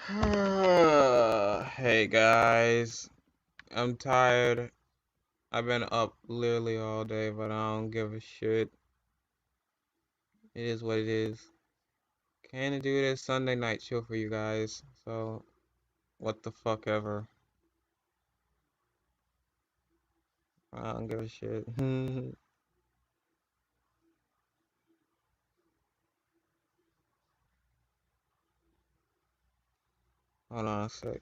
Hey guys, I'm tired. I've been up literally all day, but I don't give a shit. It is what it is. Can't do this Sunday night show for you guys, so what the fuck ever. I don't give a shit. Hold on a sec.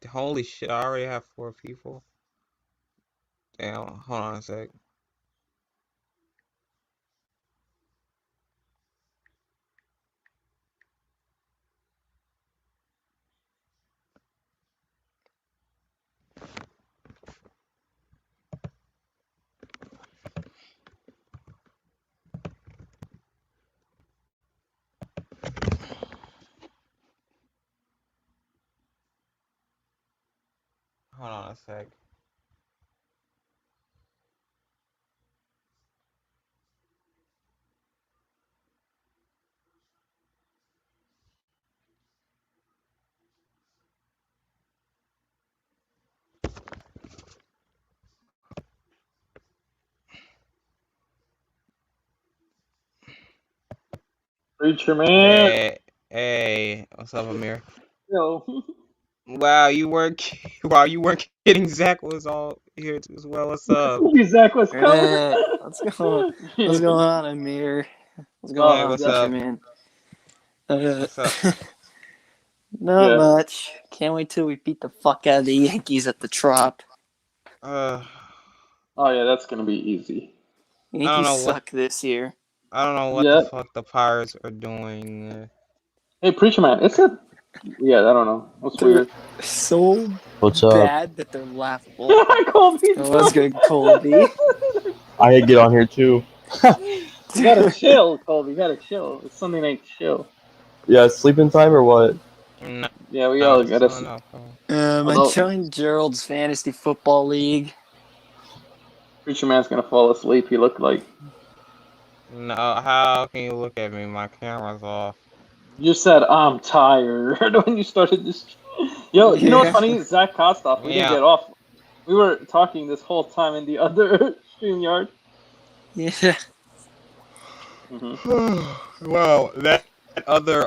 Holy shit, I already have 4 people. Damn, hold on a sec. Hold on a sec. Preacher man. Hey, what's up, Amir? Yo. Wow, you weren't kidding. Zach was all here as well. What's up? Zach was coming. What's going on, Amir? What's going Hey, on, what's Preacher up? Man? What's up? Not Yeah. much. Can't wait till we beat the fuck out of the Yankees at the Trop. Uh, Oh yeah, that's gonna be easy. Yankees know what suck this year. I don't know what the Yeah. fuck the Pirates are doing. Hey, preacher man. It's a. Yeah, I don't know. That's They're weird. so What's up? bad that they're laughable. Colby. What's good, Colby? I could get on here too. You gotta chill, Colby. You gotta chill. It's Sunday night chill. Yeah, sleeping time or what? No, Yeah, we all it's gotta. still enough. I Although joined Gerald's Fantasy Football League. preacher man's gonna fall asleep. He looked like. No, how can you look at me? My camera's off. You said I'm tired when you started this. Yo, you know what's Yeah. funny? Zach Kostoff. We didn't Yeah. get off. We were talking this whole time in the other stream yard. Yeah. Well, that other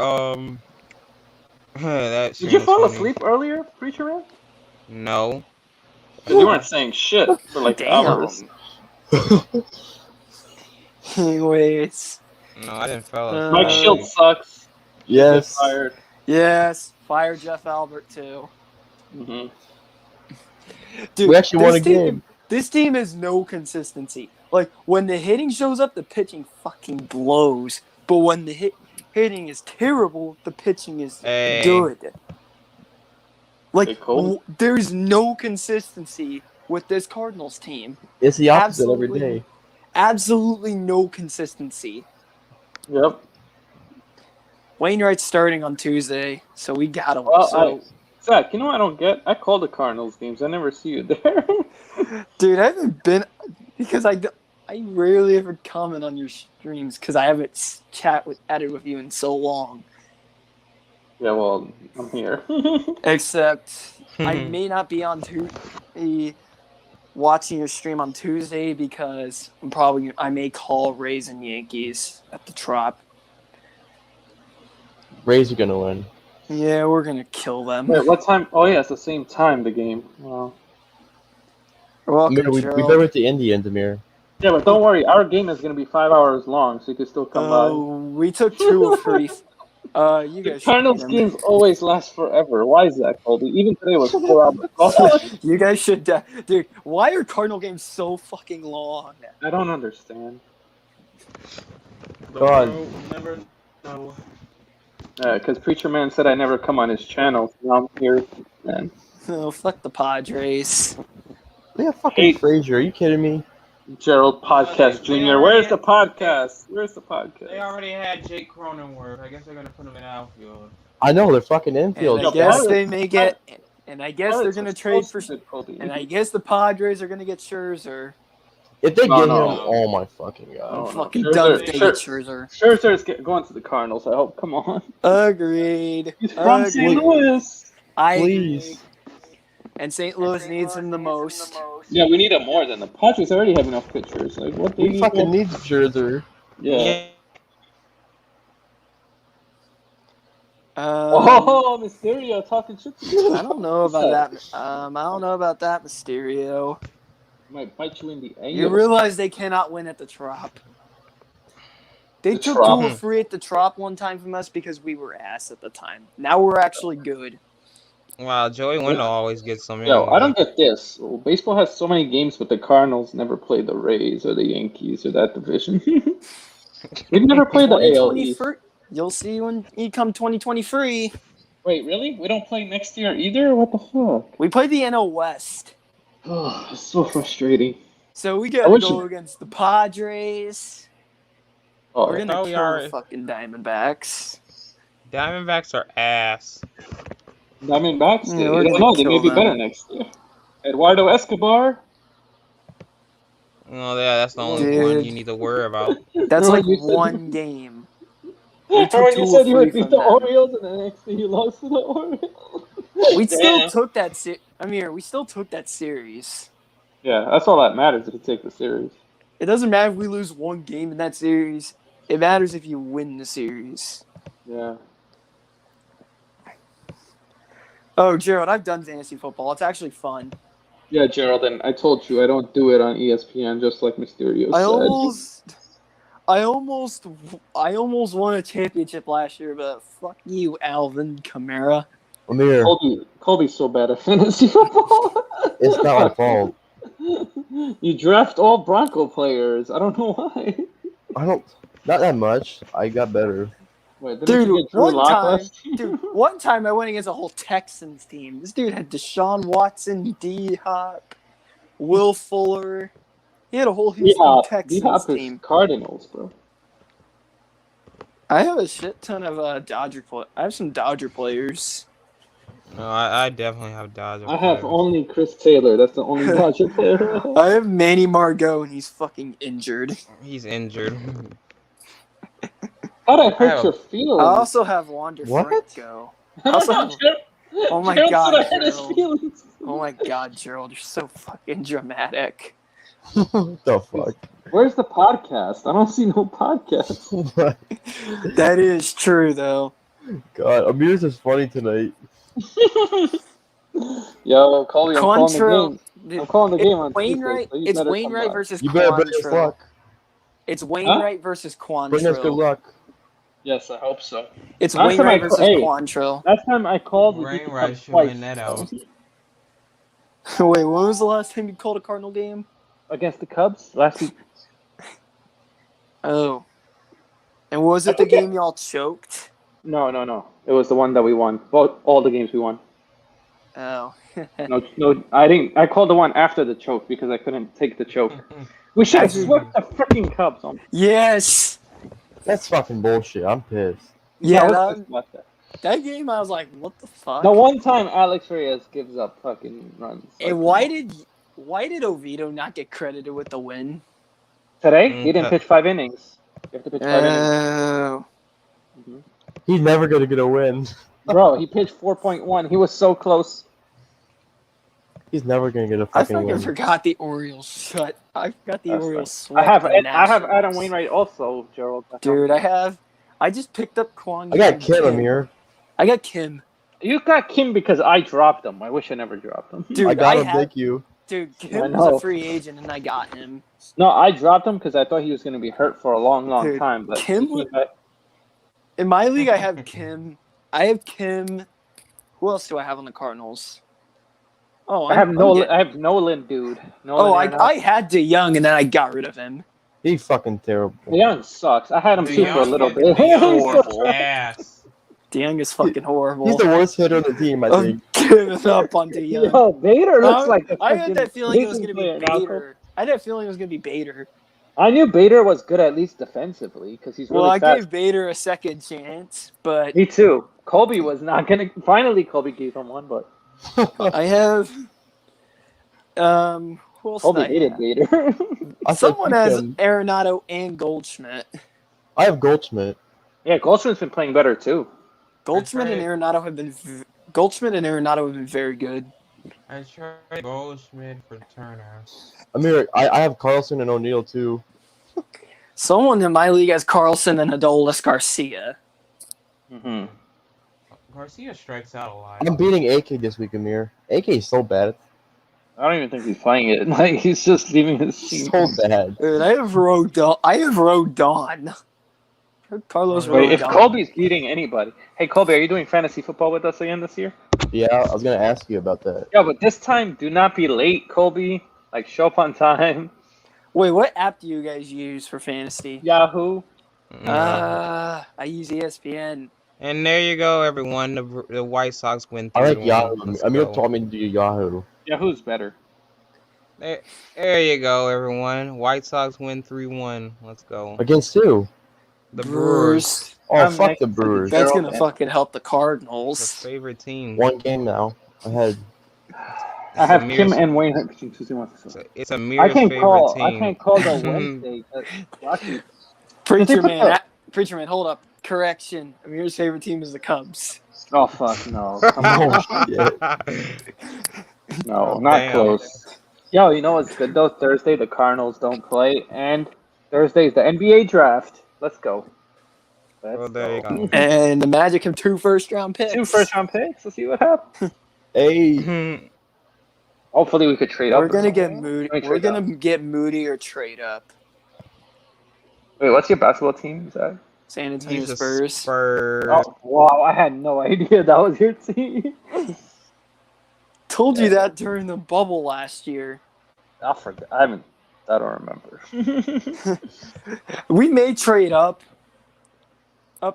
that Did stream you was fall funny. asleep earlier, preacher man? No. Because you weren't saying shit for like hours. Damn. Anyways. No, I didn't fall Mike asleep. Schultz sucks. Yes. Get fired. Yes. Fire Jeff Albert, too. Mm-hmm. Dude, We actually won a this team- game. This team has no consistency. Like, when the hitting shows up, the pitching fucking blows. But when the hitting is terrible, the pitching is Hey. good. Like, Hey, Cole. there's no consistency with this Cardinals team. It's the opposite Absolutely. every day. Absolutely no consistency. Yep. Wainwright's starting on Tuesday, so we got him. Well, Zach, you know what I don't get? I call the Cardinals games. I never see you there. Dude, I haven't been because I rarely ever comment on your streams because I haven't chatted with you in so long. Yeah, well, I'm here. Except I may not be on watching your stream on Tuesday because I may call Rays and Yankees at the Trop. Rays are gonna win. Yeah, we're gonna kill them. Wait, what time? Oh yeah, it's the same time. The game. Wow. Welcome, Amir, we Gerald. better with the Indians, Amir. Yeah, but don't worry. Our game is gonna be 5 hours long, so you can still come by. We took 2 of 3. You The guys Cardinals should games always last forever. Why is that, Colby? Even today was 4 hours. You guys should, dude. Why are Cardinal games so fucking long? I don't understand. God. Never know. Because Preacher Man said I never come on his channel, so now I'm here. Man. Oh, fuck the Padres. Yeah, fucking Hey. Frazier. Are you kidding me? Gerald Podcast Jr. Where's the podcast? Where's the They podcast? already had Jake Cronenworth. I guess they're gonna put him in outfield. I know they're fucking infield. And I Yeah, guess Pirates- they may get. And I guess they're Pirates gonna are trade so for. stupid, Colby. And I guess the Padres are gonna get Scherzer. If they No, get no. him, oh my fucking god. I'm no. fucking Scherzer- done if they get Scher- Scherzer. Scherzer's going to the Cardinals. I hope. Come on. Agreed. He's from St. Agreed. Louis. I Please. agree. And St. Louis needs him the most. Yeah, we need him more than the Padres already have enough pitchers. Like what they We need fucking more- need Scherzer. Yeah. Oh, Mysterio talking shit to you. I don't know about that. I don't know about that, Mysterio. Might bite you in the ankle. You realize they cannot win at the Trop. They The took Trop. 2 free at the Trop one time from us because we were ass at the time. Now we're actually good. Wow, Joey Wendell always gets some. Yo, anyway. I don't get this. Well, baseball has so many games, but the Cardinals never play the Rays or the Yankees or that division. We've never played the AL East. 2023 You'll see when you come 2023. Wait, really? We don't play next year either? What the fuck? We play the NL West. Oh, it's so frustrating. So we I gotta wish go it- against the Padres. Oh, We're gonna thought we kill are- the fucking Diamondbacks. Diamondbacks are ass. Diamondbacks? Yeah, we're Yeah, gonna no, they may kill be them. better next year. Eduardo Escobar? Oh yeah, that's the only Dude. one you need to worry about. That's Remember like you said- one game. Remember when you two said you would free beat from the them. Orioles and the next thing you lost to the Orioles? We still Damn. took that we still took that series. Yeah, that's all that matters if you take the series. It doesn't matter if we lose one game in that series. It matters if you win the series. Yeah. Oh, Gerald, I've done fantasy football. It's actually fun. Yeah, Gerald, and I told you I don't do it on ESPN, just like Mysterio said. I almost won a championship last year, but fuck you, Alvin Kamara. Amir, Colby's so bad at fantasy football. it's not my fault. You draft all Bronco players. I don't know why. I don't. Not that much. I got better. Wait, didn't Dude, you get Drew one Lock time, last year? dude, one time I went against a whole Texans team. This dude had Deshaun Watson, D-Hop, Will Fuller. He had a whole Houston D-Hop Texans is team. Cardinals, bro. I have a shit ton of I have some Dodger players. No, I definitely have Dodger. I have players. only Chris Taylor. That's the only Dodger player I have. I have Manny Margot, and he's fucking injured. He's injured. How'd I I hurt have- your feelings? I also have Wander What? Franco. also have- Oh my Gerald God, said I hurt his Gerald. feelings. Oh my God, Gerald, you're so fucking dramatic. What the fuck? Where's the podcast? I don't see no podcast. That is true, though. God, Amir's is funny tonight. Yo, Colby, I'm calling the Quantrill. game. Dude, I'm calling the it's game on Wainwright. Tuesday, so you It's better Wainwright come by. versus You better bring us Quantrill. luck. It's Wainwright versus Bring us good Quantrill. luck. Yes, I hope so. It's Last time Wainwright I- versus hey. Quantrill. Last time I called, we beat the Wainwright Cubs should twice. win that out. Wait, when was the last time you called a Cardinal game? Against the Cubs last week. Oh. And was it the game y'all choked? No. It was the one that we won. All the games we won. Oh. No, I didn't. I called the one after the choke because I couldn't take the choke. We should have swept the freaking Cubs. Yes! That's fucking bullshit. I'm pissed. Yeah, I was that, pissed about that. that game I was like, what the fuck? The one time Alex Reyes gives up fucking runs. And why did Oviedo not get credited with the win? Today? He didn't pitch 5 innings. You have to pitch 5 innings. Oh. He's never gonna get a win. Bro, he pitched 4.1. He was so close. He's never gonna get a I fucking fucking win. forgot the Orioles I forgot the That's Orioles I have swept the Adam Nationals. Wainwright also, Gerald. Dude, I just picked up Kwon. I got Kim Amir. I got Kim. You got Kim because I dropped him. I wish I never dropped him. Dude, I got him. had- Thank you. Dude, I Kim was know. a free agent, and I got him. No, I dropped him because I thought he was going to be hurt for a long Dude, time. But Kim he was- came back. In my league, I have Kim. Who else do I have on the Cardinals? Oh, I have Nolan. I have Nolan, dude. Nolan Oh, Arenado. I had DeYoung, and then I got rid of him. He's fucking terrible. Young sucks. I had him too for a little bit. Horrible ass. DeYoung is fucking horrible. He's the worst hitter on the team, I I'm think. giving up on DeYoung. Yo, Bader looks like a I had fucking that feeling it was Disney going to be player now. Bader. I had that feeling it was going to be Bader. I knew Bader was good at least defensively because he's really Well, I fast. gave Bader a second chance, but Me too. Colby was not gonna. Finally, Colby gave him one, but I have. Who Who else Colby did I hated have? Bader. I said Someone has Peachum. Arenado and Goldschmidt. I have Goldschmidt. Yeah, Goldschmidt's been playing better too. Goldschmidt and tried- Arenado have been Goldschmidt and Arenado have been very good. I tried Goldschmidt for Turner. Amir, I have Carlson and O'Neal too. Someone in my league has Carlson and Adolis Garcia. Mm-hmm. Garcia strikes out a lot. I'm beating AK this week, Amir. AK is so bad. I don't even think he's playing it. Like he's just leaving his team. So bad. Dude, I have Rodon. Carlos Wait, Wait, if Rodon. Colby's beating anybody, hey Colby, are you doing fantasy football with us again this year? Yeah, I was gonna ask you about that. Yeah, but this time, do not be late, Colby. Like show up on time. Wait, what app do you guys use for fantasy? Yahoo. I use ESPN. And there you go, everyone. The White Sox win 3-1. I like Yahoo. Let's Amir go. told me to do Yahoo. Yahoo's better. There you go, everyone. White Sox win 3-1. Let's go. Against who? The Brewers. Oh, I'm fuck next the to Brewers. the- That's They're gonna okay. fucking help the The Cardinals. favorite team. One game now. Ahead. I have Amir's- Kim and Wayne pitching Tuesday, Wednesday. It's I Amir's can't favorite call. team. I can't call the Wednesday. Rocky. Preacher put man, Preacher man, hold up. Correction. Amir's favorite team is the Cubs. Oh fuck no! Come on. Oh, shit. No, Oh, not damn. close. Yo, you know what's good though? Thursday the Cardinals don't play, and Thursday's the NBA draft. Let's go. Let's Well, there you go. And the Magic have 2 first-round picks. 2 first-round picks. Let's see what happens. Hey. Hopefully, we could trade up. We're or gonna get something. Moody. Let me We're trade gonna up. get Moody or trade up. Wait, what's your basketball team, Zach? San Antonio He's a Spurs. Spurs. Oh, wow! I had no idea that was your team. Told you that during the bubble last year. I forgot. I don't remember. We may trade up.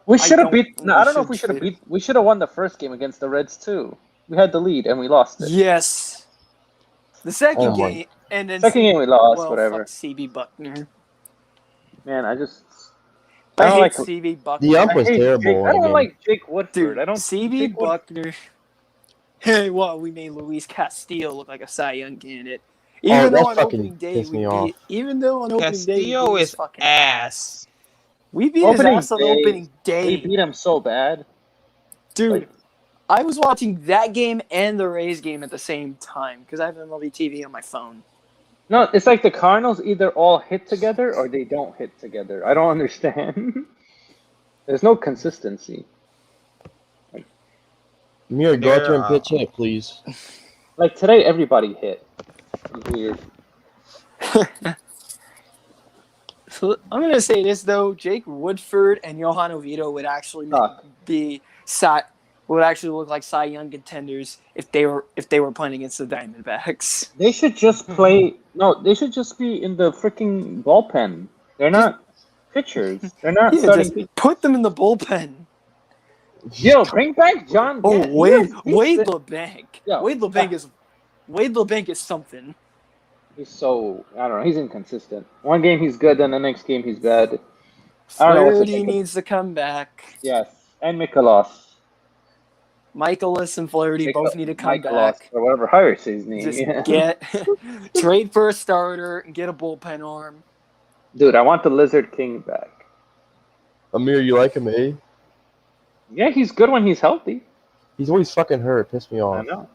We should have don't beat. think No, I don't know if we should have trade beat. We should have won the first game against the Reds too. We had the lead and we lost up. it. Yes. The second Oh my- game, and then Second game we lost. well, Whatever. fuck CB Buckner. Man, I just. I don't hate like- CB Buckner. The ump I was hate terrible. Jake, I don't again. like Jake Woodford. Dude, I don't. CB Jake Wood- Buckner. Hey, well, we made Luis Castillo look like a Cy Young candidate. Oh, Even that though on fucking opening day pissed we me beat, off. even though on opening day we Castillo beat his is fucking ass. We beat his Opening ass on day, opening We day, beat him so bad. dude. like- I was watching that game and the Rays game at the same time because I have MLB TV on my phone. No, it's like the Cardinals either all hit together or they don't hit together. I don't understand. There's no consistency. Amir, go out there and There, pitch hit, please. Like today, everybody hit. It's weird. So I'm gonna say this though: Jake Woodford and Johan Oviedo would actually Suck. would actually look like Cy Young contenders if they were playing against the Diamondbacks. They should just play. No, they should just be in the freaking bullpen. They're not pitchers. They're not Yeah, starting. just put them in the bullpen. Yo, bring back John. Oh, Gant. Wade He's- LeBanc. Yeah. Wade LeBanc is something. He's so I don't know. He's inconsistent. One game he's good, then the next game he's bad. I don't know what to Flaherty think of- needs to come back. Yes, and Mikolas. Michaelis and Flaherty both need to come Mikolas, back. or whatever. How you say his name? Just Yeah. get trade for a starter and get a bullpen arm. Dude, I want the Lizard King back. Amir, you like him, eh? Yeah, he's good when he's healthy. He's always fucking hurt. Pissed me I off. know.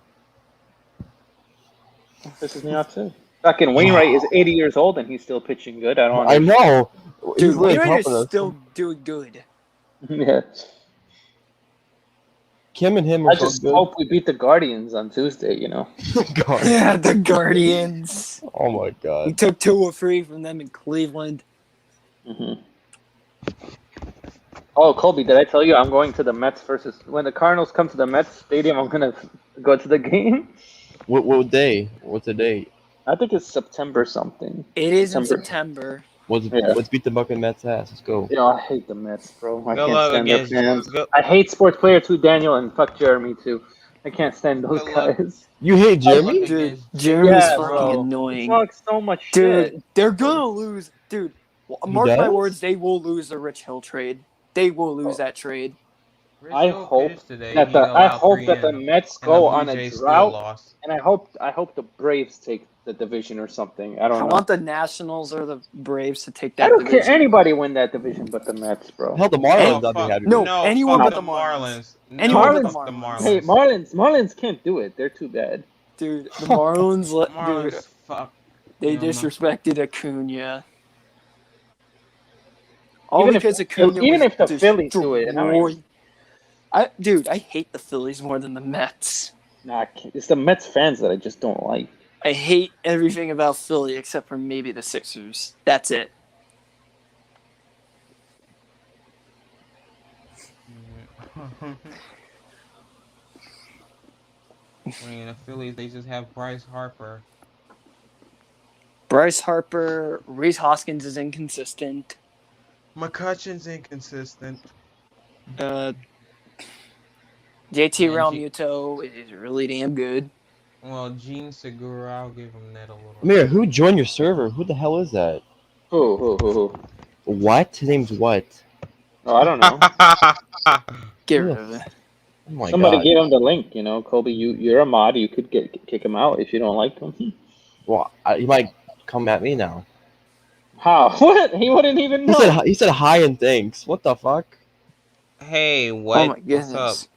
Pisses me off too. Fucking Wainwright is 80 years old and he's still pitching good. I don't. I know. He's Dude, really Wainwright helping is us. still doing good. Yeah. Kim and him I are so just good. hope we beat the Guardians on Tuesday. You know. God. Yeah, the Guardians. Oh my We god. took 2-3 from them in Cleveland. hmm Oh, Colby, did I tell you I'm going to the Mets versus when the Cardinals come to the Mets Stadium? I'm gonna go to the game. What day? What's the date? I think it's September something. It is in September. September. Yeah. Let's beat the fucking Mets ass. Let's go. Yo, I hate the Mets, bro. I Good can't luck stand their against fans. good, I hate sports player too, Daniel, and fuck Jeremy too. I can't stand those Good luck. guys. You hate Jeremy? Good Dude, against- Jeremy's Yeah, fucking bro. annoying. He talks so much Dude, shit. they're gonna lose. Dude, mark my does? words, they will lose the Rich Hill trade. They will lose that trade. Rich I Hill hope pitched today. that He the allowed 3 Mets in, go and on the a Blue Jays still drought, lost. and I hope the Braves take the division or something. I don't I know. want the Nationals or the Braves to take that I don't division. care anybody win that division but the Mets, bro. Hell, the Oh, Marlins, I'd be fuck. happy No, with. anyone fuck but the Marlins. No, Anyone but the fuck Marlins. Hey, Marlins can't do it. They're too bad. Dude, the Marlins, dude, Marlins, fuck. they Yeah, I'm not- disrespected Acuna. All Even because if Acuna even was if the Phillies do it, and I don't even- dude, I hate the Phillies more than the Mets. nah, it's the Mets fans that I just don't like. I hate everything about Philly except for maybe the Sixers. That's it. I mean, the Phillies, they just have Bryce Harper. Bryce Harper, Reese Hoskins is inconsistent. McCutcheon's inconsistent. JT And Realmuto is really damn good. Well, Gene Segura, I'll give him that a little. Amir, who joined your server? Who the hell is that? Who? What? His name's what? Oh, I don't know. Get rid of it. Oh my Somebody god. gave him the link. You know, Kobe, you're a mod. You could kick him out if you don't like him. Well, he might come at me now. How? What? He wouldn't even know. He said hi and thanks. What the fuck? Hey, what? Oh my What's goodness.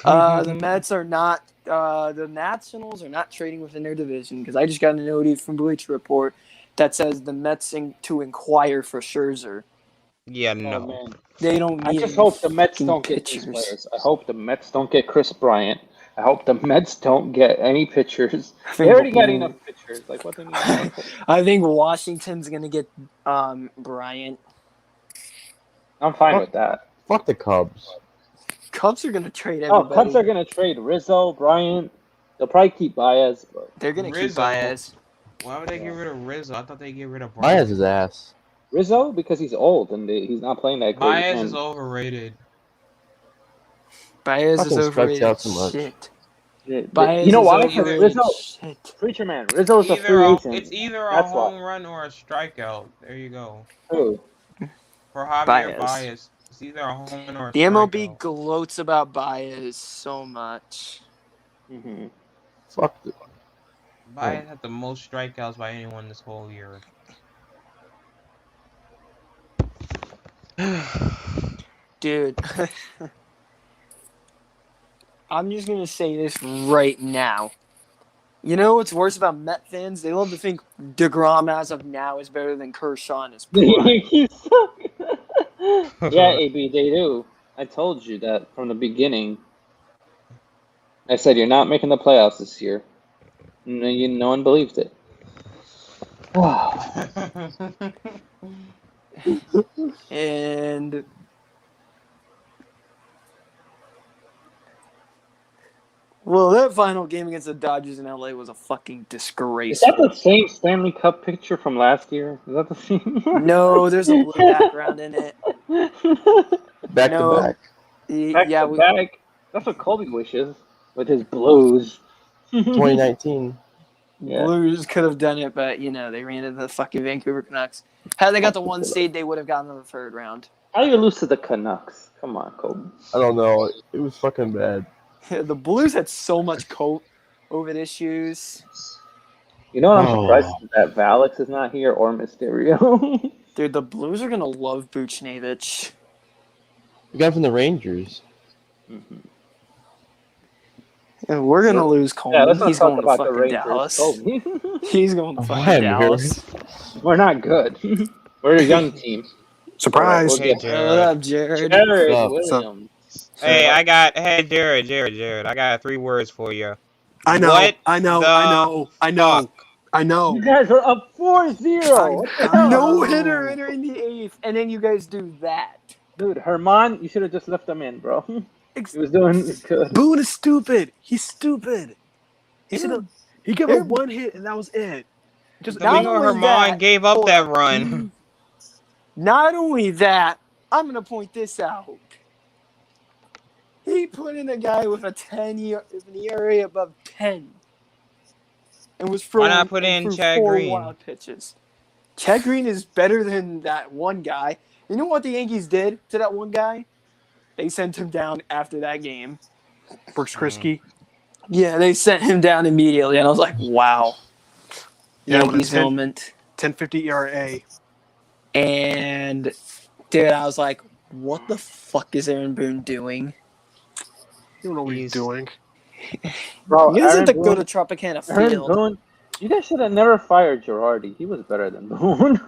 up? The Mets are not. The Nationals are not trading within their division because I just got a note from Bleacher Report that says the Mets to inquire for Scherzer. Yeah, Oh, no. man. They don't I need just hope the Mets fucking don't get these pitchers. players. I hope the Mets don't get Chris Bryant. I hope the Mets don't get any pitchers. I They think- already got enough pitchers. Like what they need. I think Washington's gonna get Bryant. I'm fine with that. Fuck the Cubs. Cubs are gonna trade Oh, everybody. Cubs are gonna trade Rizzo, Bryant. They'll probably keep Baez, but They're gonna keep Rizzo. Baez. Why would they get rid of Rizzo? I thought they'd get rid of Baez Bryant. his ass. Rizzo because he's old and he's not playing that great. Baez and is overrated. Baez is Fucking strikes overrated. out too much. Shit. you know is why? Because overrated. Rizzo, Shit. Preacher Man, Rizzo's a It's free agent. either a That's why. home run or a strikeout. There you go. Who? For Javier Baez. Baez, it's either a home run or a The MLB strikeout. gloats about Baez so much. Mm-hmm. Fuck. Baez had the most strikeouts by anyone this whole year. Dude. I'm just going to say this right now. You know what's worse about Met fans? They love to think DeGrom as of now is better than Kershaw in his prime. Yeah, AB, they do. I told you that from the beginning. I said you're not making the playoffs this year. No one believed it. And well, that final game against the Dodgers in LA was a fucking Is disgrace. that the same Stanley Cup picture from last year? Is that the same? No, there's a blue background in it. Back No. to back. Back Yeah, to back. That's what Colby wishes with his Blues. 2019. Yeah. Blues could have done it, but you know they ran into the fucking Vancouver Canucks. Had they got the one seed, they would have gotten to the third round. How do you lose to the Canucks? Come on, Colby. I don't know. It was fucking bad. The Blues had so much COVID issues. You know what I'm Oh. surprised is that Valix is not here or Mysterio. Dude, the Blues are gonna love Buchnevich. We got him from the Rangers. And we're gonna lose Yeah, Coleman. let's not He's talk going to about the fucking Rangers. Dallas. Colby. He's going to Why, fucking Amir? Dallas. We're not good. We're a young team. Surprise! Hey, What Jared. up, Jared? Jared What's up? Williams. Hey, Jared. I got 3 words for you. I know, What I know, the I know, I know, fuck? I know. You guys are up 4-0. What the hell? No hitter entering the 8th, and then you guys do that. Dude, Herman, you should have just left him in, bro. He was doing good. Boone is stupid. He's stupid. He should have. He gave up one hit and that was it. Just Not Domingo only Herman that, gave up hold that on. run. Not only that, I'm going to point this out. He put in a guy with a 10-year with an ERA above 10, and was throwing. Why not put and in threw Chad 4 Green? wild pitches. Chad Green is better than that one guy. You know what the Yankees did to that one guy? They sent him down after that game. Brooks Krisky. Yeah, they sent him down immediately, and I was like, wow. Yeah, with a Yankees 10 moment. 10.50 ERA. And, dude, I was like, what the fuck is Aaron Boone doing? You don't know what he's He's doing. Bro, You guys have Aaron to go Boone. to Tropicana Aaron Field. Boone. You guys should have never fired Girardi. He was better than Boone.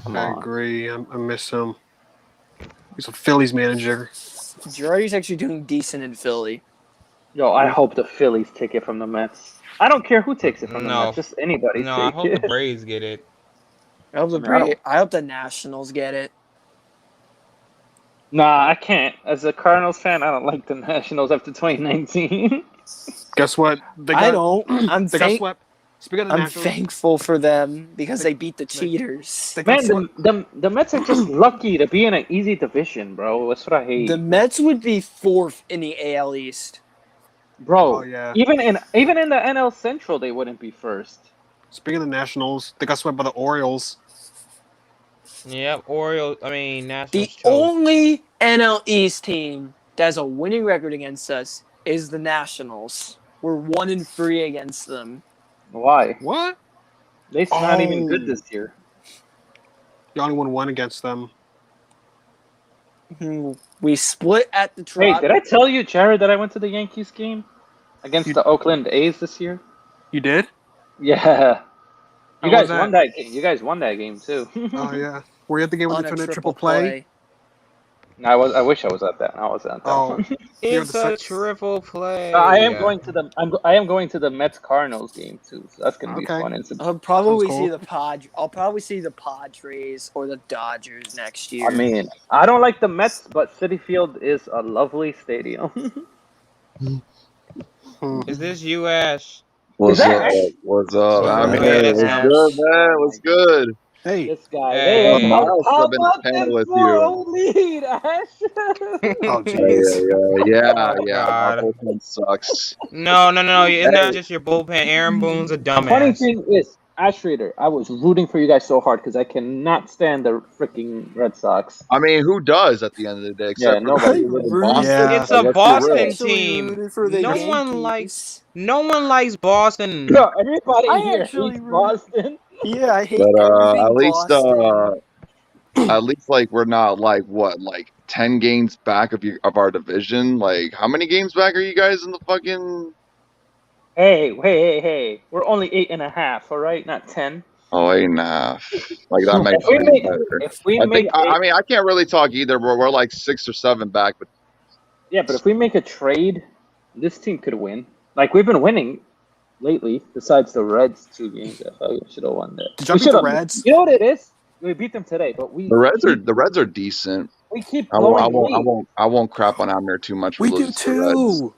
Come I on. agree. I miss him. He's a Phillies manager. Girardi's actually doing decent in Philly. Yo, I hope the Phillies take it from the Mets. I don't care who takes it from the no, Mets. Just anybody no. I take hope it. the Braves get it. I hope I hope the Nationals get it. Nah, I can't. As a Cardinals fan, I don't like the Nationals after 2019. Guess what? They I got, don't. They got swept. Speaking of the I'm Nationals, thankful for them because They- they beat the cheaters. they got Man, swept. the Mets are just lucky to be in an easy division, bro. That's what I hate. The Mets would be fourth in the AL East. Bro, Oh, yeah. even in the NL Central, they wouldn't be first. Speaking of the Nationals, they got swept by the Orioles. Yep, Orioles. I mean, The Nationals choke. only NL East team that has a winning record against us is the Nationals. We're 1-3 against them. Why? What? They're not even good Oh. this year. You only won one against them. We split at the Hey, Trop. did I tell you, Jared, that I went to the Yankees game against You- the Oakland A's this year? You did? Yeah. You How guys was that? won that game. You guys won that game too. Oh, yeah. Were you at the game when on they a turned it triple triple play? I wish I was at that. I wasn't at that Oh. one. You're It's the a triple play. I am going to the I am going to the Mets Cardinals game too. So that's gonna be Okay. fun. I'll probably Sounds see cool. I'll probably see the Padres or the Dodgers next year. I mean, I don't like the Mets, but Citi Field is a lovely stadium. Is this you, Ash? What's Is that up? Ash? What's up? Oh, I mean, yeah, that's what's Ash. good, man? What's good? Hey. This guy. Hey. Hey, Well, Miles how should've been about panel them with 4-0 lead, Ash? Oh, Yeah, jeez. yeah. Oh, My God. bullpen sucks. No. It's not Hey. just your bullpen. Aaron Boone's a Funny dumbass. thing is, Ash Reader, I was rooting for you guys so hard because I cannot stand the freaking Red Sox. I mean, who does at the end of the day? Except Yeah, for nobody. the people who live in Rooting Boston. Yeah. It's Like, a let's be Boston real. Actually team. rooting for the No Yankees. one likes Boston. No, everybody I here actually hates root- Boston. Yeah, I hate But everything at least, Boston. at least, like we're not like what, like 10 games back of our division. Like, how many games back are you guys in the fucking? Hey. We're only 8.5, all right? Not 10. Oh, 8.5. Like that makes If we sense make, better. if we I make, think. I mean, I can't really talk either. We're like 6 or 7 back, but but if we make a trade, this team could win. Like we've been winning lately. Besides the Reds 2 games, I thought we should have won that. Did y'all We beat the should've- Reds? You know what it is? We beat them today, but we the Reds are decent. we keep I blowing won't I won't crap on Abner too much. For We do losing to the Reds. too.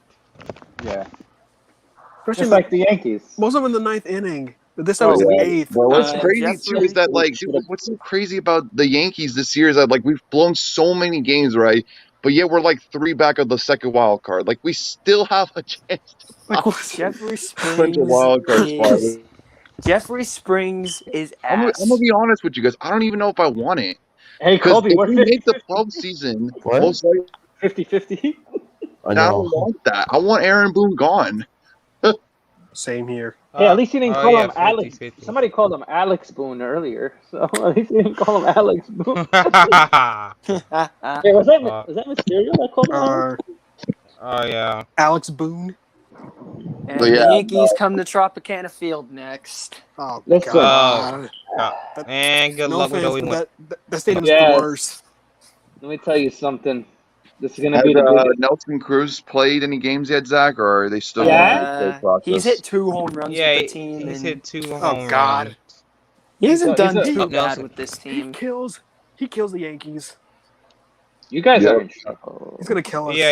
Yeah, Especially just like the Yankees. most of them in the ninth inning. This time Oh, it's in the yeah. eighth. But what's crazy Jeffrey- too is that like, dude, what's so crazy about the Yankees this year is that like we've blown so many games, right? But yet we're like 3 back of the second wild card. Like we still have a chance to Like, Jeffrey clinch a wild card spot. Springs Jeffrey Springs is I'm ass. gonna be honest with you guys. I don't even know if I want it. Hey, Because Kobe, if we're we 50, make the postseason, What? most likely 50-50. I I know. don't want that. I want Aaron Boone gone. same here. Hey, at least you didn't call him 50, Alex. 50. Somebody called him Alex Boone earlier, so at least you didn't call him Alex Boone. Hey, was that Mysterio that called him Alex? Uh, Oh yeah. Alex Boone. And But the yeah, Yankees come to Tropicana Field next. Oh, Listen. God. And good No luck with offense, Joey. but that stadium's Yes. the worst. Let me tell you something. This is gonna Has be the biggest. Nelson Cruz played any games yet, Zach, or are they still Yeah. in the trade process? He's hit 2 home runs Yeah, with the team. he's and hit 2 Oh, home God. runs. He hasn't He's a- done too Oh, bad Nelson. with this He team. kills the Yankees. You guys Yeah. are in trouble. He's gonna kill us. Yeah,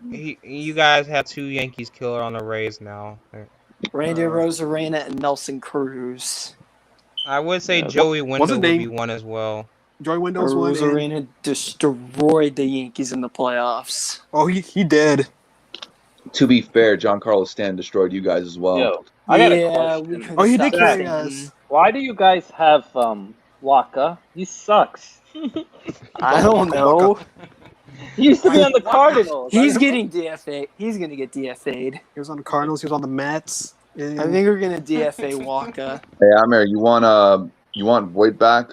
you guys have 2 Yankees killer on the Rays now. Randy Rosarena and Nelson Cruz. I would say Yeah, Joey Wendell his would be name? one as well. Joey Wendell's one. And, Rosarena destroyed the Yankees in the playoffs. oh, he did. To be fair, Giancarlo Stanton destroyed you guys as well. Yo, I got a we question. couldn't Oh, he did stop carry Stanton. us. Why do you guys have Waka? He sucks. I don't know. He used to be on the Cardinals. He's getting DFA. He's gonna get DFA'd. He was on the Cardinals. He was on the Mets. I think we're gonna DFA Waka. Hey, Amir, you want Void back?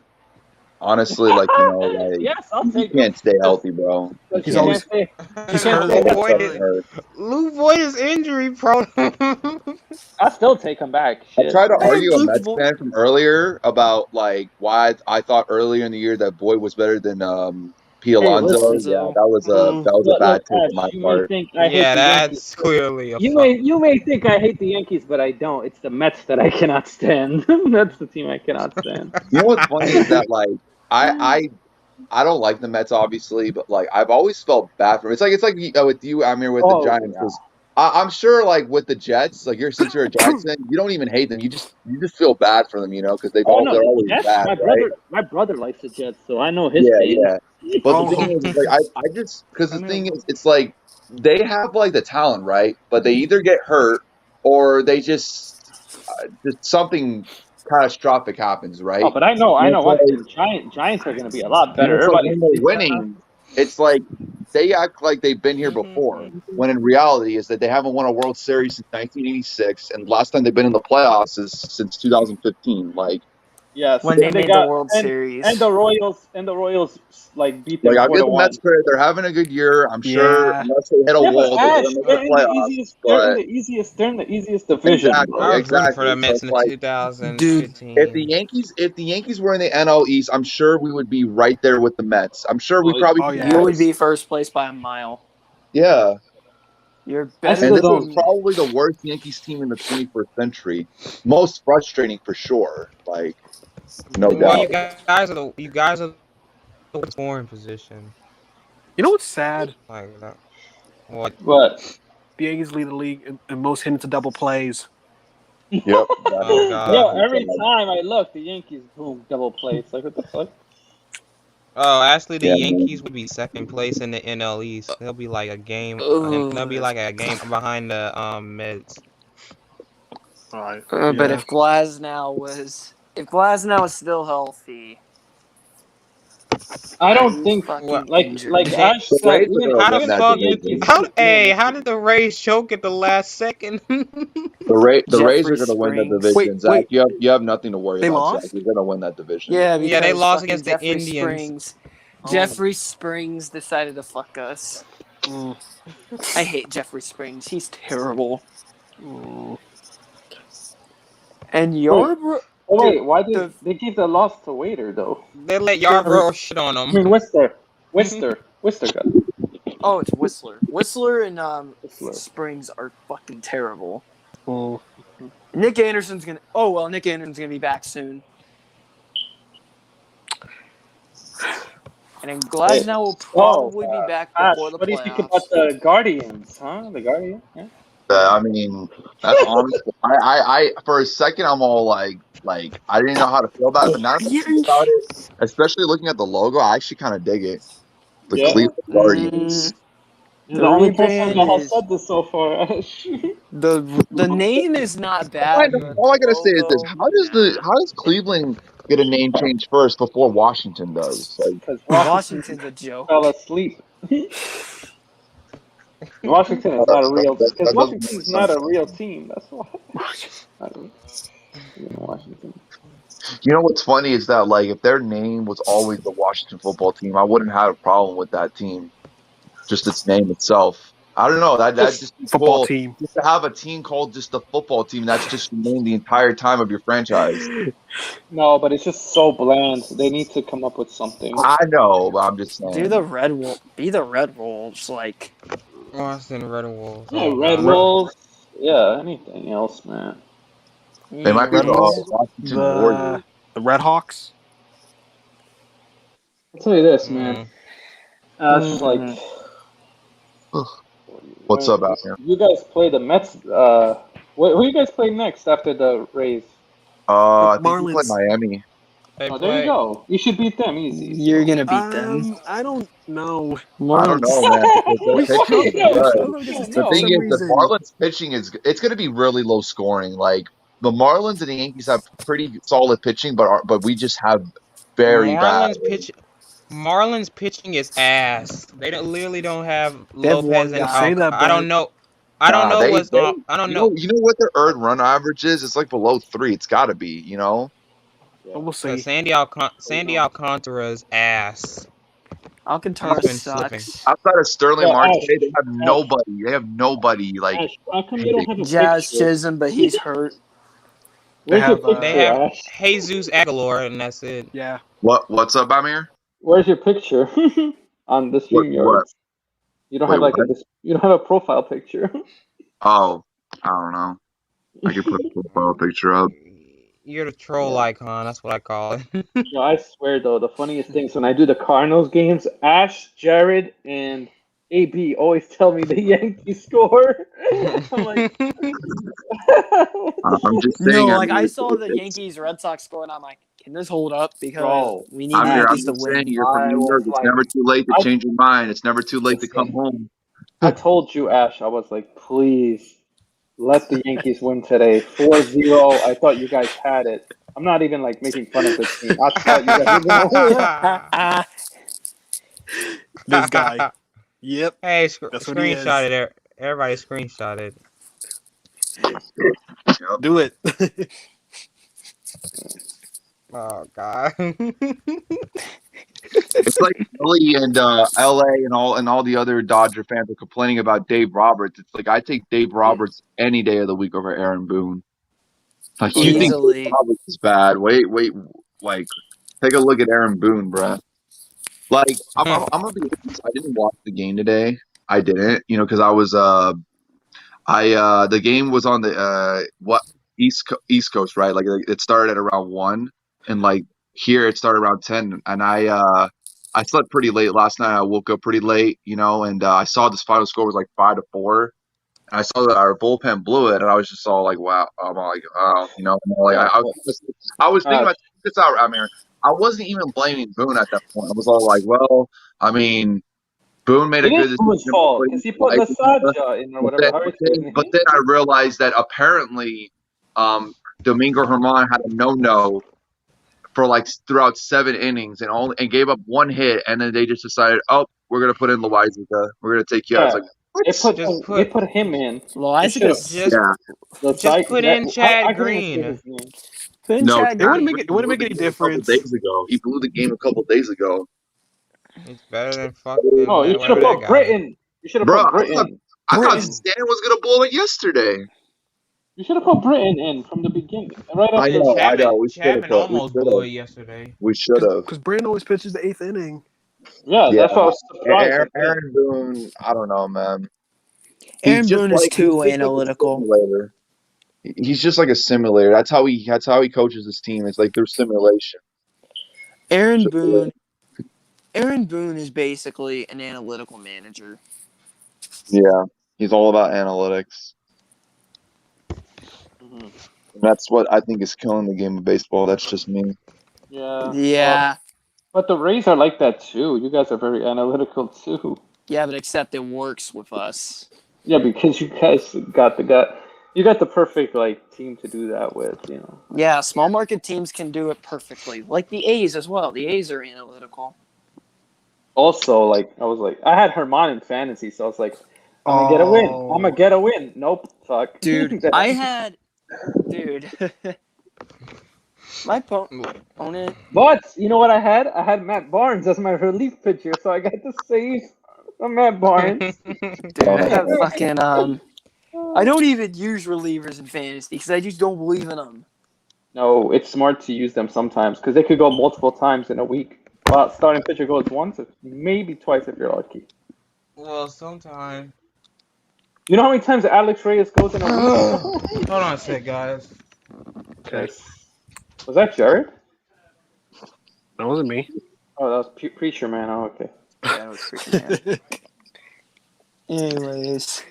Honestly, like like Yes, I'll you take him. can't stay healthy, bro. But He's you always- can't He's say- hurt. say that Void for- is- Lou Void is injury prone. I'll still take him back. I Shit. tried to Hey, argue a Luke Mets Voit- fan from earlier about like why I thought earlier in the year that Void was better than P. Alonso. listen, Yeah, that was a Look, bad take Ash, on my you may part. think I hate Yeah, the that's Yankees. clearly a You may think I hate the Yankees, but I don't. It's the Mets that I cannot stand. That's the team I cannot stand. You know what's funny is that like I don't like the Mets obviously, but like I've always felt bad for them. It's like with you, Amir, with the Giants. Yeah. 'Cause I'm sure like with the Jets, like since you're a Giants fan, you don't even hate them. You just feel bad for them, because they're always Jets, bad, my brother likes the Jets, so I know his Yeah, pain. yeah. But the thing is, like, I just because the thing is, it's like they have like the talent, right? But they either get hurt or they just something catastrophic happens, right? Oh, but I know And one it's thing. Giants are going to be a lot And better. it's like Everybody, when they're winning, it's like they act like they've been here before. When in reality is that they haven't won a World Series since 1986, and last time they've been in the playoffs is since 2015. Like, yes, When they and made got- the World and- Series. and the Royals like beat them I'll give the 4-1. Mets credit; they're having a good year. I'm sure, Yeah. unless they hit a Yeah, wall, but Ash, they're they're in in the the playoffs. easiest. but- They're in the easiest division. Exactly. bro. I was rooting for the exactly. Mets So in it's like, 2015. If the Yankees were in the NL East, I'm sure we would be right there with the Mets. I'm sure we Oh, probably oh, be yeah. You would be first place by a mile. Yeah. You're I better still And this don't- is probably the worst Yankees team in the 21st century. Most frustrating for sure. Like, no Well, doubt. you guys are the scoring position. You know what's sad? Like that. What? But The Yankees lead the league in most hit into double plays. Yep. Oh, God. yo, every time I look, the Yankees boom double play. It's like what the fuck? Oh, actually, the Yeah, Yankees would be second place in the NL East. They'll be like a game. Ugh. They'll be like a game behind the Mets. Right. But if Glasnow was still healthy, I don't think fucking like injured. Ash The said. Rays are Even, gonna How win the that fuck? division. How did the Rays choke at the last second? The Rays are Jeffrey going to win the Springs. division. Wait, Zach, wait. you have nothing to worry They about. lost? Zach. You're going to win that division. Yeah, because Yeah, they lost fucking against the Jeffrey Indians. Springs. Oh. Jeffrey Springs decided to fuck us. Mm. I hate Jeffrey Springs. He's terrible. Mm. And Yarbrough. oh wait, why did the- they give the loss to Waiter though? They let Yarbrough shit on I them. mean Worcester got it. Oh, it's Whistler. Whistler and Whistler. Springs are fucking terrible. Mm. Nick Anderson's gonna. Oh well, Nick Anderson's gonna be back soon. And then Glasnow will probably be back Ash, before the what do you think playoffs. about the Guardians? Huh? The Guardians? Yeah. I mean, that's honestly, I for a second, I'm all like, I didn't know how to feel about it, but now that I think about it, especially looking at the logo, I actually kind of dig it. The Yeah. Cleveland Guardians. You're the only Only person band that has is- said this so far, Ash. The name is not bad. All I gotta say is this: Logo, how does Cleveland get a name change first before Washington does? Like, Because Washington's a joke. fell asleep. Washington is not a real. That Because doesn't Washington make is not a sense. real team. That's why. I don't- Washington. you know what's funny is that like if their name was always the Washington football team, I wouldn't have a problem with that team. Just its name itself. I don't know. That just be Football cool. team. Just to have a team called just the football team. That's just your name the entire time of your franchise. No, but it's just so bland. They need to come up with something. I know, but I'm just saying. Do the Red Wolf. Be the Red Wolves. Like Washington Red Wolves. Yeah, Oh, Red God. Wolves. Yeah, anything else, man. They might be Red the Wolves. Washington Warriors. The Red Hawks. I'll tell you this, man. It's like. What's up out here? You guys play the Mets. Who you guys play next after the Rays? I think we play Marlins. Miami. They Oh, there you play- go. You should beat them easy. You're gonna beat them. I don't know. I don't know, man. because their pitching is good. The No, thing some is, the reason- Marlins pitching it's going to be really low scoring. Like the Marlins and the Yankees have pretty solid pitching, but we just have very bad. Marlins pitch. Marlins pitching is ass. They literally don't have They have Lopez one and guy. Say that, I don't Brent. know. I don't know They what's I don't know. you know what their earned run average is? It's like below 3. It's got to be, you know. But we'll But see. Sandy Alcantara's ass. Alcantara He's been slipping. sucks. Outside of Sterling Yeah, Marte, Ash, they have nobody. They have nobody like. Ash, how come you don't have a Jazz picture? Chisholm, but he's hurt. Where's your have, They picture, have Ash? Jesus Aguilar, and that's it. Yeah. What's up, Amir? Where's your picture on the What? StreamYard? You don't Wait, have like what? you don't have a profile picture. Oh, I don't know. I could put a profile picture up. You're the troll Yeah. icon. That's what I call it. No, I swear though, the funniest thing is when I do the Cardinals games, Ash, Jared, and AB always tell me the Yankees score. I'm like, I'm just No, saying. like I saw the Yankees Red Sox score, and I'm like, can this hold up? Because Bro, we need I'm the here. I'm Yankees to just saying. win. You're from I New was York. It's like- never too late to I- change your mind. It's never too late to come Listen. home. I told you, Ash, I was like, please let the Yankees win today. 4-0. I thought you guys had it. I'm not even like making fun of the team. I thought you guys were gonna win. This guy. Yep. Hey, That's what he is. screenshot it. Everybody screenshot it. Do it. Oh God. It's like Philly and LA and all the other Dodger fans are complaining about Dave Roberts. It's like I take Dave Roberts any day of the week over Aaron Boone. Like you think Easily. Dave Roberts is bad? Wait, like take a look at Aaron Boone, bruh. Like I'm gonna be honest, I didn't watch the game today. I didn't, because I was the game was on the East Coast, right? Like it started at around 1, and like here it started around 10, and I slept pretty late last night. I woke up pretty late, and I saw this final score was like 5-4. And I saw that our bullpen blew it, and I was just all like, "Wow!" I'm like, "Wow," like I was thinking about this out, Amir. I wasn't even blaming Boone at that point. I was all like, "Well, I mean, Boone made a It good is Boone's decision." fault because he put Lasaja in or whatever. But then I realized that apparently, Domingo Herman had a no for like throughout 7 innings and gave up 1 hit, and then they just decided, "Oh, we're gonna put in Loaiziga. We're gonna take you out." It's like, They put him in. Loaiziga's just put in Chad Green. No, Chad It wouldn't Green. make any a couple difference. days ago, he blew the game a couple days ago. He's better than fucking. No, you should have put Britton. You should have put Britton. I thought Stan was gonna blow it yesterday. You should have put Britton in from the beginning, right I after. know. We Chapman almost blew it yesterday. We should have. Because Brandon always pitches the 8th inning. Yeah, that's what I was surprised. Aaron Boone, I don't know, man. Aaron He's just Boone is like- too he's just like a analytical. simulator. He's just like a simulator. That's how he coaches his team. It's like through simulation. Aaron Boone is basically an analytical manager. Yeah, he's all about analytics. Mhm. And that's what I think is killing the game of baseball. That's just me. Yeah. Yeah. But the Rays are like that too. You guys are very analytical too. Yeah, but except it works with us. Yeah, because you guys got you got the perfect team to do that with. Yeah, small market teams can do it perfectly. Like the A's as well. The A's are analytical. Also, I had Herman in fantasy, so I was like, I'm gonna get a win. I'm gonna get a win. Nope, fuck. Dude, my opponent. But you know what I had? I had Matt Barnes as my relief pitcher, so I got to save Matt Barnes. Dude, I have fucking I don't even use relievers in fantasy because I just don't believe in them. No, it's smart to use them sometimes because they could go multiple times in a week. Well, starting pitcher goes once, maybe twice if you're lucky. Well, sometimes. You know how many times Alex Reyes goes in a week? Hold on a sec, guys. Okay. Was that Jared? That wasn't me. Oh, that was Preacher Man. Oh, okay. Yeah, it was freaking bad. Anyways.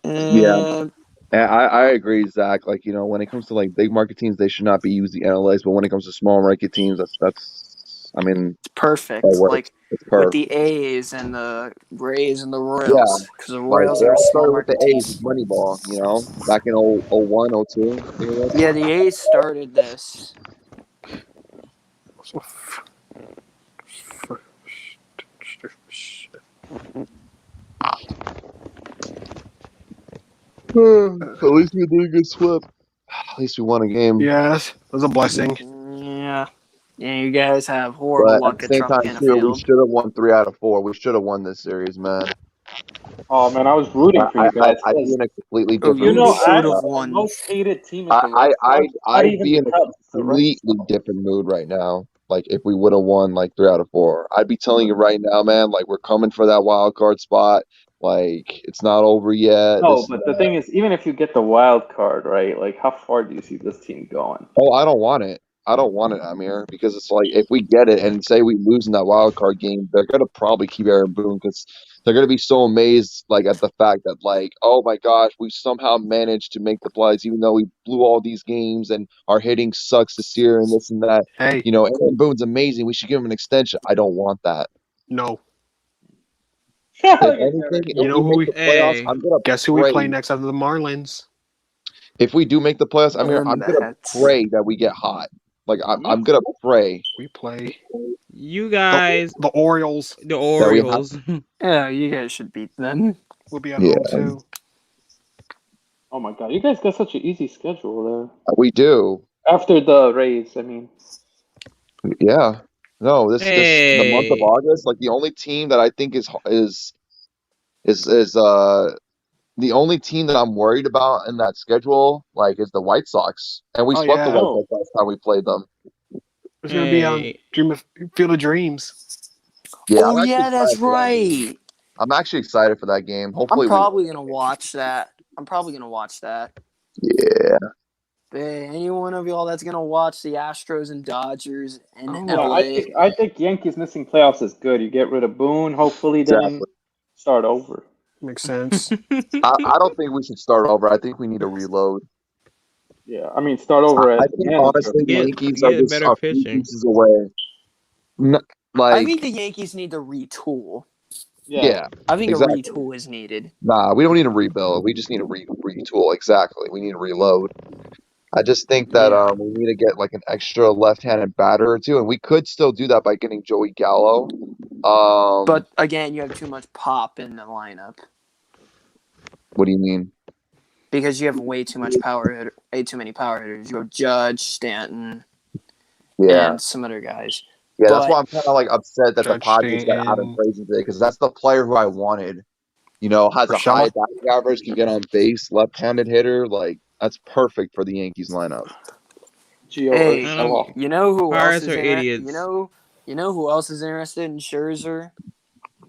Yeah. And I agree, Zach. Like, when it comes to big market teams, they should not be using analytics. But when it comes to small market teams, that's It's perfect. that works. Like It's with perfect. the A's and the Rays and the Royals. Because the Royals Like, are a they all small started with market the team. A's Moneyball, back in 01, 02. Yeah, the A's started this. At least we didn't get swept. At least we won a game. Yes, it was a blessing. Yeah. Yeah, you guys have horrible But at luck the at same Trump time, too, we Field. should have won 3 out of 4. We should have won this series, man. Oh man, I was rooting for you guys. I'd be in a completely Oh, different you You know, should mood. have I'm the won. most hated team in the Red Sox. Not I'd even be the in a Cubs, the Red completely Sox. different mood right now. Like if we would have won like 3 out of 4, I'd be telling you right now, man. Like we're coming for that wild card spot. Like it's not over yet. No, This but the thing is, even if you get the wild card, right? Like, how far do you see this team going? Oh, I don't want it. I don't want it, Amir, because it's like if we get it and say we lose in that wild card game, they're gonna probably keep Aaron Boone because they're gonna be so amazed like at the fact that like, oh my gosh, we somehow managed to make the playoffs even though we blew all these games and our hitting sucks this year and this and that. Hey, You know, Aaron Boone's amazing. We should give him an extension. I don't want that. no. If anything, You if know we who make we the playoffs, Hey. I'm gonna guess who we pray. play next after the Marlins? If we do make the playoffs, Amir, I'm The gonna Mets. pray that we get hot. Like I'm gonna pray. We play You guys, the Orioles. the we have- Orioles. Yeah, you guys should beat them. We'll be at Yeah. home too. Oh my god, you guys got such an easy schedule We do. there. After the Rays, I mean. Yeah. No, this the month of Hey. August, like the only team that I think is the only team that I'm worried about in that schedule, like, is the White Sox. And we Oh, swept the yeah. White Sox last time we played them. It's gonna be on Hey. Field of Dreams. Yeah, Oh I'm actually yeah, that's excited for that game. right. I'm actually excited for that game. Hopefully I'm probably gonna watch that. yeah. Hey, any one of y'all that's gonna watch the Astros and Dodgers and Oh, Yeah, LA? I think Yankees missing playoffs is good. You get rid of Boone, hopefully then Exactly. start over. Makes sense. I don't think we should start over. I think we need to reload. Yeah, I mean start over I as think manager. honestly the Get- Yankees get are just better a few pitching. pieces away. I Like think the Yankees need to retool. yeah. I think Exactly. a retool is needed. Nah, we don't need to rebuild. We just need to retool. Exactly. We need to reload. I just think that Yeah. we need to get like an extra left-handed batter or two, and we could still do that by getting Joey Gallo. But again, you have too much pop in the lineup What do you mean? because you have way too many power hitters. You have Judge, Stanton, Yeah, and some other guys. yeah. That's but- why I'm kind of like upset that the Judge Padres got Adam Stanton. Frazier today because that's the player who I wanted. You know, has a Urshela? high batting average, can get on base, left-handed hitter. Like that's perfect for the Yankees lineup. Gio Hey, Urshela. you know who Pirates else is are idiots. You know who else is interested in Scherzer?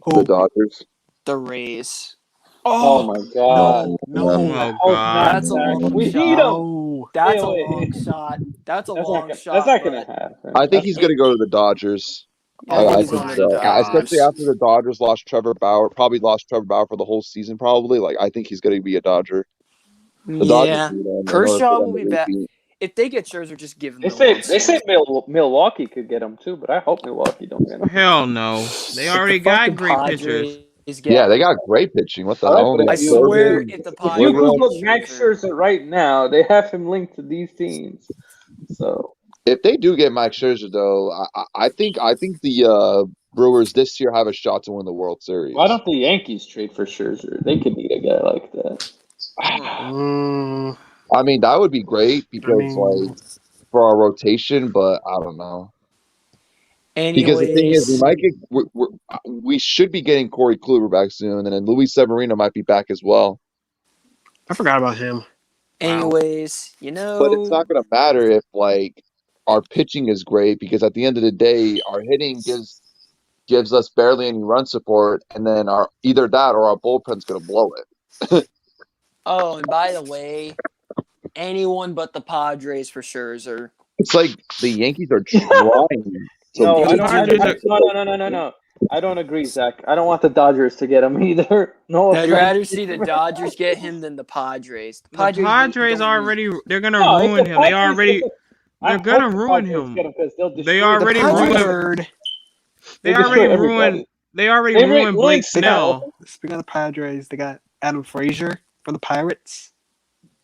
The Dodgers. The Rays. Oh my god. No, Oh Oh, God. That's a long We shot. need him. no. That's a Wait. long shot. That's a That's long not, shot. that's not gonna but happen. I think he's going to go to the Dodgers. I think I he's think going to so. the Dodgers. Especially after the Dodgers lost Trevor Bauer, probably lost Trevor Bauer for the whole season. Probably, like I think he's going to be a Dodger. The Dodgers Yeah. need him in order Kershaw for them will to be back. repeat. If they get Scherzer, just give him They the say World Series. Milwaukee could get him too, but I hope Milwaukee don't get him. Hell no. They If already the got fucking great Padres pitchers. get- Yeah, they got great pitching. What the All right, hell? but They I got swear, Scherzer. if the If Padres you Woodruff. Google Max Scherzer right now, they have him linked to these teams. So If they do get Max Scherzer, though, I think the Brewers this year have a shot to win the World Series. why don't the Yankees trade for Scherzer? They could need a guy like that. Mm, I mean, that would be great because like for our rotation, but I don't know. Because the thing is, we Anyways, might get we should be getting Corey Kluber back soon, and then Luis Severino might be back as well. I forgot about him. anyways, you know. But it's not going to matter if like our pitching is great because at the end of the day, our hitting gives us barely any run support, and then either that or our bullpen's going to blow it. Oh, and by the way, anyone but the Padres for Scherzer. It's like the Yankees are trying. No, I don't- no. I don't agree, Zach. I don't want the Dodgers to get him either. No, I'd offense. rather see the Dodgers get him than the Padres. The Padres don't already, they're gonna No, if ruin the him. They Padres already, get the- I they're gonna hope the ruin Padres him. get 'cause they'll destroy They the already use Padres. ruined- Third. They destroy already everybody. ruined. They already They ruined Blake ruined Snell. Speaking of the Padres, they got Adam Frazier for the Pirates.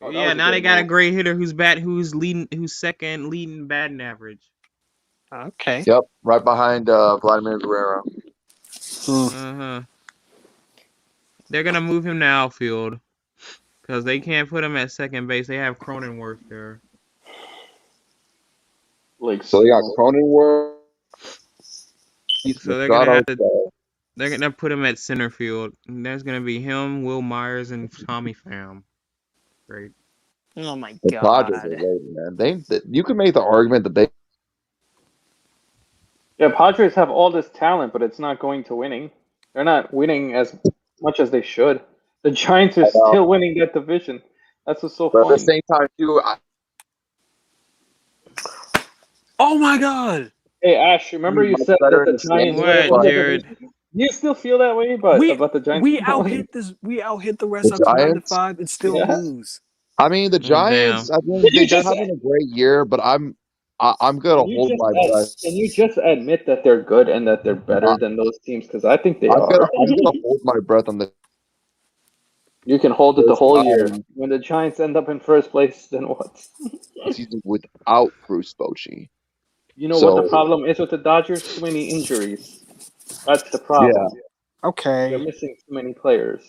Oh, that Yeah, was now they good got a move. great hitter who's second leading batting average. Okay. Yep, right behind Vladimir Guerrero. Hmm. Uh huh. They're gonna move him to outfield because they can't put him at second base. They have Cronenworth there. Like, So they got Cronenworth. So they're gonna have to. They're gonna put him at center field. And there's gonna be him, Will Myers, and Tommy Pham. Great. Oh my The Dodgers are god. late, man. You can make the argument that they. Yeah, Padres have all this talent, but it's not going to winning. They're not winning as much as they should. The Giants are still winning that division. That's what's so But funny. at the same time, too, Oh my god! Hey Ash, remember you said better that in the the Giants standings. What, won the Jared? division? You still feel that way about the Giants? We outhit this. We outhit the Red The Sox 9-5 Giants? and still Yeah. lose. I mean, the Giants. I mean, they're having a great year, but I'm gonna hold my breath. Can you just admit that they're good and that they're better than those teams? Because I think they I'm are. gonna hold my breath on the You can hold it the whole year. When the Giants end up in first place, then what? season without Bruce Bochy. You know what the problem is with the Dodgers? Too many injuries. That's the problem. They're Okay. missing too many players.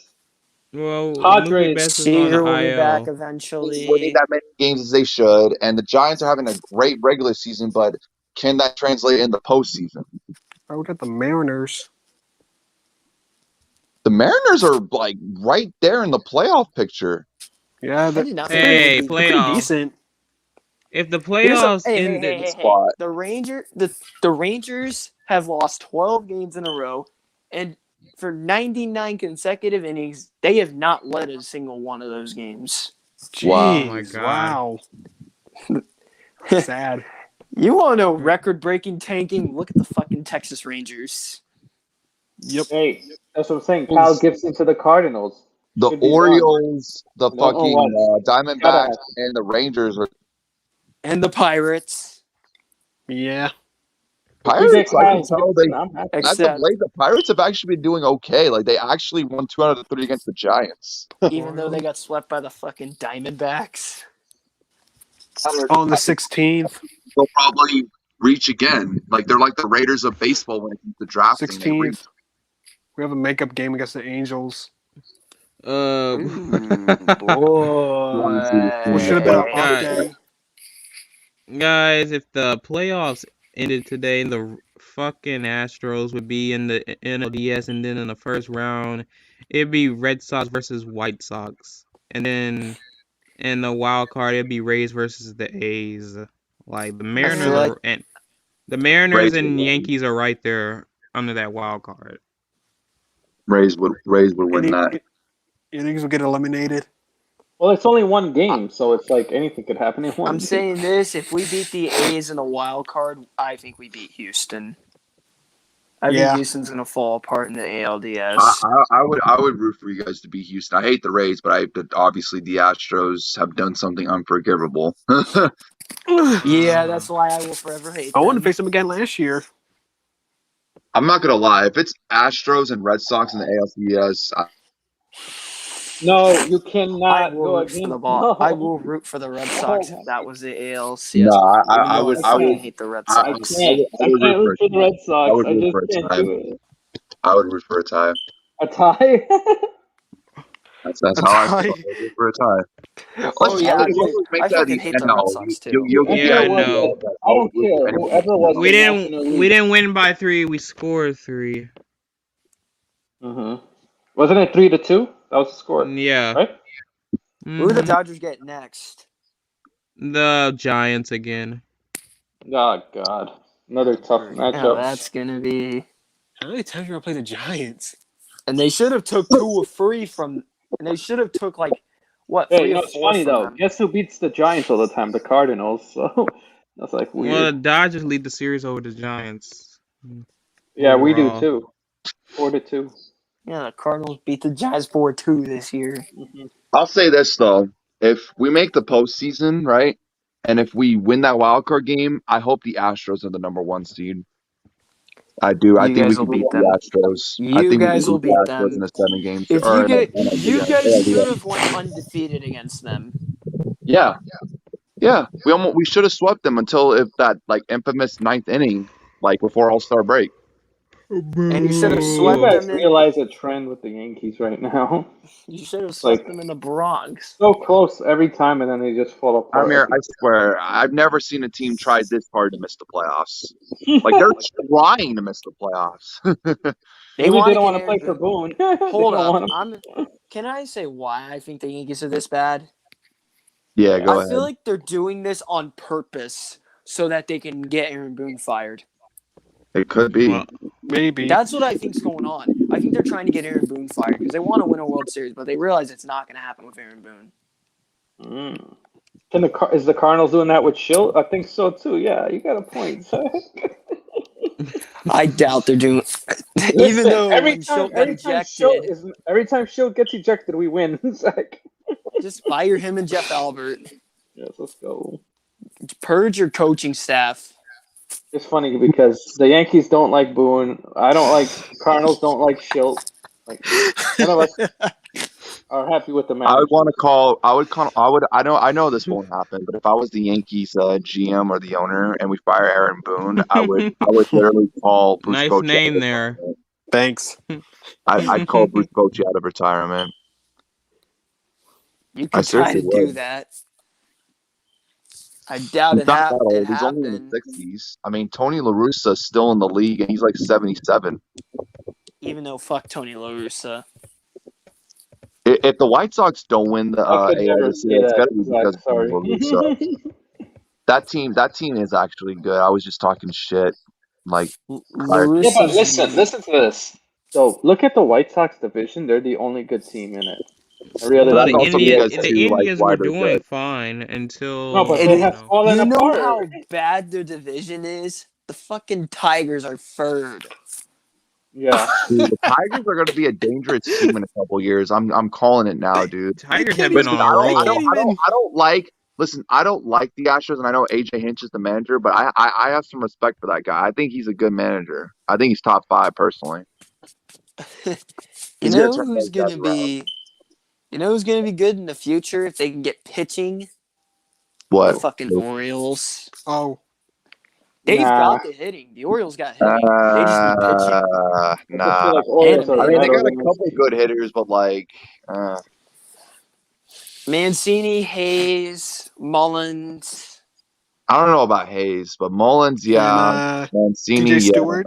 Well, Padres- Mookie Betts is on Caesar the will be back IL. eventually. Winning that many games as they should, and the Giants are having a great regular season, but can that translate in the postseason? Oh, we got the Mariners. The Mariners are like right there in the playoff picture. Yeah, I did not Hey, think they'd be pretty playoff. decent. If the playoffs Hey, ended, spot. The Rangers have lost 12 games in a row, and for 99 consecutive innings, they have not led a single one of those games. Wow. Oh my Jeez, God. wow. Sad. You want to know record-breaking tanking? Look at the fucking Texas Rangers. Yep. Hey, that's what I'm saying. Kyle Gibson to the Cardinals. The Should be Orioles, the No, fucking what? Diamondbacks, and the Rangers are And the Pirates. Yeah. Pirates. I can tell they. I'm happy. As of Except, late, the Pirates have actually been doing okay. Like they actually won 2 out of 3 against the Giants. even though they got swept by the fucking Diamondbacks. On the 16th. They'll probably reach again. Like they're like the Raiders of baseball when it comes to drafting. They reach. 16th. We have a makeup game against the Angels. Boy. We should have been an off day. guys, if the playoffs ended today, the fucking Astros would be in the NLDS, and then in the first round, it'd be Red Sox versus White Sox, and then in the wild card, it'd be Rays versus the A's. Like the Mariners Rays and would win. Yankees are right there under that wild card. Rays would win that. You think will get eliminated? Well, it's only one game, so it's like anything could happen in one I'm game. saying this: if we beat the A's in the wild card, I think we beat Houston. I think Houston's gonna fall apart in the ALDS. I would root for you guys to beat Houston. I hate the Rays, but obviously the Astros have done something unforgivable. Yeah, that's why I will forever hate I them. wanted to face them again last year. I'm not gonna lie. If it's Astros and Red Sox in the ALCS, No, you I cannot will go root for against. the ball. No. I will root for the Red Sox if that was the ALCS. No, I would- I hate the Red I Sox. can't. I can't root for the Red Sox. I root just for a can't tie. do it. I would root for a tie. A tie? That's A how I tie. feel. I would root for a tie. Oh yeah, Let's dude, make I that fucking easy. hate the No, Red Sox too. you'll Whoever Yeah, get was no. it, I don't care. Whoever was We the National didn't League. win by 3. We scored 3. Wasn't it 3-2? That was the score, Yeah. right? Who do the Mhm. Dodgers get next? The Giants again. Oh God, another tough Oh, matchup. that's gonna be. How many times are we gonna play the Giants? And they should have took 2 or 3 from. And they should have took like what Hey, 3 you know or it's 4 funny from though. them. Guess who beats the Giants all the time? The Cardinals. So that's like weird. Well, the Dodgers lead the series over the Giants. Yeah, we do overall. too. 4-2. Yeah, the Cardinals beat the Jazz 4-2 this year. I'll say this though: if we make the postseason, right, and if we win that wild card game, I hope the Astros are the number 1 seed. I do. I You think we guys can will beat beat the them. Astros. You I think guys we will can beat beat the Astros them. in a 7 game. If or you in a- get, in a- you yeah, guys yeah, should have went undefeated against them. Yeah. We should have swept them until if that like infamous 9th inning, like before All-Star break. And you should have You swept guys them in. realize a trend with the Yankees right now. You should have swept Like- them in the Bronx. So close every time, and then they just fall apart. Amir, I swear, I've never seen a team try this hard to miss the playoffs. Like they're trying to miss the playoffs. Maybe wanna they don't get want to play Aaron for Boone. Boone. Hold They don't up. wanna- Can I say why I think the Yankees are this bad? Yeah, go I ahead. feel like they're doing this on purpose so that they can get Aaron Boone fired. It could be. Well, Maybe. That's what I think's going on. I think they're trying to get Aaron Boone fired because they want to win a World Series, but they realize it's not going to happen with Aaron Boone. Is the Cardinals doing that with Schilt? I think so too. Yeah, you got a point. I doubt they're doing. Even Listen, though when Schilt got ejected, every time Schilt gets ejected, we win. Zach. just fire him and Jeff Albert. Yes, let's go. Purge your coaching staff. It's funny because the Yankees don't like Boone. I don't like Cardinals. Don't like Schilt. Like none of us are happy with the match. I would want to call. I know this won't happen, but if I was the Yankees GM or the owner and we fire Aaron Boone, I would literally call Bruce nice Bochy name out of there. retirement. Thanks. I'd call Bruce Bochy out of retirement. You I can try to seriously do would. that. I doubt He's it, not that old. it He's only in happened. the 60s. I mean, Tony La Russa is still in the league, and he's like 77. Even though fuck Tony La Russa. If the White Sox don't win the I could AL never this say year, it's that. got to be because Zach, of Tony La Russa. That team is actually good. I was just talking shit. Like, La Yeah, but Russa's listen to this. So look at the White Sox division. They're the only good team in it. Every other Well, That's the team. also Indians, because, the too, like, Indians why were they're doing good. fine until No, but And they you have fallen You know apart. how bad their division is? The fucking Tigers are third. Yeah. Dude, the Tigers are going to be a dangerous team in a couple years. I'm calling it now, dude. Tigers can't have been even- on a I roll. can't even- I don't like. Listen, I don't like the Astros, and I know AJ Hinch is the manager, but I have some respect for that guy. I think he's a good manager. I think he's top 5 personally. You He's gonna know turn who's those gonna guys be? You know who's gonna be good in the future if they can get pitching? The What? fucking Orioles. Oh, They've Nah. got the hitting. The Orioles got hitting. They just need pitching. I Nah. feel like Orioles are I mean, they better got a than couple good hitters, but like, Mancini, Hayes, Mullins. I don't know about Hayes, but Mullins, yeah, and Mancini, DJ yeah. Stewart.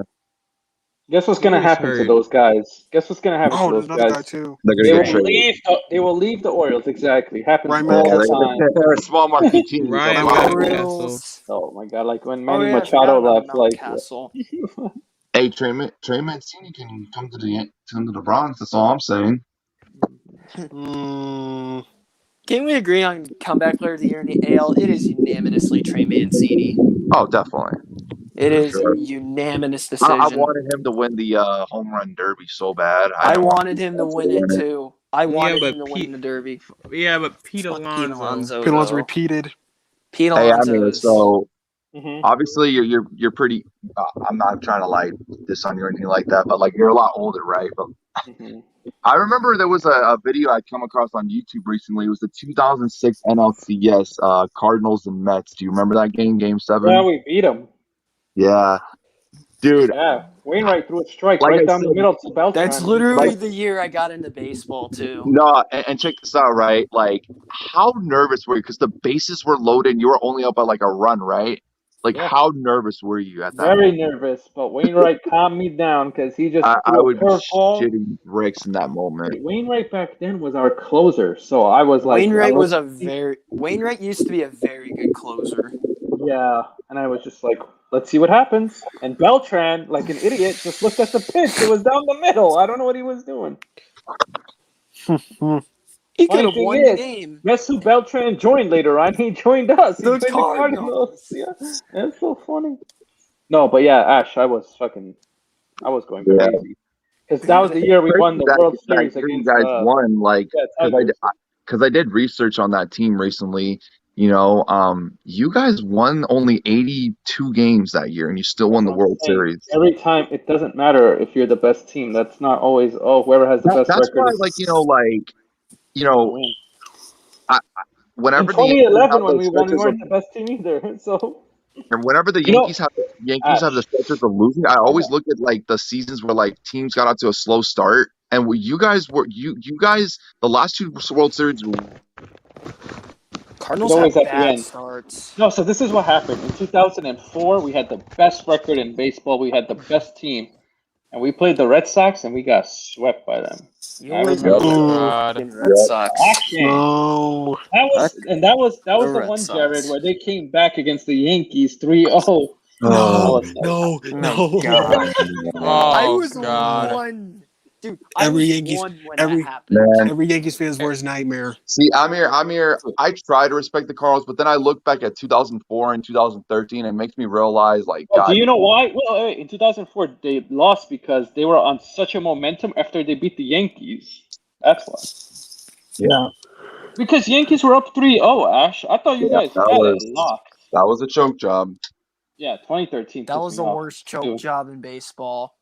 Guess what's gonna Who's happen to hurt? those guys? Guess what's gonna happen Oh, to those another guy guys? too. They're They gonna will get traded. leave. They will leave the Orioles. Exactly. Happens Ryan all Mountcastle. the time. They're a small market team. Ryan Mountcastle. Orioles. Oh my god! Like when Oh, Manny yeah, I forgot Machado about left. Like Mountcastle. Hey, Trey Mancini can come to the Bronx. That's all I'm saying. Mm, Can we agree on comeback player of the year in the AL? It is unanimously Trey Mancini. Oh, definitely. It is sure. a unanimous I decision. wanted him to win the home run derby so bad. I don't wanted him to win it too. I wanted but him to Pete- win the Derby. Yeah, but Pete Fuck Alonso. Pete Alonso. Pete Alonso though. repeated. Pete Hey, Alonso. Amir, so Mhm. obviously you're pretty. I'm not trying to like diss on you or anything like that, but like you're a lot older, right? But Mhm. I remember there was a video I come across on YouTube recently. It was the 2006 NLCS Cardinals and Mets. Do you remember that game? Game 7. Yeah, we beat them. Yeah, dude. Yeah, Wainwright threw a strike Like right I down the said, middle to Beltran. That's literally Like- the year I got into baseball too. No, and check this out, right? Like, how nervous were you? Because the bases were loaded, and you were only up by like a run, right? Like, Yeah. how nervous were you at that? Very moment? nervous, but Wainwright calmed me down because he just I threw would a be curveball. shitting bricks in that moment. Wainwright back then was our closer, so I was like, Wainwright used to be a very good closer. yeah, and I was just like, let's see what happens. And Beltran, like an idiot, just looked at the pitch. It was down the middle. I don't know what he was doing. He Funny could have thing won the is- game. Guess who Beltran joined later on? He joined us. He The joined Cardinals. Yeah, that's so funny. No, but yeah, Ash, I was going Yeah. crazy because that was the year we won the World Series you against. guys won, like, Yeah, because I did research on that team recently. You know, you guys won only 82 games that year, and you still won the World Series. Every time, it doesn't matter if you're the best team. That's not always. Oh, whoever has the best That's record. why, is like, win. whenever In the Yankees 2011, have when those we won, we stretches weren't the best team either. So And whenever the You know, Yankees have the stretches of losing, I always look at like the seasons where like teams got out to a slow start. And you guys the last two World Series. Cardinals always have at the bad end. starts. No, so this is what happened. In 2004, we had the best record in baseball. We had the best team. And we played the Red Sox, and we got swept by them. You I always remember Oh that. God. fucking Red Sox. Action. No. That was The the Red one, Sox. Jared, where they came back against the Yankees 3-0. No. Oh, No. My No. God. I Oh was God. one. Dude, I Every was Yankees- one when every- that happened. Man, Every Yankees fan's worst nightmare. see, Amir, I try to respect the Cardinals, but then I look back at 2004 and 2013, and it makes me realize, like, Well, God, do you know why? Well, in 2004, they lost because they were on such a momentum after they beat the Yankees. That's why. yeah, Because Yankees were up 3-0, Ash. I thought you yeah, guys had it locked. that was a choke job. Yeah, 2013. That pissed was me the off, worst choke too. job in baseball.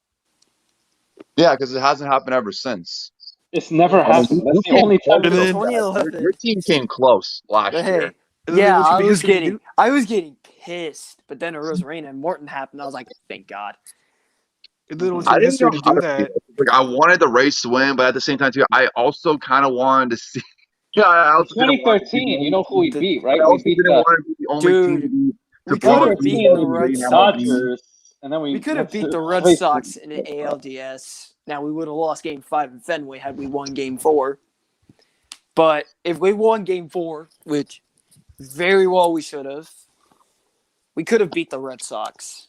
Yeah, because it hasn't happened ever since. It's never Yeah. happened. That's You the only came time. And close, then- though, Zach. 2011. Your team came close last But year. hey, And then yeah, what you I think was it's gonna getting, do? I was getting pissed. But then Rosarena and Morton happened. I was like, thank God. And then what I you didn't know history to how do to that. feel. Like, I wanted the Rays to win, but at the same time, too, I also kind of wanted to see. Yeah, I also didn't want to be 2013, you know who we The- beat, I right? We also beat didn't the want to be the only team Dude, to be we to could have promote beaten the team Red in MLB. Dodgers, and then We could have beat the Red Sox in the ALDS. Now we would have lost Game 5 in Fenway had we won Game 4. But if we won Game 4, which very well we should have, we could have beat the Red Sox.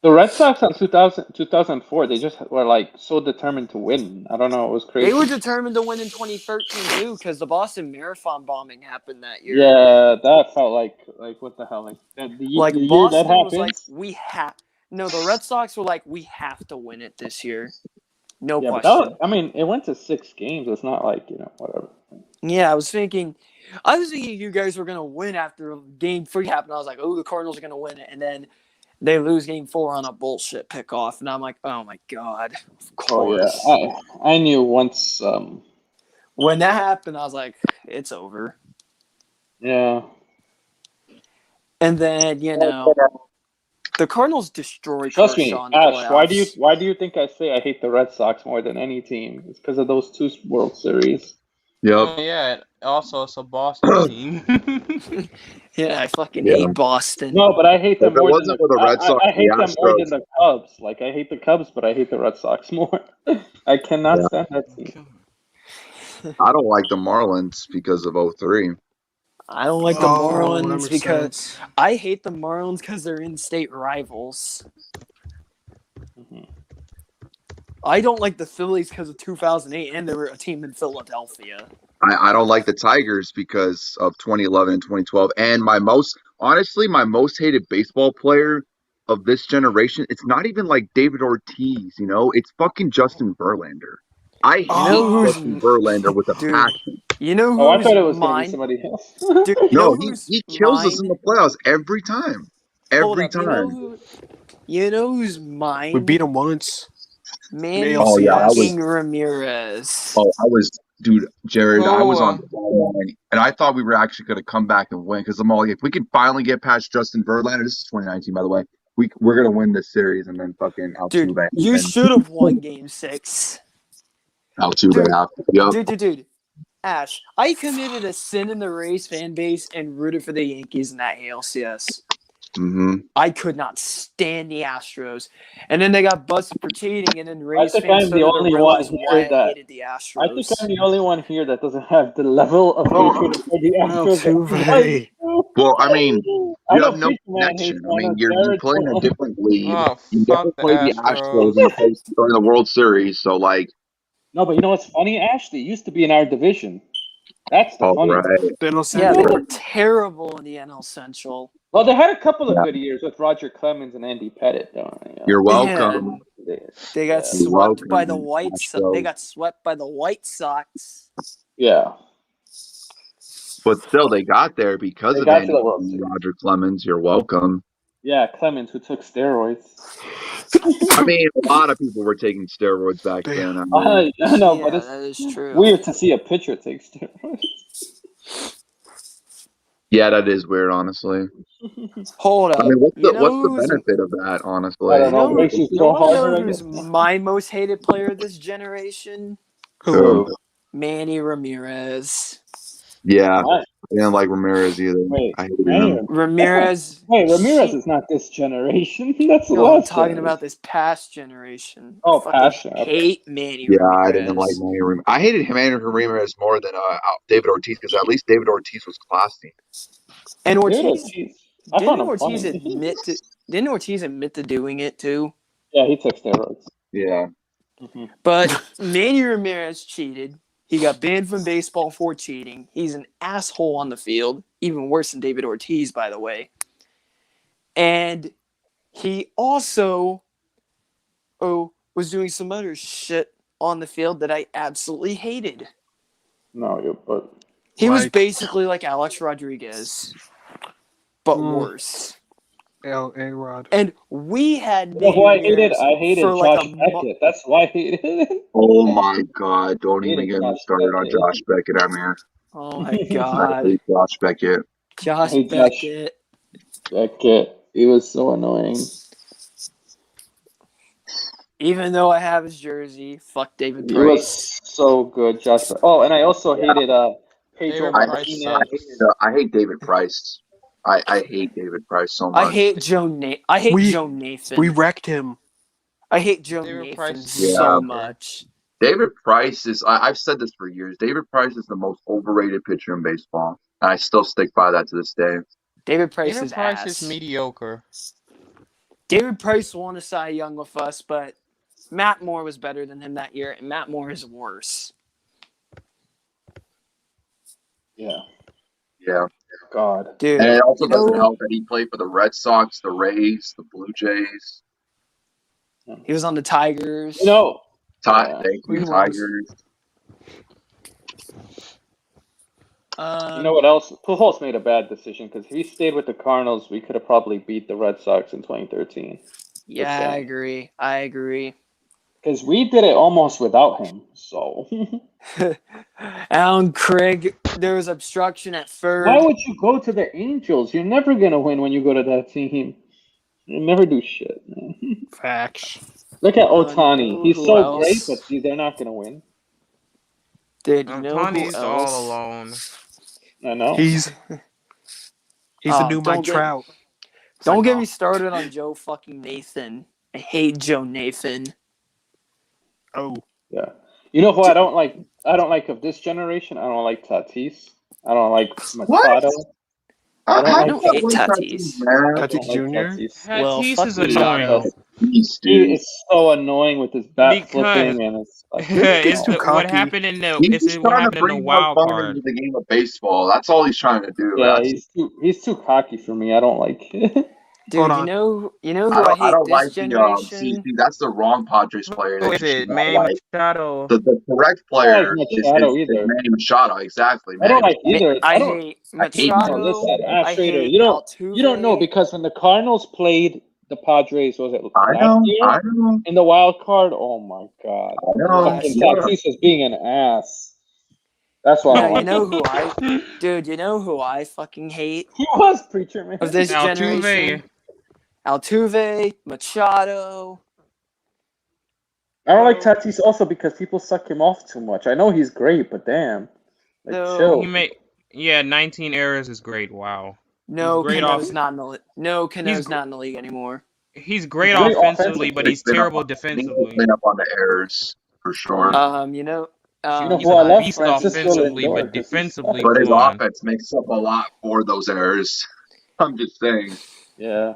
The Red Sox in 2004, they just were like so determined to win. I don't know, it was crazy. They were determined to win in 2013 too, because the Boston Marathon bombing happened that year. Yeah, that felt like what the hell? Like the Like year Boston that was like, happens. No, the Red Sox were like, we have to win it this year. No Yeah, but question. I mean, it went to 6 games. It's not like whatever. Yeah, I was thinking you guys were gonna win after Game 3 happened. I was like, oh, the Cardinals are gonna win it, and then they lose Game 4 on a bullshit pickoff, and I'm like, oh my God, of course. Oh yeah, I knew once. When that happened, I was like, it's over. Yeah. And then the Cardinals destroyed Trust me, Kershaw in the Ash. playoffs. Why do you think I say I hate the Red Sox more than any team? It's because of those 2 World Series. Yep. Oh, yeah. Also, it's a Boston team. Yeah, I fucking Yeah. hate Boston. No, but I hate them If it more than wasn't for the Red Sox, I hate the them more Astros. than the Cubs. Like I hate the Cubs, but I hate the Red Sox more. I cannot Yeah. stand that team. I don't like the Marlins because of 03. I don't like the Oh, that Marlins makes because sense. I hate the Marlins because they're in-state rivals. Mhm. I I don't like the Phillies because of 2008, and they were a team in Philadelphia. I don't like the Tigers because of 2011 and 2012. And my most hated baseball player of this generation, it's not even like David Ortiz, it's fucking Justin Verlander. I hate know who's- Justin Verlander with a Dude. passion. You know Oh, I who's thought it was going to be mine? somebody else. Dude, you No, know he who's kills us in mine? the playoffs every time. Hold Every up, time. you know who's mine? We beat them once. Manny Oh, yeah, I fucking Ramirez. Dude, Jared, I was on Oh. the line, and I thought we were actually going to come back and win because I'm all like, if we can finally get past Justin Verlander, this is 2019, by the way, we're going to win this series, and then fucking Dude, Altuve. you should have won Game 6. Altuve Dude. after. Yep. Dude. Ash, I committed a sin in the Rays fan base and rooted for the Yankees in that ALCS. Mm-hmm. I could not stand the Astros. And then they got busted for cheating, and then Rays think fans I'm the started to only realize one why here that- I hated the Astros. I think I'm the only one here that doesn't have the level of hatred for the Astros. Altuve. Well, I mean, I you know have no Preacher Man hates connection. I one mean, of you Jared's play in a ones. different league. Oh, You fuck never the played the Astros. Astros in the during the World Series, so like, No, but you know what's funny, Ash? They used to be in our division. That's the funny right. thing. They don't Yeah, send they it. were terrible in the NL Central. Well, they had a couple of good years with Roger Clemens and Andy Pettit, though. You're welcome. They got Yeah. swept by the welcome, White Sox. Astros. They got swept by the White Sox. Yeah. But still, they got there because They of got to Andy the World and Series. Roger Clemens. You're welcome. Yeah, Clemens, who took steroids. I mean, a lot of people were taking steroids back then. I mean, I know, Yeah, but it's that is true. weird to see a pitcher take steroids. yeah, that is weird, honestly. Hold up. I mean, what's You the know what's the who's benefit of that? Honestly, I don't know. know- Makes you you throw want to harder. know I who's guess. my most hated player this generation? Who? Manny Ramirez. Yeah, What? I didn't like Ramirez either. Wait, I hated Manny him. Ramirez. Wait, Ramirez she- is not this generation. That's the No, I'm last talking generation. about this past generation. Oh, I fucking past gen, okay. hate Manny Yeah, Ramirez. I didn't like Manny Ramirez. I hated him and Ramirez more than David Ortiz because at least David Ortiz was classy. And Dude, Ortiz I didn't found him Ortiz funny. admit to doing it too? Yeah, he took steroids. Yeah, But Manny Ramirez cheated. He got banned from baseball for cheating. He's an asshole on the field, even worse than David Ortiz, by the way. And he also was doing some other shit on the field that I absolutely hated. No, but He was Like- basically like Alex Rodriguez, but worse. A-Rod. And we had you know who I hated? Ramirez I hated for like Josh a Beckett. That's why I hated it. Oh my God! Don't even Hated get me Josh started on Beckett. Josh Beckett. I'm here. Oh my I god, hate Josh Beckett. Josh Hey, Josh. Beckett. Beckett. He was so annoying. Even though I have his jersey, fuck David He Price. was so good, Josh. Oh, and I also hated Pedro David Price Martinez. I hate David Price. I hate David Price so much. I hate Joe Nathan. We wrecked him. I hate Joe David Nathan Price is so mediocre. much. David Price is. I've said this for years. David Price is the most overrated pitcher in baseball, and I still stick by that to this day. David Price David is Price ass. is mediocre. David Price won a Cy Young with us, but Matt Moore was better than him that year, and Matt Moore is worse. Yeah. Yeah, God. Dude, and it also you know, doesn't help that he played for the Red Sox, the Rays, the Blue Jays, he was on the Tigers. You know, Yeah. Thank He you, was. Tigers. you know what else? Pujols made a bad decision because if he stayed with the Cardinals, we could have probably beat the Red Sox in 2013. Yeah, I agree. Because we did it almost without him. So Alan Craig, there was obstruction at third. why would you go to the Angels? You're never gonna win when you go to that team. You never do shit, man. Facts. Look at know Ohtani. He's who so else? great, but they're not gonna win. Dude, you know who Tony's else? all alone. I know. He's the new don't Mike get- Trout. Don't get me started on Joe fucking Nathan. I hate Joe Nathan. Oh, Yeah. You know who I don't like? I don't like of this generation. I don't like Tatis. I don't like Machado. I don't hate Tatis. Man. I Tatis don't like Jr.? Tatis. Well, Tatis fuck is Machado. annoying. Jeez, He dude. is so annoying with his bat Because- flipping and it's like, It's too what cocky. happened in the He's it's just what trying to happened in the bring more wild fun card. into the game of baseball. That's all he's trying to do. yeah, That's- he's too cocky for me. I don't like it. Dude, Hold you on. know who I I don't hate like this the generation? see, that's the wrong Padres player. Who that is you it? should not Manny like. Machado. The correct I don't player like is Machado either. Manny Machado. Exactly. I don't Manny like either. I don't. hate I hate Machado. Machado. Listen, I Ash Trader, hate you don't know Altuve. because when the Cardinals played the Padres, was it I last know. year I know. in the wild card? Oh my god! I know. Fucking Yeah. Tatis was being an ass. That's why I No, don't you like know him. who I, dude. You know who I fucking hate He was preacher man. of this Altuve. generation? Altuve, Machado. I don't like Tatis also because people suck him off too much. I know he's great, but damn, like No. chill. He made 19 errors is great. Wow. No, He's great Cano's not in the He's not in the league anymore. He's great Great offensively, but offensively. he's terrible He needs to defensively. clean up on the errors for sure. You know, You know He's who I a love? beast Francisco offensively, Lindor, but 'cause he's defensively, But his come on. offense makes up a lot for those errors. I'm just saying. Yeah.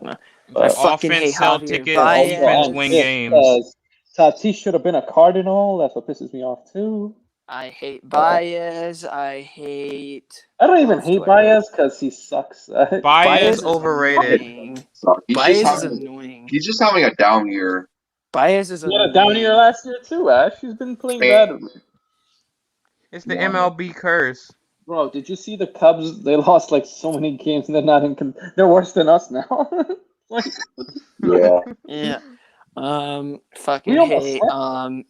I fucking hate Offense sell Javier tickets, Baez. defense I'm win pissed games. because Tatis should have been a Cardinal. That's what pisses me off too. I hate Baez. I hate. I don't even Who else hate do I hate? Baez because he sucks. Baez is overrated. annoying. So he's Baez just is having, annoying. he's just having a down year. Baez is He had annoying. a down year last year too, Ash. He's been playing Man. bad. It's the Yeah. MLB curse. Bro, did you see the Cubs? They lost like so many games and they're not in. They're worse than us now. Like, Yeah. Yeah. Fucking We almost hate. swept.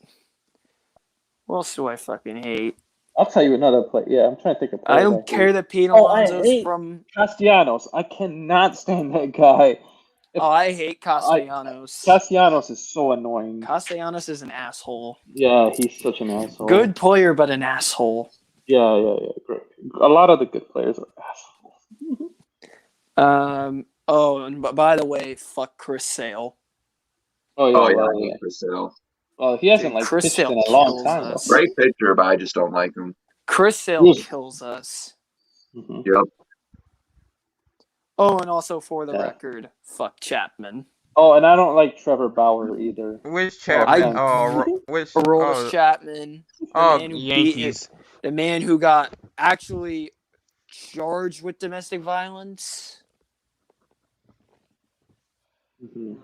What else do I fucking hate? I'll tell you another play. Yeah, I'm trying to think of I players. don't care that Pete Oh, I Alonso's hate from. Castellanos. I cannot stand that guy. Oh, I hate Castellanos. Castellanos is so annoying. Castellanos is an asshole. Yeah, he's such an asshole. Good player, but an asshole. Yeah. Great. A lot of the good players are assholes. Oh, and by the way, fuck Chris Sale. Oh yeah. Oh yeah, well, I hate Chris Sale. Well, he hasn't Dude, like Chris pitched Sale in a long kills time us. though. Great pitcher, but I just don't like him. Chris Sale Yes. kills us. Mhm. Yep. Oh, and also for the Yeah. record, fuck Chapman. Oh, and I don't like Trevor Bauer either. Which Chapman? I- Which? Aroldis Chapman. Oh, man who Yankees. The man who got actually charged with domestic violence. Mhm.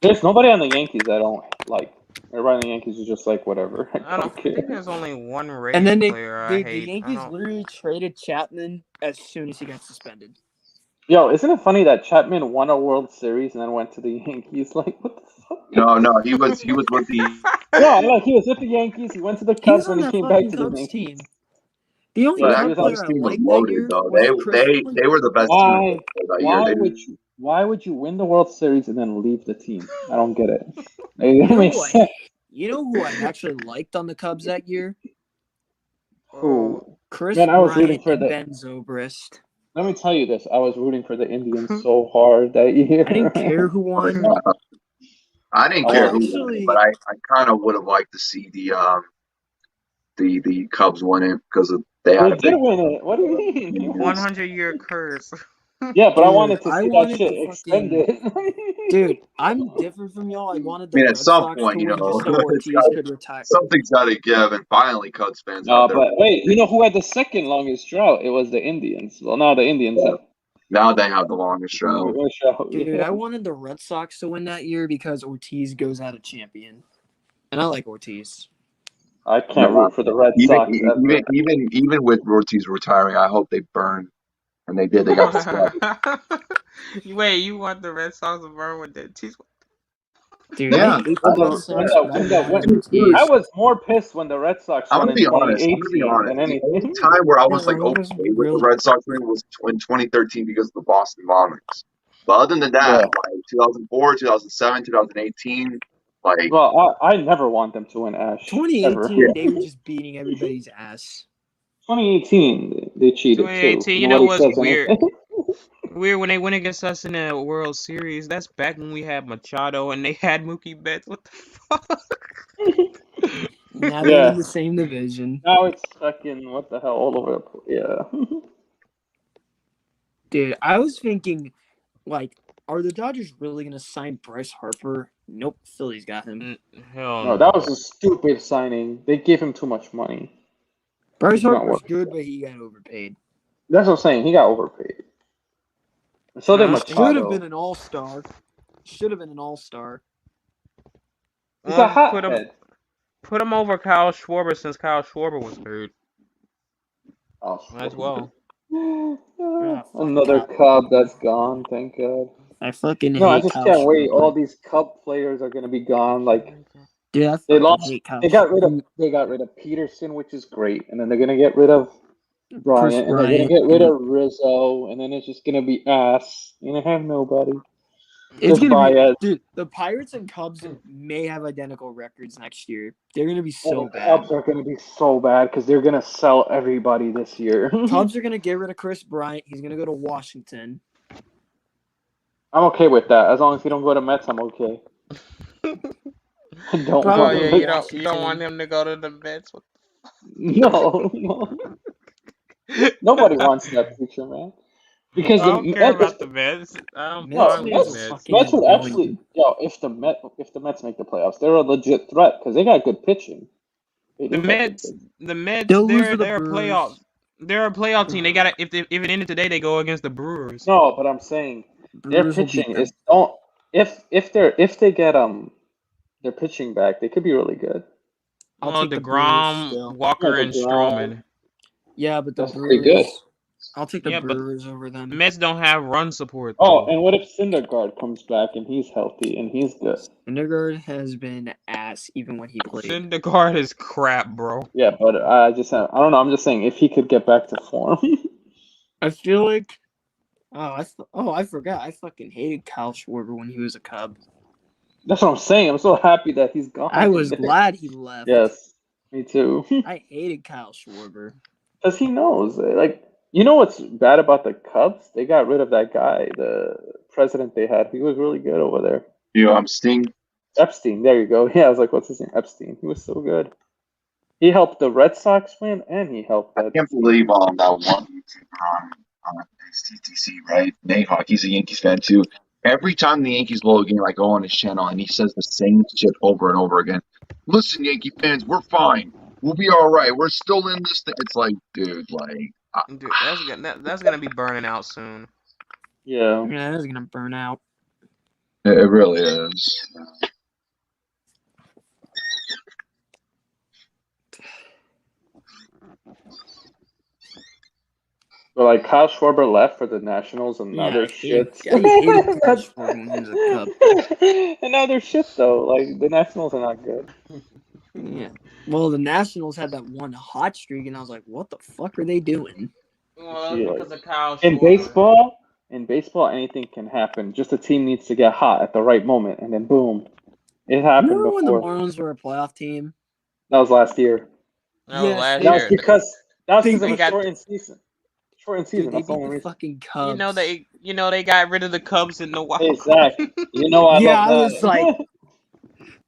There's nobody on the Yankees I don't like. Everybody on the Yankees is just like whatever. I don't care. think there's only one Rays And then player I the hate. Yankees I don't- literally traded Chapman as soon as he got suspended. Yo, isn't it funny that Chapman won a World Series and then went to the Yankees? Like, what the fuck? No, he was with the. No, like he was with the Yankees. He went to the He was Cubs on when he that came back fucking to the Cubs Yankees. team. The only Yeah, that he was Cubs on player I team was liked that loaded year though. was Chris. They were the best team that year. Why would you win the World Series and then leave the team? I don't get it. It You know, makes who I, sense. you know who I actually liked on the Cubs that year? Who? Chris Man, I was Bryant rooting for and the- Ben Zobrist. Let me tell you this. I was rooting for the Indians so hard that year. I didn't care who won. I didn't Oh, care who actually- won, but I kind of would have liked to see the Cubs win it because they had They a did big. win it. What do you mean? 100-year curse. Yeah, but I Dude, wanted to I see wanted that shit to extended. Dude, I'm different from y'all. I wanted the I mean, at Red some Sox point, to you win know, just so Ortiz it's gotta- could retire. Something's got to give, and finally, Cubs fans No, out there. but wait, you know who had the second longest drought? It was the Indians. Well, now the Indians have. Now they have the longest show. Dude, I wanted the Red Sox to win that year because Ortiz goes out a champion. And I like Ortiz. I can't root for the Red Sox ever. Even with Ortiz retiring, I hope they burn. And they did. They got the spot. Wait, you want the Red Sox to burn with that cheese? Dude, Yeah. I hate the Red Sox, but I wanted Ortiz. I was more pissed when the Red Sox I'm won gonna in be honest. 2018 than The anything. only time where I was Yeah, like it was okay with really- the Red Sox win was in 2013 because of the Boston Bombings. But other than that, Yeah. like 2004, 2007, 2018, like Well, I never want them to win Ash. 2018, Ever. they were just beating everybody's ass. 2018, they cheated 2018, too. you know Nobody what's says weird? anything. Weird when they went against us in the World Series. That's back when we had Machado and they had Mookie Betts. What the fuck? Now they're Yeah. in the same division. Now it's fucking what the hell all over the place. Yeah. Dude, I was thinking, like, are the Dodgers really going to sign Bryce Harper? Nope, Philly's got him. Hell No, that was a stupid signing. They gave him too much money. Bryce It's not Harper's worth it. good, but he got overpaid. That's what I'm saying. He got overpaid. So did Nah, Should have Machado. been an all-star. Should have been an all-star. He's a Well, hothead. put him over Kyle Schwarber since Kyle Schwarber was hurt. Oh, Might as well. fuck Another Kyle. Cub that's gone. Thank God. I fucking No, I hate just Kyle can't wait. Schwarber. All these Cub players are gonna be gone. Like Dude, I they fucking lost. hate Kyle They got rid Schwarber. of. They got rid of Peterson, which is great, and then they're gonna get rid of Bryant, and they're gonna Bryant. get rid of Rizzo, and then it's just gonna be ass. And they have nobody. It's Just gonna be, Baez. dude. The Pirates and Cubs may have identical records next year. They're gonna be so the bad. Cubs are gonna be so bad because they're gonna sell everybody this year. Cubs are gonna get rid of Chris Bryant. He's gonna go to Washington. I'm okay with that. As long as he don't go to Mets, I'm okay. I don't Oh want yeah, him. you don't want him to go to the Mets. No. Nobody wants that future, man. Because I the don't care Mets, about the Mets. I'm Mets fine fans with are Mets. fucking Mets would annoying. actually, if the Mets make the playoffs, they're a legit threat because they got good pitching. They The do got good Mets, pitching. the Mets, They'll lose to the they're a Brewers. playoff. They're a playoff team. They got if it ended today, they go against the Brewers. No, but I'm saying their Brewers will beat pitching them. is don't if they get their pitching back, they could be really good. I'll Well, take the Brewers DeGrom, still. Walker, Yeah, and DeGrom. Stroman. Yeah, but the That's pretty good. Brewers. I'll take the Yeah, but Brewers over the them. Mets don't have run support Oh, though. and what if Syndergaard comes back and he's healthy and he's good? Syndergaard has been ass even when he played. Syndergaard is crap, bro. Yeah, but I don't know. I'm just saying if he could get back to form. I feel like. I forgot. I fucking hated Kyle Schwarber when he was a Cub. That's what I'm saying. I'm so happy that he's gone. I was glad he left. Yes, me too. I hated Kyle Schwarber. Because he knows. Like, you know what's bad about the Cubs? They got rid of that guy, the president they had. He was really good over there. I'm Sting. Epstein. There you go. Yeah, I was like, what's his name? Epstein. He was so good. He helped the Red Sox win, and he helped I that. can't believe that one YouTuber on TTC, right? Nahawk, he's a Yankees fan too. Every time the Yankees blow a game, I go on his channel and he says the same shit over and over again. Listen, Yankee fans, we're fine. We'll be all right. We're still in this thing. It's like, dude, like, Dude, that's gonna be burning out soon. Yeah. Yeah, that's gonna burn out. it really is. But like Kyle Schwarber left for the Nationals, and now Yeah, they're I shit. hated Kyle Schwarber when he was a Cub. And now they're shit though. Like the Nationals are not good. Yeah. Well, the Nationals had that one hot streak, and I was like, "What the fuck are they doing?" Well, Yeah. because of Kyle In Schwarber. baseball, anything can happen. Just a team needs to get hot at the right moment, and then boom, it happened Remember when the before. Marlins were a playoff team? That was last year. That was Yes, last they- That was year. because of They a got- shortened season. Shortened season. Dude, they That's the beat only the reason. fucking Cubs. You know they got rid of the Cubs in the wild. Exactly. You know I Yeah, love I that. was like,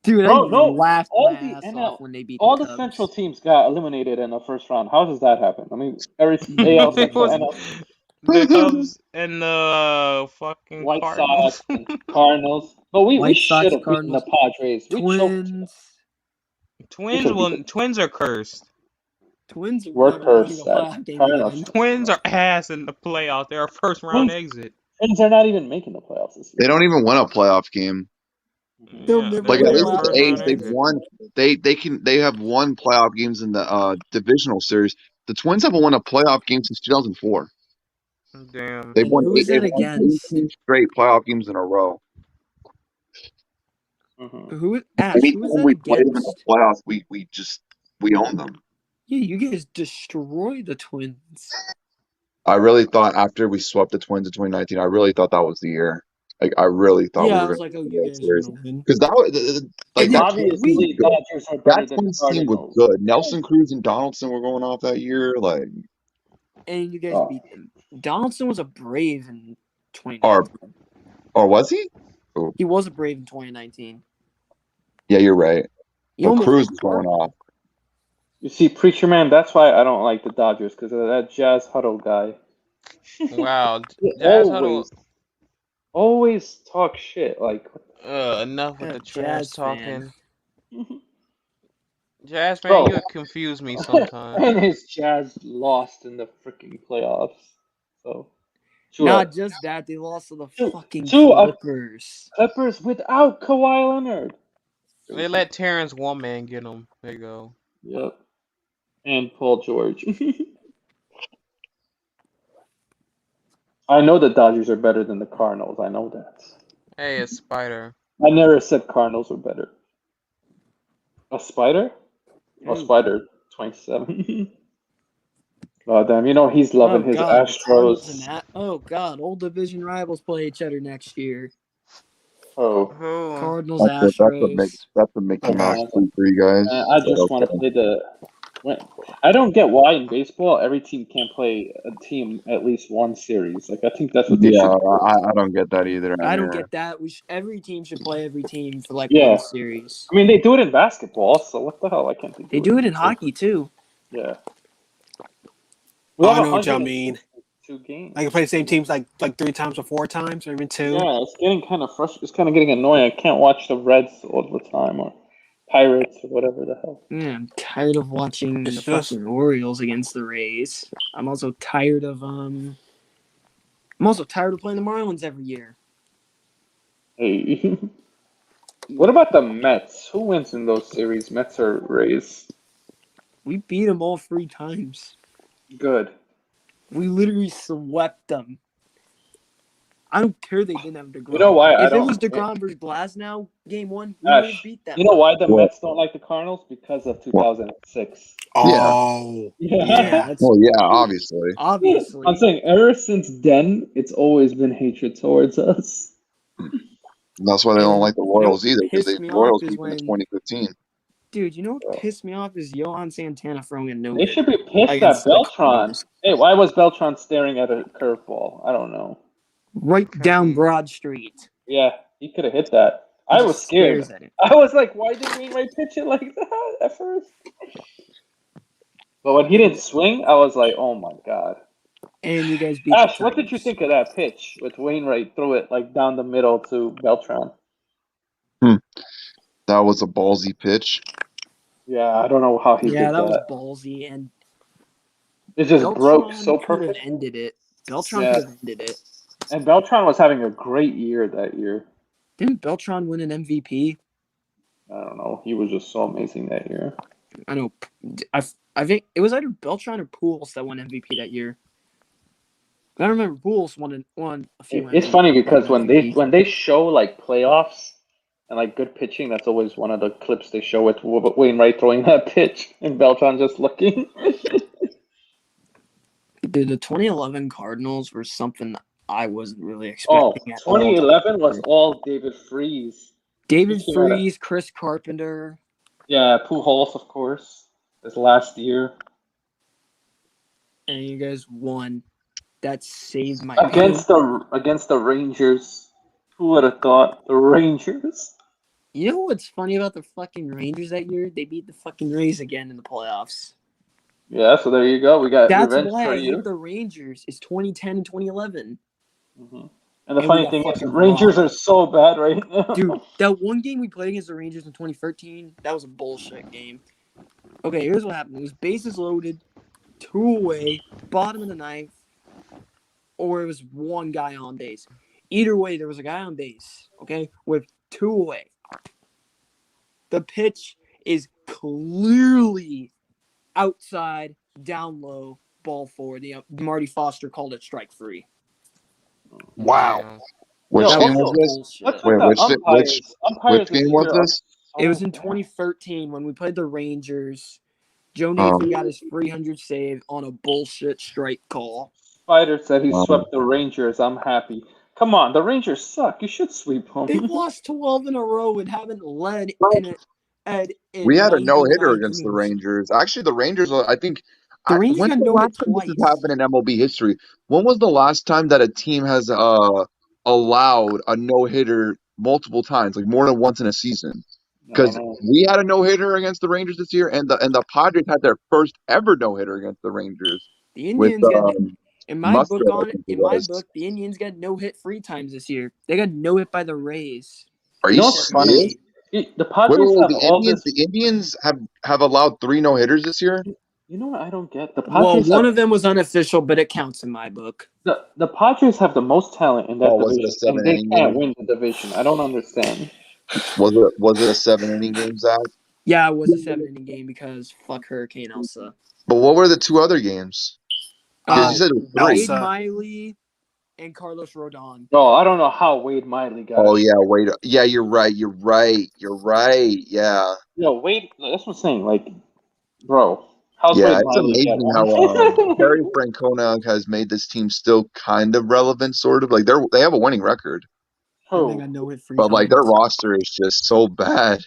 dude, Bro, I no, laughed all my the ass NL off when they beat all the the Cubs. Central teams got eliminated in the first round. How does that happen? I mean, every It AL Central, was NL, the Cubs and the fucking White Cardinals. Sox, and Cardinals. But we White Sox, should have beaten the Cardinals, Padres. We choked. Twins. Twins are cursed. Twins are We're never winning cursed a at playoff game Cardinals. again. Twins are ass in the playoffs. They're a first round Twins- exit. Twins are not even making the playoffs this They year. don't even win a playoff game. They'll Yeah, never Like win at a they're least playoff with first the game A's, round again. they've exit. won. They have won playoff games in the divisional series. The Twins haven't won a playoff game since 2004. Damn. They've And won who is they've that won against? 18 straight playoff games in a row. Mhm. Who Ash? Who is Anytime that we played them in the against? playoffs, we own them. Yeah, you guys destroy the Twins. I really thought after we swept the Twins in 2019, I really thought that was the year. Like I really thought Yeah, we I were was going like, oh, to you win guys that are series gonna win. because that was like And that then Twins team was Obviously, good. Dodgers are better That than the Twins team was Cardinals. good. Nelson Cruz and Donaldson were going off that year. Like And you guys Oh. beat them. Donaldson was a Brave in 2019. or was he? He was a Brave in 2019. Yeah, you're right. He But almost Cruz was is going off. You see, Preacher Man, that's why I don't like the Dodgers, because of that Jazz Huddle guy. Wow. He Jazz Huddle. always talk shit. Like, Enough with Yeah, the trash Jazz fan. talking. Jazz Bro. man, you confuse me sometimes. and his Jazz lost in the freaking playoffs. So, Not just that, they lost to the Two- fucking two- Clippers. Clippers without Kawhi Leonard. They let Terrence Woman get him. There you go. Yep. And Paul George. I know the Dodgers are better than the Cardinals. I know that. Hey, a spider. I never said Cardinals were better. A spider? Oh, Ooh. Spider 27. Oh, damn. You know he's loving his God, the Cardinals and Astros. that. Oh, God. Old division rivals play each other next year. Oh. Who? Cardinals, That's a Astros. Mickey Mouse tweet for you guys. I just want to play the. I don't get why in baseball every team can't play a team at least one series. Like I think that's what they Yeah, should do. I don't get that either. I don't get that. Every team should play every team for like Yeah. one series. I mean, they do it in basketball, so what the hell? I can't. They do it in hockey too. Yeah. Oh, I know what y'all mean. 2 games. I can play the same teams like 3 times or 4 times or even 2. Yeah, it's getting kind of frustrating. It's kind of getting annoying. I can't watch the Reds all the time or Pirates or whatever the hell. Yeah, I'm tired of watching the It's just- fucking Orioles against the Rays. I'm also tired of playing the Marlins every year. Hey. What about the Mets? Who wins in those series? Mets or Rays? We beat them all 3 times. Good. We literally swept them. I don't care they didn't have DeGrom. You know why I If it don't- was DeGrom versus Glasnow, game one, we Ash, would have beat them. You know why the What? Mets don't like the Cardinals? Because of 2006. Oh, Yeah, that's Well, yeah, obviously. obviously. I'm saying ever since then, it's always been hatred towards us. That's why they don't like the You know Royals what either, because pissed the me Royals off is beat them in when- 2015. Dude, you know what pissed me off is Johan Santana throwing a no They should be pissed at against the Beltran. Cardinals. Hey, why was Beltran staring at a curveball? I don't know. Right down Broad Street. Yeah, he could have hit that. He I just was scared. stares at it. I was like, why did Wainwright pitch it like that at first? But when he didn't swing, I was like, oh my god. And you guys beat Ash, the what did you Tigers. think of that pitch with Wainwright threw it like down the middle to Beltran? That was a ballsy pitch. Yeah, I don't know how he Yeah, did that was that. ballsy, and It just broke Beltran so could have perfect. ended it. Beltran Yeah. could have ended it. And Beltran was having a great year that year. Didn't Beltran win an MVP? I don't know. He was just so amazing that year. I know. I think it was either Beltran or Pujols that won MVP that year. I remember Pujols won a few. It's funny because when they show like playoffs and like good pitching, that's always one of the clips they show with Wainwright throwing that pitch and Beltran just looking. Dude, the 2011 Cardinals were something I wasn't really Oh, expecting at all. 2011 was all David Freese. David He came out of- Freese, Chris Carpenter. Yeah, Pujols, of course. His last year. And you guys won. That saved my Against the Rangers. Who would have thought? The Rangers. You know what's funny about the fucking Rangers that year? They beat the fucking Rays again in the playoffs. Yeah, so there you go. We got That's revenge why for I you. hate the Rangers. It's 2010 and 2011. Mhm. And the And we funny got thing is, fucking Rangers are so bad right now. Dude, that one game we played against the Rangers in 2013, that was a bullshit game. Okay, here's what happened. It was bases loaded, 2 away, bottom of the ninth, or it was one guy on base. Either way, there was a guy on base, okay, with 2 away. The pitch is clearly outside, down low, ball forward. Marty Foster called it strike 3. wow. Which Yeah, game also- was this? Bullshit. What's Wait, with the which umpires game this was year are this? It was in so bad. 2013 when we played the Rangers. Joe Oh. Nathan got his 300 save on a bullshit strike call. Spider said he Wow. swept the Rangers. I'm happy. Come on, the Rangers suck. You should sweep them. They've lost 12 in a row and haven't led in We had a 99 no-hitter against the innings. Rangers. Actually, the Rangers, I think. The Rangers when's got the no-hit last time this has twice. happened in MLB history? When was the last time that a team has allowed a no-hitter multiple times, like more than once in a season? Because we had a no-hitter against the Rangers this year, and the Padres had their first ever no-hitter against the Rangers. The With Indians got in my Musgrove, book I on think in it my was. book, the Indians got no hit 3 times this year. They got no hit by the Rays. Are You you know what's funny? serious? The Wait, Padres have the all Indians, this. the Indians have allowed 3 no-hitters this year? You know what I don't get? The Well, Padres one have, of them was unofficial, but it counts in my book. the Padres have the most talent in that Oh, was it a division, and they 7-inning can't game? win the division. I don't understand. Was it a 7-inning game, Zach? Yeah, it was a 7-inning game because fuck Hurricane Elsa. But what were the 2 other games? Because you said it was 3. Wade Elsa. Miley and Carlos Rodon. No, I don't know how Wade Miley got. Oh it. yeah, wait. Yeah, you're right. You're right. Yeah. No, Wade. That's what I'm saying. Like, bro, how's Yeah, Wade it's Miley get amazing how one? Terry Francona has made this team still kind of relevant, sort of. Like they have a winning record, And they Who? got no hit 3 but times. like their roster is just so bad.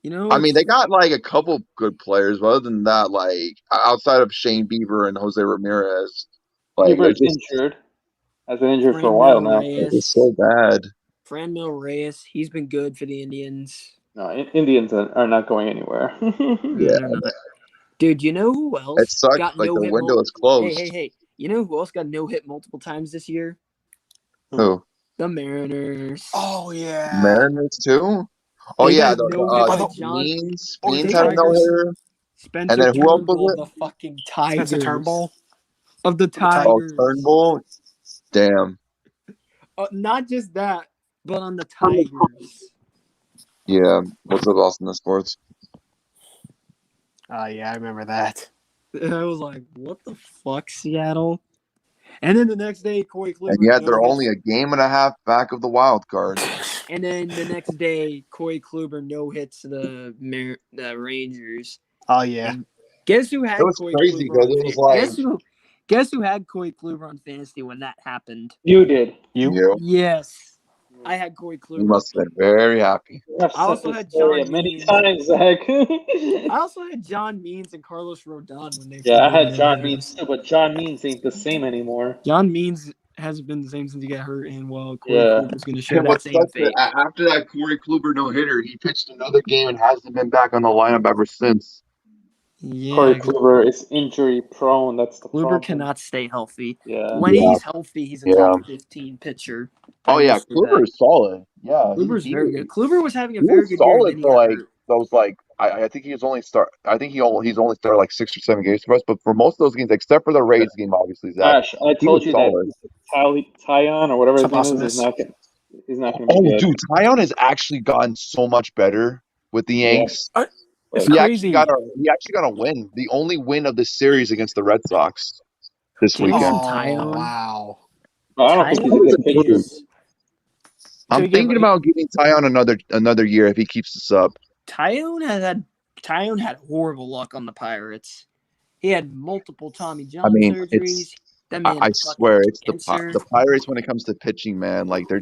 You know, I mean, they got like a couple good players, but other than that, like outside of Shane Bieber and Jose Ramirez, like Bieber's it's just injured. Has been injured for a Fran while Mil now. Reyes. it's so bad. Fran Mil Reyes, he's been good for the Indians. No, Indians are not going anywhere. Yeah. They're not. Dude, you know who else It sucks. got Like no the hit? window is closed. Hey! You know who else got no hit multiple times this year? Who? The Mariners. Oh yeah. Mariners too? Oh They yeah, got no hit by John. Beans Oh, the had a no Tigers. hitter. Spencer And then who else was Turnbull, it? the fucking Tigers. Spencer Turnbull. Of the Tigers. Oh, Tigers. Turnbull. Damn. Not just that, but on the Tigers. Yeah. What's up, Austin the Sports? Yeah, I remember that. And I was like, what the fuck, Seattle? And then the next day, Corey Kluber. And yet no they're hits. only a game and a half back of the wild card. And then the next day, Corey Kluber no hits the Rangers. Oh yeah. And guess who had It was Corey crazy Kluber? because it was like Guess who had Corey Kluber on fantasy when that happened? You did. you Yes, I had Corey Kluber. You must have been very happy. I've I also said had this story John many Means. times, Zach. I also had John Means and Carlos Rodon when they. Yeah, I flew had in John the Means too, but John Means ain't the same anymore. John Means hasn't been the same since he got hurt, and Corey Yeah. Kluber's going to share And that what's same fate. after that Corey Kluber no hitter, he pitched another game and hasn't been back on the lineup ever since. Yeah, Corey Kluber is injury prone. That's the Kluber problem. cannot stay healthy. Yeah. When he's healthy, he's a top 15 pitcher. Oh yeah, Understood Kluber that. is solid. Yeah, Kluber's he- very good. Kluber was having a he very was good year. solid And then he for got like hurt. those like I think he was only start. I think he's only started like 6 or 7 games for us. But for most of those games, except for the Rays game, obviously, Zach, Ash, I he told was you solid. that Tyon or whatever his name is Tabasco. not gonna. He's not gonna be Oh, good. dude, Tyon has actually gotten so much better with the Yanks. It's He crazy. actually got a win. The only win of the series against the Red Sox this Jason weekend. Tyon. Wow. No, I don't think he's a good pitcher. I'm thinking about giving Tyon another year if he keeps this up. Tyon had horrible luck on the Pirates. He had multiple Tommy John I mean, surgeries. That man I had swear, fucking it's the cancer. Pirates when it comes to pitching, man. Like they're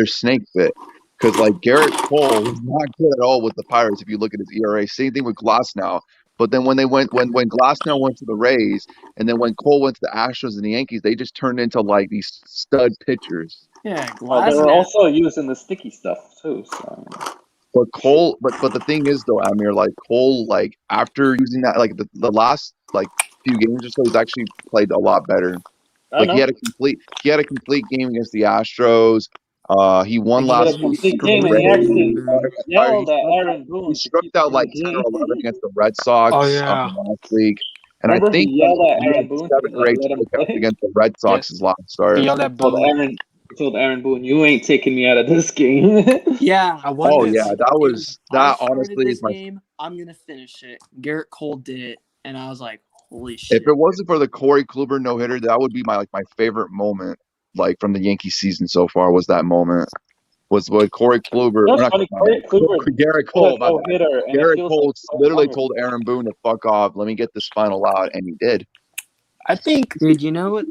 snake fit. Because like Garrett Cole was not good at all with the Pirates. If you look at his ERA, same thing with Glasnow. But then when Glasnow went to the Rays, and then when Cole went to the Astros and the Yankees, they just turned into like these stud pitchers. Yeah, They were Glasnow. also using the sticky stuff too. So But Cole, but the thing is though, Amir, like Cole, like after using that, like the last like few games or so, he's actually played a lot better. Like he had a complete game against the Astros. He won last week. complete game, and he actually yelled at Aaron Boone. He struck out like 10 or 11 against the Red Sox Oh, yeah. last week. And Remember I think he yelled at he Aaron had Boone 7 or 8 let him strikeouts play? against the Red Sox his last start. He yelled at told Boone. Aaron Boone, you ain't taking me out of this game. Yeah. I won Oh this. yeah, that honestly is my. game. I'm gonna finish it. Garrett Cole did it, and I was like, holy shit. If it wasn't for the Corey Kluber no hitter, that would be my favorite moment, like from the Yankee season so far. Was that moment? Was what Corey Kluber? That's funny, Corey Kluber Garrett Cole. my bad. hitter, and Garrett it feels Cole like literally told Aaron Boone to fuck off. Let me get this final out, and he did. I think Dude, you know what?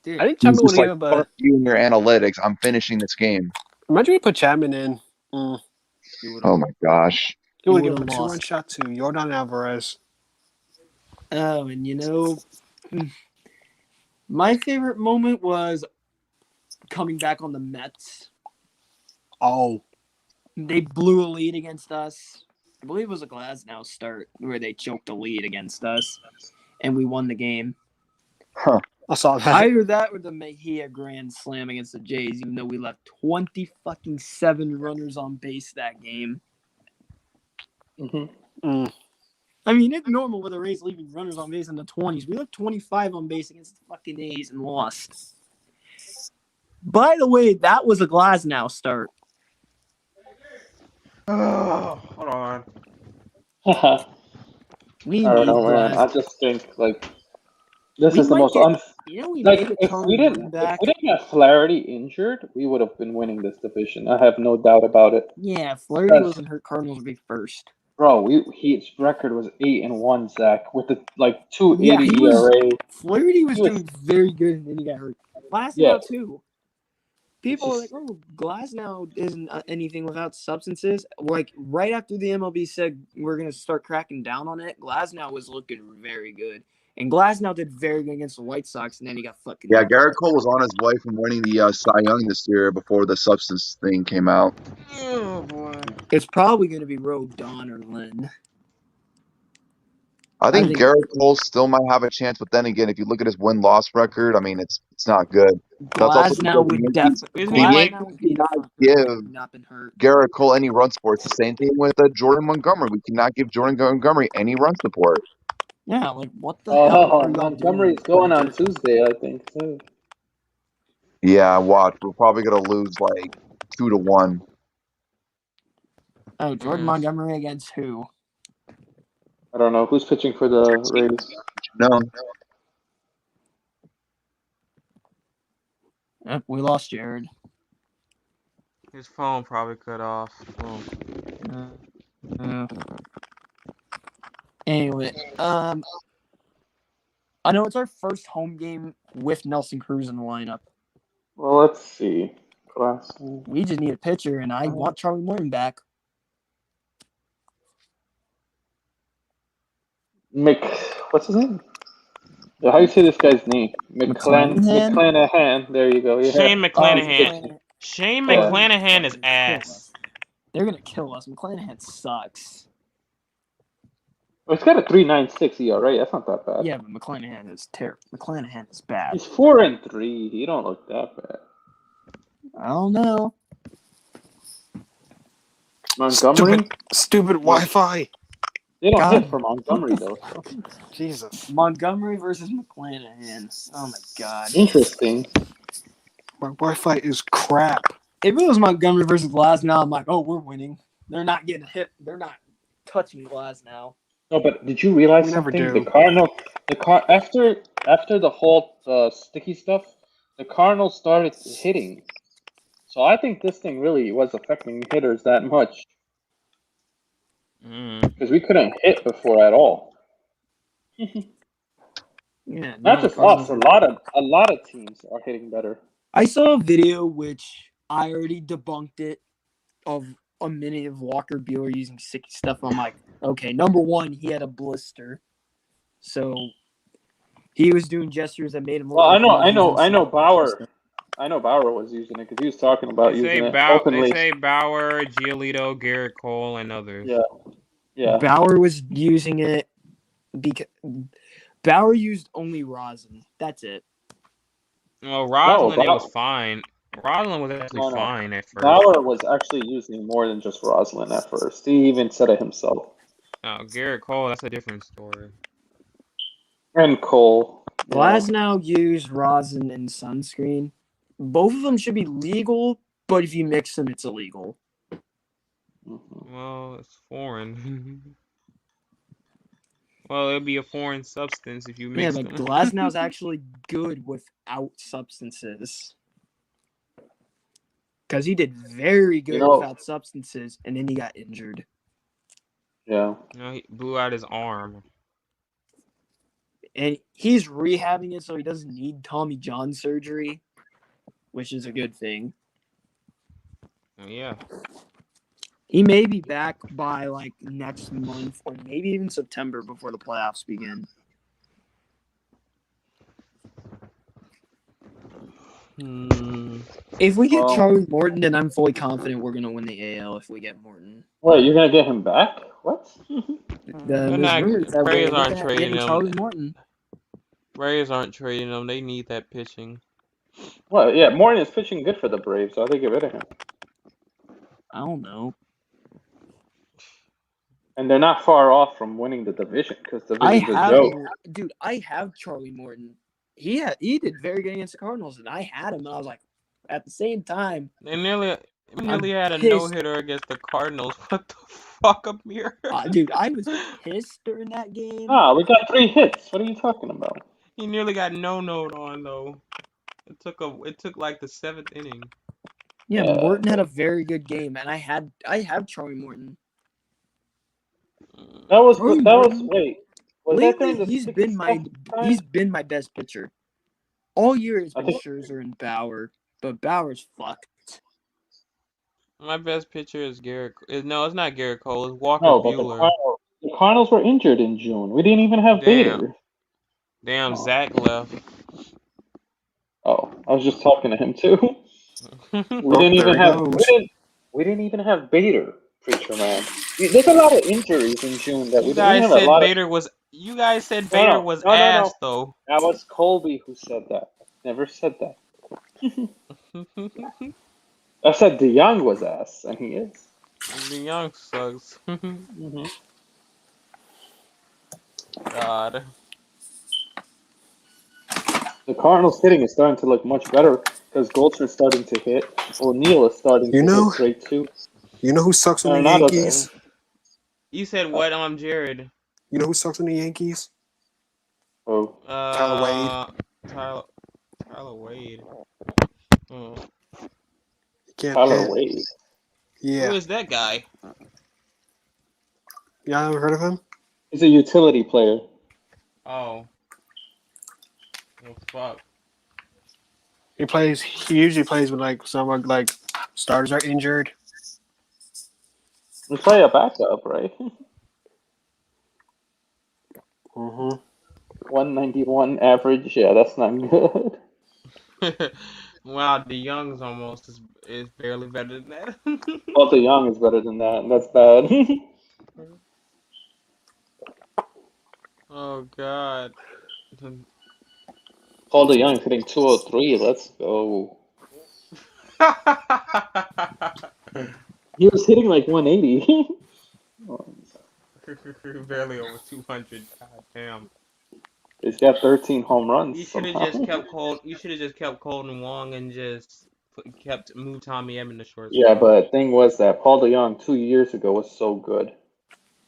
Dude, I think He's Chapman would just like, give him a. fuck you and your analytics. I'm finishing this game. Imagine we put Chapman in. Oh my gosh. He would He give him a would've 2-run lost. shot to Yordan Alvarez. Oh, and you know, my favorite moment was coming back on the Mets. Oh, They blew a lead against us. I believe it was a Glasnow start where they choked a lead against us, and we won the game. I saw that. Either that or the Mejia grand slam against the Jays, even though we left 27 runners on base that game. I mean, it's normal with the Rays leaving runners on base in the 20s. We left 25 on base against the fucking A's and lost. By the way, that was a Glasnow start. Oh, hold on. We I don't need know, man. I Glasnow. just think like this We is the might most get- You know, we like made a if ton we of didn't run back. have Flaherty injured, we would have been winning this division. I have no doubt about it. Yeah, Flaherty wasn't hurt. Cardinals would be first. Bro, his record was 8-1, Zach, with the like 2.80 Yeah, he was- ERA. Flaherty was He was- doing very good, and then he got hurt. Glasnow Yeah. too. People are like, "Oh, Glasnow isn't anything without substances." Like right after the MLB said we're gonna start cracking down on it, Glasnow was looking very good, and Glasnow did very good against the White Sox, and then he got fucking. Yeah, Garrett Cole was on his way from winning the Cy Young this year before the substance thing came out. Oh boy. It's probably gonna be Rodon or Lynn. I think think- Garrett Cole still might have a chance, but then again, if you look at his win-loss record, I mean, it's not good. That's also Glasnow because would the Yankees- definitely. the Glasnow Yankees would be the cannot front give- runner if he'd not been hurt. Garrett Cole any run support. It's the same thing with Jordan Montgomery. We cannot give Jordan Montgomery any run support. Yeah, like what the hell? are y'all Montgomery's doing? going on Tuesday, I think, too. Yeah, watch. We're probably gonna lose like 2-1. Oh, Jordan Mm. Montgomery against who? I don't know who's pitching for the Rays. No. Yep, we lost Jared. His phone probably cut off. Oh. Anyway, I know it's our first home game with Nelson Cruz in the lineup. Well, let's see. Class. We just need a pitcher, and I want Charlie Morton back. What's his name? How do you say this guy's name? McClanahan? McClanahan. There you go. Yeah. Shane Oh, McClanahan. Shane Yeah. McClanahan is ass. They're gonna kill us. McClanahan sucks. Well, he's got a 3.96 ERA. That's not that bad. Yeah, but McClanahan is terrible. McClanahan is bad. He's 4-3. He don't look that bad. I don't know. Montgomery. Stupid Wi-Fi. They don't God. hit for Montgomery though. So. Jesus. Montgomery versus McClanahan. Oh my god. Interesting. My Wi-Fi is crap. If it was Montgomery versus Glasnow, I'm like, oh, we're winning. They're not getting hit. They're not touching Glasnow. No, but did you realize We never something? do. After the whole sticky stuff, the Cardinals started hitting. So I think this thing really was affecting hitters that much because we couldn't hit before at all. Yeah, Not no, just Cardinals- us. A lot of teams are hitting better. I saw a video which I already debunked it of a minute of Walker Buehler using sticky stuff. I'm like, okay, number one, he had a blister, so he was doing gestures that made him. Look Well, like he was I know using Bauer. stuff. I know Bauer was using it because he was talking about They using it say openly. Bauer, Giolito, Garrett Cole, and others. Yeah. Bauer was using it because Bauer used only rosin. That's it. Well, Roslin, it Bauer- was fine. Roslin was actually No, no. fine at first. Bauer was actually using more than just Roslin at first. He even said it himself. Oh, Garrett Cole, that's a different story. And Cole. Yeah. Glasnow used rosin and sunscreen. Both of them should be legal, but if you mix them, it's illegal. Mhm. Well, it's foreign. Well, it'll be a foreign substance if you Yeah, mix but them. Glasnow's actually good without substances. Because he did very good without substances, and then he got injured. Yeah. He blew out his arm. And he's rehabbing it so he doesn't need Tommy John surgery, which is a good thing. Yeah. He may be back by like next month or maybe even September before the playoffs begin. If we get Well- Charlie Morton, then I'm fully confident we're going to win the AL if we get Morton. Wait, you're gonna get him back? What? There's not- rumors that Braves we're aren't looking at trading getting him. Charlie Morton. Braves aren't trading them. They need that pitching. Well, yeah, Morton is pitching good for the Braves, so I think get rid of him. I don't know. And they're not far off from winning the division because the I division's a have, joke. dude. I have Charlie Morton. He did very good against the Cardinals, and I had him. And I was like, at the same time, They nearly had a pissed. no-hitter against the Cardinals. What the fuck, Amir? dude, I was pissed during that game. Ah, we got 3 hits. What are you talking about? He nearly got no-no'd on though. It took like the 7th inning. Yeah, Yeah. Morton had a very good game, and I have Charlie Morton. That was Charlie wait. Was that Lately, during the he's 60 been my time? he's been my best pitcher. All year it's I been think- Scherzer and Bauer, but Bauer's fucked. My best pitcher is Garrett. No, it's not Garrett Cole. It's Walker No, but Buehler. the Cardinals were injured in June. We didn't even have Damn. Bader. Damn, Oh. Zach left. Oh, I was just talking to him too. We didn't there even he have goes. we didn't even have Bader, preacher man. There's a lot of injuries in June that we You didn't guys have a said lot Bader was. You guys said No, Bader no, was no, no, no. ass though. of. That was Colby who said that. Never said that. I said DeYoung was ass, and he is. The young sucks. Mm-hmm. God. The Cardinals hitting is starting to look much better because Goldschmidt's starting to hit. O'Neal is starting You to know- hit great too. You know who sucks on the Arenado's Yankees? You said what, Jared? You know who sucks on the Yankees? Oh, Tyler Wade. Tyler Wade. Oh. He can't Tyler hit. Wade. Who Yeah. is that guy? Y'all ever heard of him? He's a utility player. Oh. Well, fuck. He usually plays when like someone like starters are injured. He's probably a backup, right? Mm-hmm. 191 average. Yeah, that's not good. Wow, the Young's almost is barely better than that. Paul DeYoung is better than that, and that's bad. Oh God. Paul DeYoung is hitting 203. Let's go. He was hitting like 180. Barely over 200. God damn. He's got 13 home You runs should have somehow. just kept Cole. You should have just kept Colton Wong and just moved Tommy Edman to Yeah, shortstop. but thing was that Paul DeYoung 2 years ago was so good,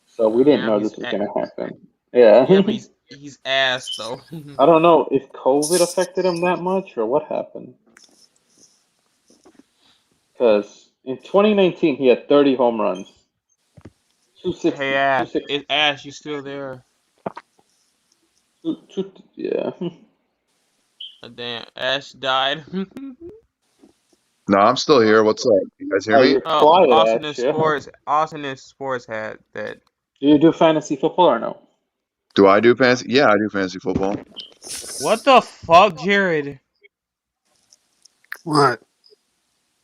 so we didn't Yeah, know he's this was gonna happen. Yeah. yeah, but he's ass though. I don't know if COVID affected him that much or what happened. Because in 2019 he had 30 home runs, 260, Hey Ash, 260, Ash, you still there? yeah. Damn, Ash died. No, I'm still here. What's up? You guys hear Oh, me? you're Oh, quiet, Austin Ash. is Yeah. sports. Austin is sports had that. Do you do fantasy football or no? Do I do fantasy? Yeah, I do fantasy football. What the fuck, Jared? What?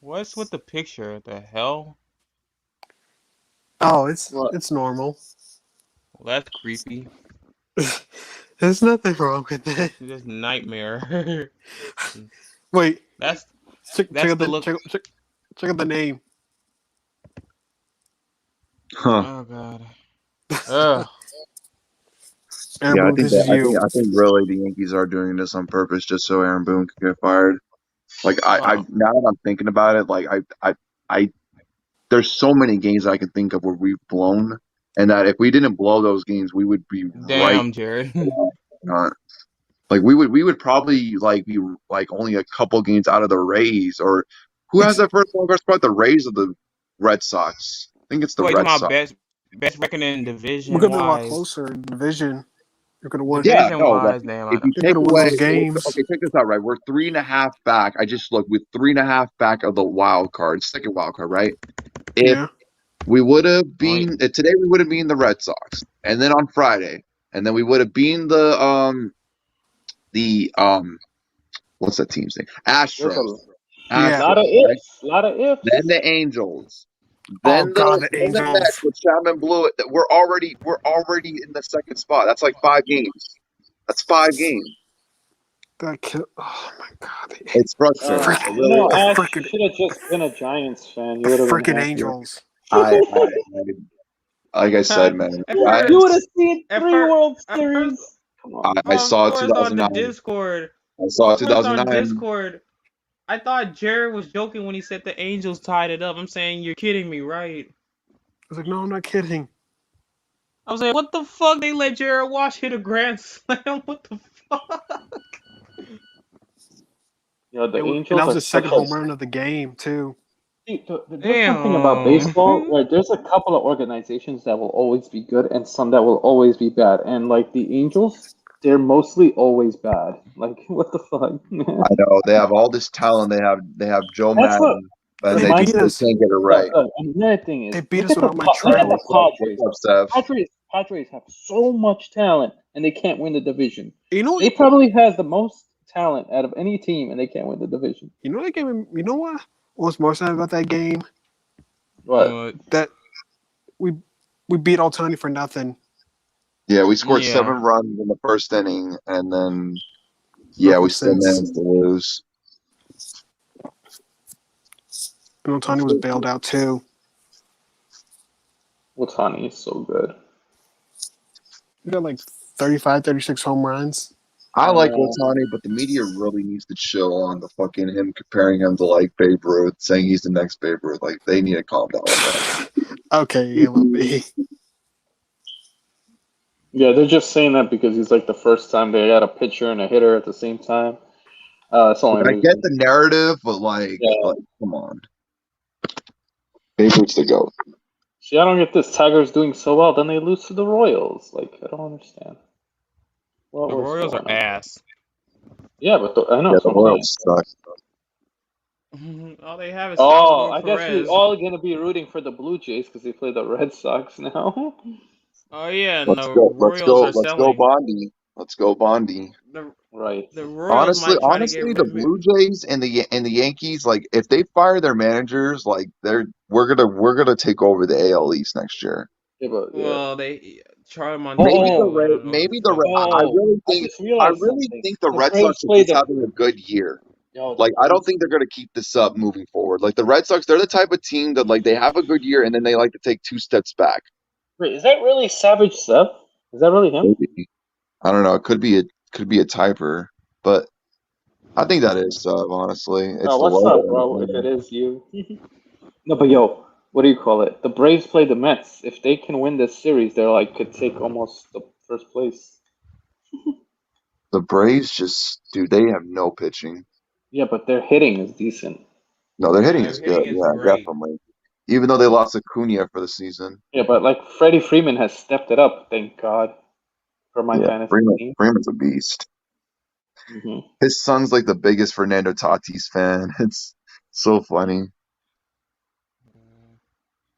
What's with the picture? The hell? Oh, it's What? normal. Well, that's creepy. There's nothing wrong with it. This nightmare. Wait, That's check that's out the the look. check out the name. Huh. Oh God. Ugh. Aaron Yeah, I Boone, think this is you. I think really the Yankees are doing this on purpose just so Aaron Boone can get fired. Like I Oh. now that I'm thinking about it, like I there's so many games I can think of where we've blown, and that if we didn't blow those games, we would be right. Damn, Jared. Like we would probably like be like only a couple games out of the Rays, or who has that first one spot? The Rays or the Red Sox? I think it's the Wait, talking Red about Sox. best record in We're division gonna be a lot wise. closer in division. You're gonna win. Yeah, Division no, but wise, damn, I if know. you You're take gonna win away, those games. okay, check this out, right? We're 3.5 back. I just looked with 3.5 back of the wild card, second wild card, right? If Yeah. we would have Only been today, we would have been the Red Sox, and then on Friday, and then we would have been the what's that team's name? There's a Astros. Yeah. lot of Astros, right? ifs. A lot of ifs. Then the Angels. Oh Then God, the the Angels. Mets with Chapman blew it. We're already in the second spot. That's like 5 games. That's 5 games. That kill. Oh my God. It's frustrating. Freaking- It really is. Ash, frickin- you should have just been a Giants fan. The You would have been freaking happier. Angels. I like I said, man. At I, first- You would have seen At 3 fir- World at Series. first- Come on. I saw First on the 2009. Discord. I saw First on 2009. Discord. I thought Jared was joking when he said the Angels tied it up. I'm saying you're kidding me, right? I was like, no, I'm not kidding. I was like, what the fuck? They let Jared Wash hit a grand slam? What the fuck? You know, the Angels And that was are the second such a- home run of the game too. See, there's something about Damn. baseball where there's a couple of organizations that will always be good and some that will always be bad. And like the Angels, they're mostly always bad. Like what the fuck? I know they have all this talent. They have Joe That's what- Madden, and They they beat just us. can't get it right. And the other thing is, They beat look us at the without my look at trade. the Padres. What's up, Steph? Padres have so much talent and they can't win the division. You know, They probably have the most talent out of any team and they can't win the division. you know that game. You know what? What was more sad about that game? What? That we beat Altani for nothing. Yeah, we scored Yeah. 7 runs in the first inning, and then we Nothing still since. managed to lose. And Altani was bailed out too. Watani is so good. We got like 35, 36 home runs. I like Uh, Otani, but the media really needs to chill on the fucking him comparing him to like Babe Ruth, saying he's the next Babe Ruth. Like they need to calm down on that. Okay, MLB. Yeah, they're just saying that because he's like the first time they had a pitcher and a hitter at the same time. That's the only I get reason. the narrative, but like, Yeah. come on. Favorites to go. See, I don't get this. Tiger's doing so well, then they lose to the Royals. Like, I don't understand. What The was Royals going are on? ass. Yeah, but I know Yeah, that's the what I'm saying. Royals suck. All they have is Oh, Salvador I guess we Perez. all gonna be rooting for the Blue Jays because they play the Red Sox now. Oh yeah, and Let's the go. Let's Royals go. are Let's go, selling. Bondy. Let's go, Bondy. The Right. the Royals Honestly, might try to get honestly, the rid of it. Blue Jays and the Yankees, like if they fire their managers, like we're gonna take over the AL East next year. Yeah, but yeah. Well, they Charlie Maybe the Montoyo. I Oh, Red, don't know if maybe he's the gonna Red. keep him. I just I realized really something. think the The Red Braves Sox are play just the having a good year. yo. The Like I don't Braves. think they're gonna keep this up moving forward. Like the Red Sox, they're the type of team that like they have a good year and then they like to take 2 steps back. Wait, is that really Savage Seth? Is that really him? Maybe. I don't know. It could be a typer, but I think that is honestly. It's Oh, the what's up, logo. bro? If it is you. No, but yo, what do you call it? The Braves play the Mets. If they can win this series, they're like could take almost the first place. The Braves just, dude, they have no pitching. Yeah, but their hitting is decent. No, their No, hitting their is good. hitting is Yeah, great. definitely. Even though they lost Acuna for the season. Yeah, but like Freddie Freeman has stepped it up, thank God, for my Yeah, fantasy Freeman, team. Freeman's a beast. Hmm. His son's like the biggest Fernando Tatis fan. It's so funny.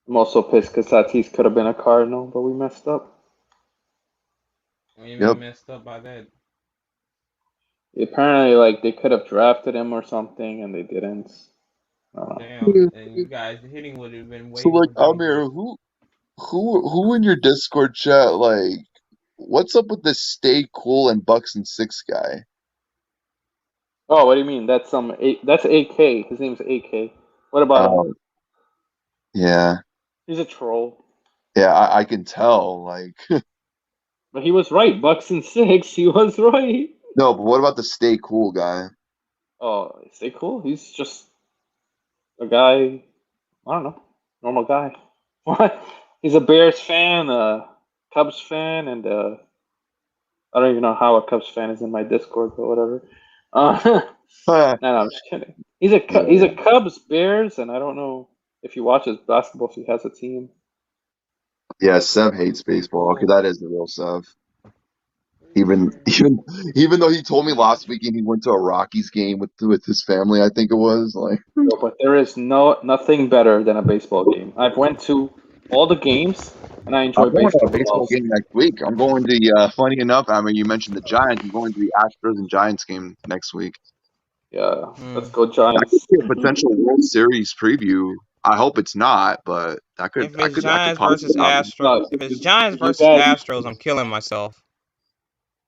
I'm also pissed because Tatis could have been a Cardinal, but we messed up. What do you Yep. mean messed up by that? Apparently, like they could have drafted him or something, and they didn't. I don't know. Damn, and you guys hitting would have been So way like more Amir, dangerous. who in your Discord chat like what's up with this stay cool and Bucks and Six guy? Oh, what do you mean? That's AK. His name's AK. What about him? Oh yeah. He's a troll. Yeah, I can tell. Like But he was right. Bucks and six. He was right. no, but what about the stay cool guy? Oh, is they cool? He's just a guy. I don't know, normal guy. What? He's a Bears fan, a Cubs fan, and I don't even know how a Cubs fan is in my Discord, but whatever. No, I'm just kidding. He's a Yeah. Cubs, Bears, and I don't know if he watches basketball, if he has a team. Yeah, Sev hates baseball. Okay, that is the real Sev. Even though he told me last weekend he went to a Rockies game with his family, I think it was like No, but there is nothing better than a baseball game. I've went to all the games, and I I'm enjoy going to a baseball the baseball most. game next week. I'm going to funny enough, I mean you mentioned the Giants. I'm going to the Astros and Giants game next week. Yeah, Hmm. let's go That could Giants. be a potential World Series preview. I hope it's not, but that could If I it's could that could Giants versus possibly happen. Astro, No, if it's Giants you versus guys. Astros, I'm killing myself.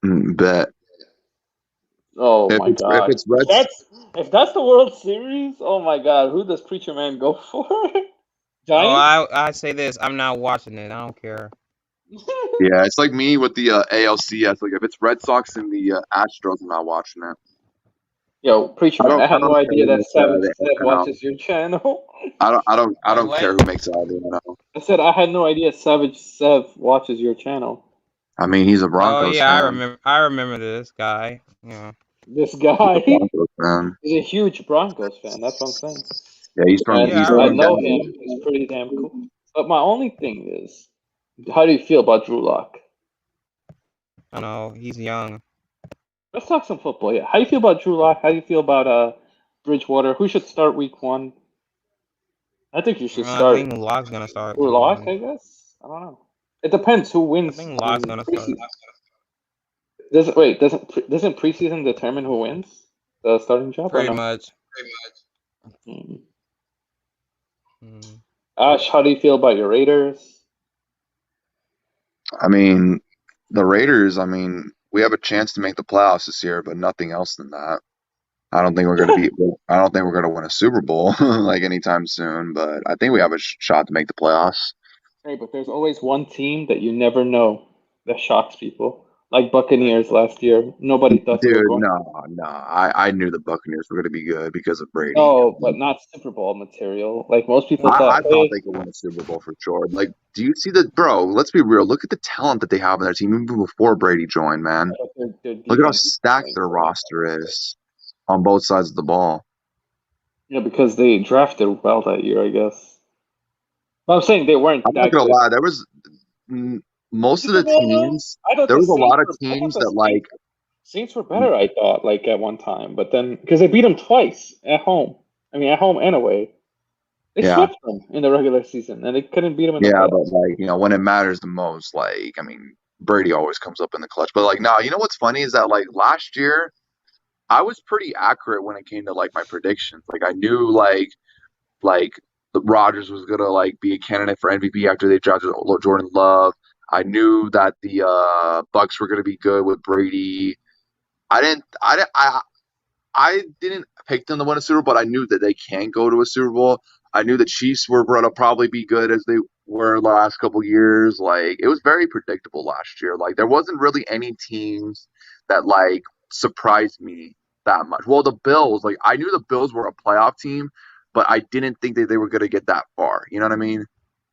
Bet Oh if my it's if God! it's Reds, If that's the World Series, oh my God, who does Preacher Man go for? Oh, Giants? I say this, I'm not watching it. I don't care. yeah, it's like me with the ALCS. Like if it's Red Sox and the Astros, I'm not watching it. Yo, Preacher I Man, don't I I had no don't care idea who that makes it out of Savage the Sev NL. watches your channel. I Wait, don't care what? who makes it out of the NL. I said I had no idea Savage Sev watches your channel. I mean, he's a Oh Broncos yeah, fan. I remember this guy. Yeah. This He's a guy, Broncos fan. he's a huge Broncos fan. That's what I'm saying. Yeah, And Yeah, I he's I from remember know him. Denver. him. He's pretty damn cool. But my only thing is, how do you feel about Drew Lock? I know he's young. Let's talk some football. Yeah, how do you feel about Drew Lock? How do you feel about Bridgewater? Who should start Week 1? I think you should I start think Locke's gonna start Drew week Lock. one. I guess I don't know. It depends who I wins think Locke's in gonna start. preseason. Doesn't preseason determine who wins the starting job or Pretty no? much. Hmm. Mm. Ash, how do you feel about your Raiders? I mean, the Raiders. I mean, we have a chance to make the playoffs this year, but nothing else than that. I don't think we're going to be. I don't think we're going to win a Super Bowl like anytime soon. But I think we have a shot to make the playoffs. Hey, but there's always one team that you never know that shocks people. Like Buccaneers last year. Nobody thought they were Dude, going. no. I knew the Buccaneers were going to be good because of Brady. No, but not Super Bowl material. Like most people I thought. thought they could win a Super Bowl for sure. Like, do you see the bro? Let's be real. Look at the talent that they have in their team even before Brady joined, man. Their Look at how defense is stacked their roster is on both sides of the ball. Yeah, because they drafted well that year, I guess. But I'm saying they weren't I'm that not gonna good. lie. There was most of the teams. I thought There the was a lot of Saints were- I thought teams the that like. Saints were better, I thought, like at one time, but then because they beat them twice at home. I mean, at home and away. They Yeah. swept them in the regular season, and they couldn't beat them in the Yeah, playoffs. but like when it matters the most, like I mean, Brady always comes up in the clutch. But like, no, you know what's funny is that like last year, I was pretty accurate when it came to like my predictions. Like I knew like the Rodgers was gonna like be a candidate for MVP after they drafted Jordan Love. I knew that the Bucks were gonna be good with Brady. I didn't pick them to win a Super Bowl, but I knew that they can go to a Super Bowl. I knew the Chiefs were going to probably be good as they were the last couple years. Like it was very predictable last year. Like there wasn't really any teams that like surprised me that much. Well, the Bills, like I knew the Bills were a playoff team, but I didn't think that they were going to get that far. You know what I mean?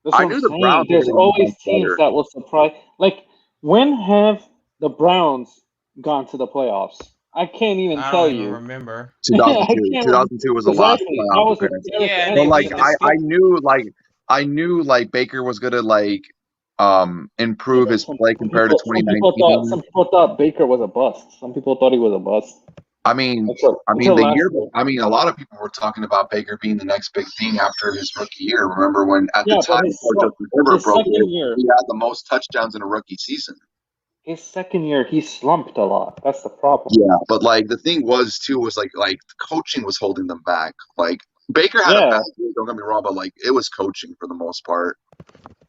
That's I what knew I'm the saying. Browns were There's gonna be always much teams better. that will surprise. Like, when have the Browns gone to the playoffs? I can't even I tell don't even you. remember. 2002. can't 2002 was the last Exactly. That playoff was with appearance. Derrick Yeah, Henry. they But like beat the I knew like Baker was gonna like improve his play compared to Some people 2019. thought Baker was a bust. Some people thought he was a bust. I mean Until the last year. year. I mean, a lot of people were talking about Baker being the next big thing after his rookie year. Remember when at the Yeah, but time before Justin Herbert his broke second it, year, he had the most touchdowns in a rookie season. his second year, he slumped a lot. That's the problem. Yeah, but like the thing was too was like the coaching was holding them back. Like Baker had a Yeah. bad year, don't get me wrong, but like it was coaching for the most part.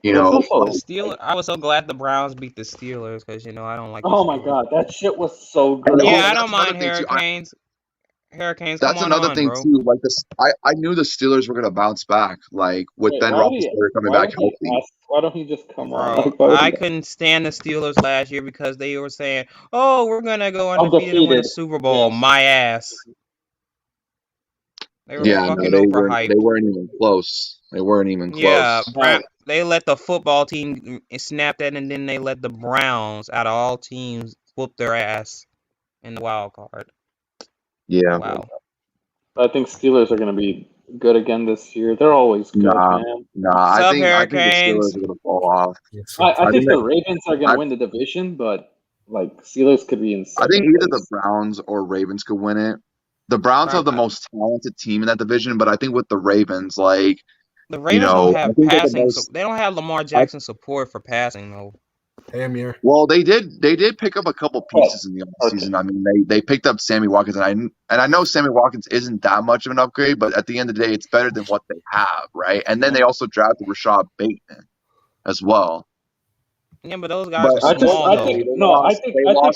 You There's know, also- The Steelers. I was so glad the Browns beat the Steelers because I don't like. Oh the my Steelers. God, that shit was so good. And Yeah, also, I that's don't mind another thing, too. Hurricanes. Hurricanes, That's come another on, thing bro. too. Like this, I knew the Steelers were gonna bounce back. Like with Ben Roethlisberger coming back healthy. Why don't he just come on? Bro, Like, why would I he- couldn't stand the Steelers last year because they were saying, "Oh, we're gonna go undefeated and win a Undefeated. Super Bowl." Yeah. My ass. They were Yeah, no, fucking they overhyped. weren't even close. They weren't even close. Yeah, they let the football team snap that, and then they let the Browns, out of all teams, whoop their ass in the wild card. Yeah. Wow. I think Steelers are going to be good again this year. They're always good, man. Nah, Sup, I think the Hurricanes? Steelers are gonna fall off. I think think the Ravens are going to win the division, but like Steelers could be in I second think either place. the Browns or Ravens could win it. The Browns have the most talented team in that division, but I think with the Ravens, like The Ravens know, don't I have think they're the passing. most- They don't have Lamar Jackson support for passing though. Hey, Amir. well, they did pick up a couple pieces in the offseason. I mean, they picked up Sammy Watkins, and I know Sammy Watkins isn't that much of an upgrade, but at the end of the day, it's better than what they have, right? And then they also drafted Rashad Bateman as well. Yeah, but those guys But are small I though. think they Lamar lost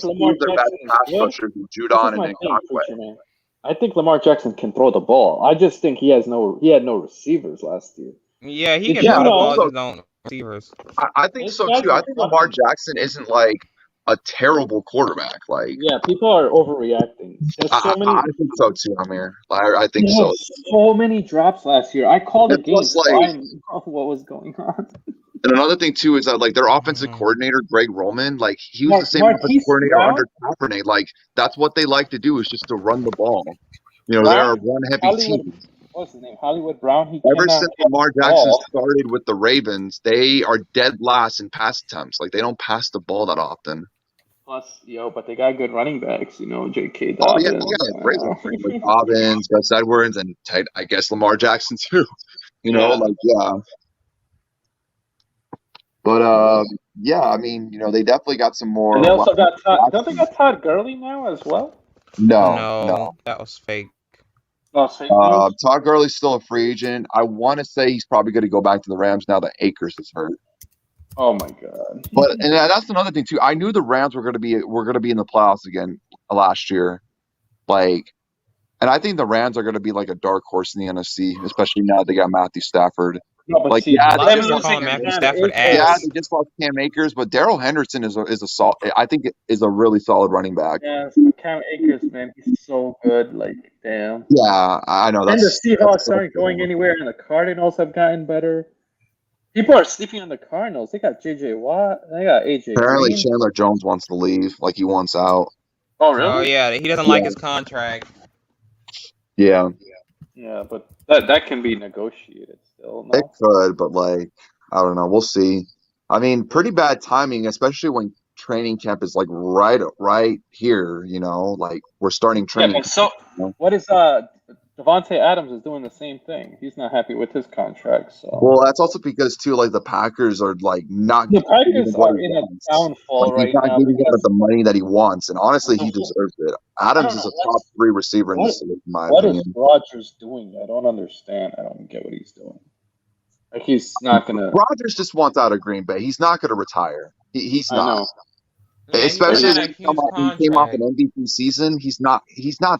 Jackson two of is their best pass good. rushers, This Judon is my and thing, Ngakoue. Preacher Man. I think Lamar Jackson can throw the ball. I just think he had no receivers last year. Yeah, he Did can you throw the know- ball, just don't receivers. I think These so guys too. are I think Lamar Jackson isn't like a terrible quarterback. Like Yeah, people are overreacting. There's so many. I think so too, Amir. I think so. So many drops last year. I called the And game, plus, so like- I know what was going on. And another thing too is that like their offensive Mhm. coordinator, Greg Roman, like he was the same offensive Marquise coordinator Brown? under Kaepernick. Like that's what they like to do is just to run the ball. You know, they're a run heavy Hollywood, team. what's his name? Hollywood Brown. He Ever cannot since catch Lamar the Jackson ball. started with the Ravens, they are dead last in pass attempts. Like they don't pass the ball that often. Plus, but they got good running backs. J.K. Oh Dobbins. yeah, like Dobbins, Gus Edwards, and I guess Lamar Jackson too. Yeah. But yeah, I mean, they definitely got some more. And they also got Todd. Don't they got Todd Gurley now as well? No. That was fake. No, fake news? Todd Gurley's still a free agent. I want to say he's probably going to go back to the Rams now that Akers is hurt. Oh my God! And that's another thing too. I knew the Rams were going to be in the playoffs again last year, and I think the Rams are going to be like a dark horse in the NFC, especially now that they got Matthew Stafford. No, but Like, see, yeah, A lot they of just people lost call Cam Matthew Akers. Stafford Yeah, ass. they just lost Cam Akers, but Daryl Henderson is a solid. I think is a really solid running back. Yeah, so Cam Akers, man, he's so good. Like, damn. Yeah, I know And the that's Seahawks aren't going anywhere, and the Cardinals have gotten better. People are sleeping on the Cardinals. They got J.J. Watt. They got A.J. apparently Green. Chandler Jones wants to leave. Like he wants out. Oh, Oh really? yeah, he doesn't Yeah. like his contract. Yeah, Yeah, but that can be negotiated still, it no? could, but like I don't know. We'll see. I mean, pretty bad timing, especially when training camp is like right here. You know, like we're starting Yeah, training. but so You know? what is Devontae Adams is doing the same thing. He's not happy with his contract, so Well, that's also because too, like the Packers are like not the giving him Packers what are he in a wants. downfall Like he's right not now giving him because the money that he wants, and honestly, he I deserves it. don't Adams is know a top 3 receiver in this league, in my what is opinion. Rodgers doing? I don't understand. I don't get what he's doing. Like he's not gonna. Rodgers just wants out of Green Bay. He's not going to retire. He's I not. know. Yeah, he Especially got when a huge he came off an contract. MVP season. He's not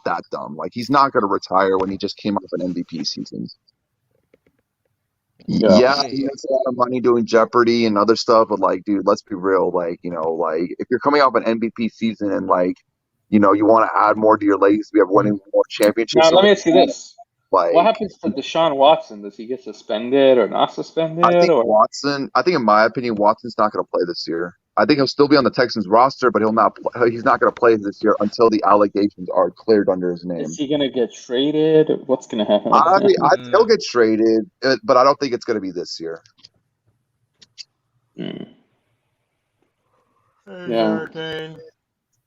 that dumb. Like he's not going to retire when he just came off an MVP season. Yeah. Yeah, he makes a lot of money doing Jeopardy and other stuff, but like, dude, let's be real. Like, you know, like if you're coming off an MVP season and like, you know, you want to add more to your legacy of winning more championships. Now let me ask you this: Like, what happens to Deshaun Watson? Does he get suspended or not suspended? I think in my opinion, Watson's not going to play this year. I think he'll still be on the Texans roster, but he's not going to play this year until the allegations are cleared under his name. Is he gonna get traded? What's gonna happen? He'll get traded, but I don't think it's going to be this year. Yeah.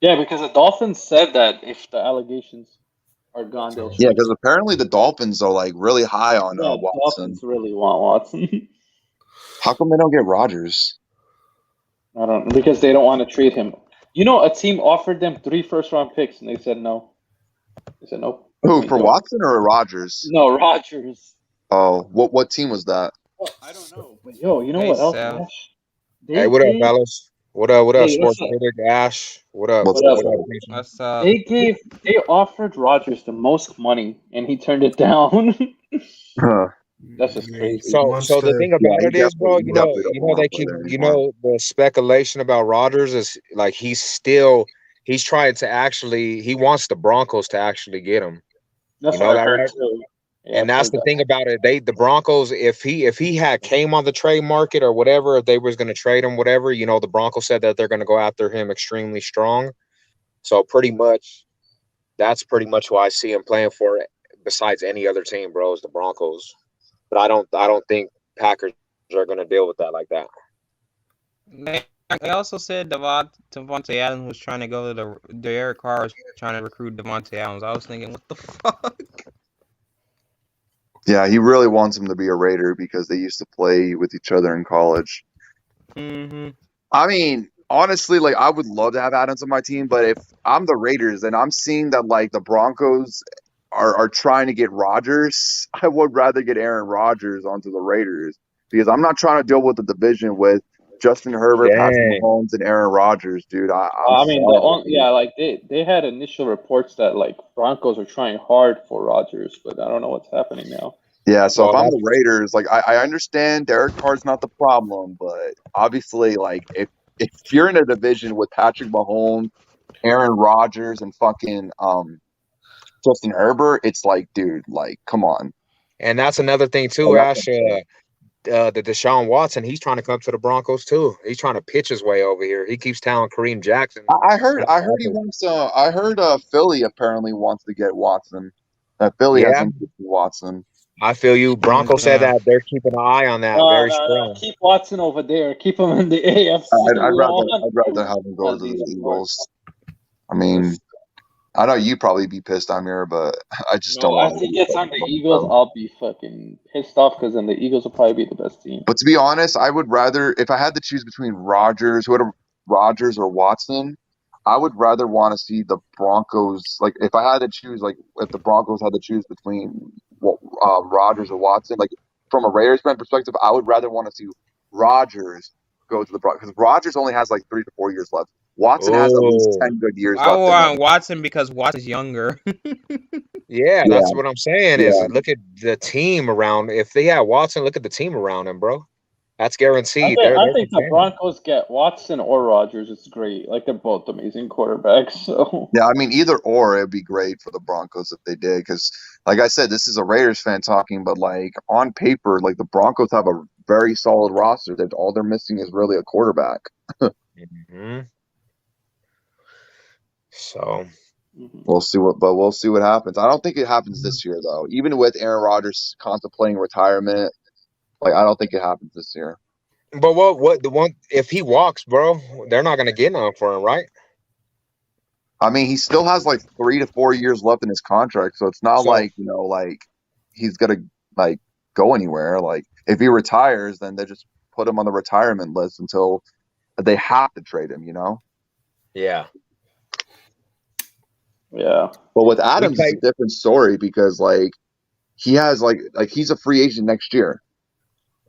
Yeah, because the Dolphins said that if the allegations are gone, they'll Yeah, because apparently the Dolphins are like really high on Watson. Dolphins really want Watson. How come they don't get Rodgers? I don't know, because they don't want to trade him. You know, a team offered them 3 first-round picks, and they said no. They said no. Who, for Watson or Rodgers? No, Rodgers. Oh, what team was that? Oh, I don't know. But yo, you know Hey, what else? Sal. Ash? Hey, what up, fellas? What up? What up, Hey, what's Sports Critic Ash? What up? What's up? Christian? What's up? They offered Rodgers the most money, and he turned it down. That's just crazy. So the thing about it is, bro, you know they keep, the speculation about Rodgers is like he's trying to actually, he wants the Broncos to actually get him. That's You know what I that, heard right? too. Yeah, And that's the thing about it. The Broncos, if he had came on the trade market or whatever, if they was going to trade him, whatever, you know, the Broncos said that they're going to go after him extremely strong. So pretty much, that's pretty much who I see him playing for. Besides any other team, bro, is the Broncos. But I don't think Packers are going to deal with that like that. They also said Devontae Adams was trying to go to Derek Carr was trying to recruit Devontae Adams. I was thinking, what the fuck? Yeah, he really wants him to be a Raider because they used to play with each other in college. Mm-hmm. I mean, honestly, like I would love to have Adams on my team, but if I'm the Raiders and I'm seeing that like the Broncos are trying to get Rodgers, I would rather get Aaron Rodgers onto the Raiders because I'm not trying to deal with the division with Justin Herbert, Patrick Mahomes, and Aaron Rodgers, dude. like they had initial reports that like Broncos are trying hard for Rodgers, but I don't know what's happening now. Yeah, so if I'm the Raiders, like I understand Derek Carr's not the problem, but obviously, like if you're in a division with Patrick Mahomes, Aaron Rodgers, and fucking Justin Herbert, it's like, dude, like, come on. And that's another thing too, Ash. The Deshaun Watson, he's trying to come to the Broncos too. He's trying to pitch his way over here. He keeps telling Kareem Jackson. I heard he wants. I heard Philly apparently wants to get Watson. Philly has interest in Watson. I feel you. Broncos said that they're keeping an eye on that very strong. Keep Watson over there. Keep him in the AFC. I'd rather have him go to the Eagles. I mean, I know you'd probably be pissed, Amir, but I just don't want to. If he gets on the Eagles, I'll be fucking pissed off because then the Eagles will probably be the best team. But to be honest, I would rather, if I had to choose between Rodgers or Watson, I would rather want to see the Broncos. Like, if I had to choose, like, if the Broncos had to choose between Rodgers or Watson, like, from a Raiders fan perspective, I would rather want to see Rodgers go to the Broncos because Rodgers only has like 3 to 4 years left. Watson has at least 10 good years I left in want him. Watson because Watson's younger. Yeah, that's what I'm saying. Is Yeah. look at the team around. If they have Watson, look at the team around him, bro. That's guaranteed. I think the Broncos get Watson or Rodgers. It's great. Like they're both amazing quarterbacks. So Yeah, I mean either or it'd be great for the Broncos if they did because, like I said, this is a Raiders fan talking, but like on paper, like the Broncos have a very solid roster. That all they're missing is really a quarterback. Mm-hmm. So we'll see what happens. I don't think it happens this year though. Even with Aaron Rodgers contemplating retirement, like I don't think it happens this year. But what the one if he walks, bro, they're not gonna get none for him, right? I mean, he still has like 3 to 4 years left in his contract, so it's not like like he's gonna like go anywhere. Like if he retires, then they just put him on the retirement list until they have to trade him. Yeah. Yeah. But with Adams, it's a different story because like he has like he's a free agent next year.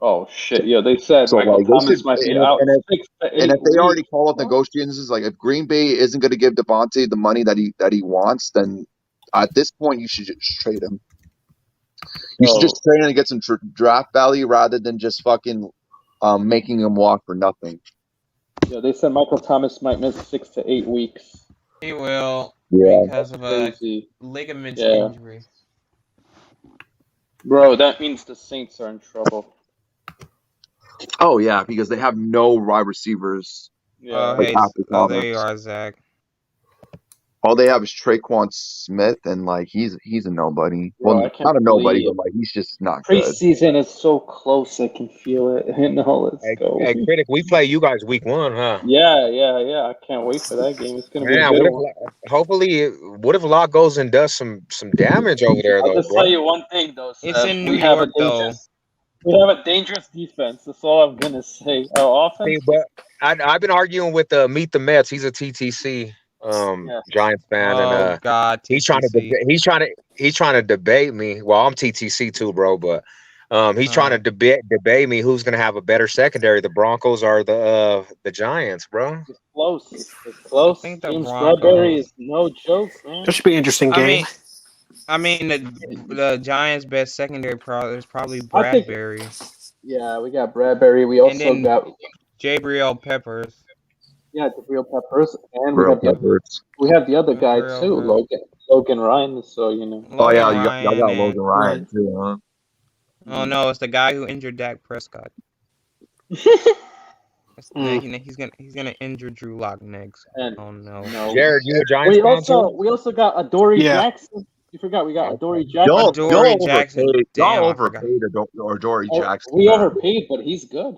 Oh shit! Yeah, they said so Michael like Thomas might be out. And if they already call up negotiations, like if Green Bay isn't going to give Devontae the money that he wants, then at this point you should just trade him. You should just trade him and get some draft value rather than just fucking making him walk for nothing. Yeah, they said Michael Thomas might miss 6 to 8 weeks. He will. Yeah. Because of a ligament Yeah. injury. Bro, that means the Saints are in trouble. Oh yeah, because they have no wide receivers. Yeah. There you are, Zach. All they have is Traquan Smith, and like he's a nobody. Bro, Well, not a nobody, but like he's just not good. Preseason is so close. I can feel it. Let's go. Hey, Critic, we play you guys week 1, huh? Yeah. I can't wait for that game. It's gonna be a good one. What if Locke goes and does some damage over there, though? I'll just tell you one thing, though. Seth. It's in New York, though. We have a dangerous defense. That's all I'm gonna say. Our offense. But I've been arguing with Meet the Mets. He's a TTC Giants fan, and God, he's trying to debate me. Well, I'm TTC too, bro, but he's trying to debate me who's gonna have a better secondary, the Broncos or the Giants, bro. It's close. It's close. I think the James Broncos. Bradbury is no joke, man. That should be an interesting game. I mean the Giants' best secondary is probably Bradbury. Yeah, we got Bradbury. We also got Jabriel Peppers. Yeah, Jabriel Peppers, and we have the other guy too, Logan Ryan. So Oh yeah, y'all got Logan Ryan too, huh? Oh no, it's the guy who injured Dak Prescott. He's gonna injure Drew Lock next. Oh no. Jared, you a Giants fan too? We also got Adoree Jackson. You forgot we got Adoree Jackson. Y'all overpaid Adoree Jackson. We overpaid, but he's good.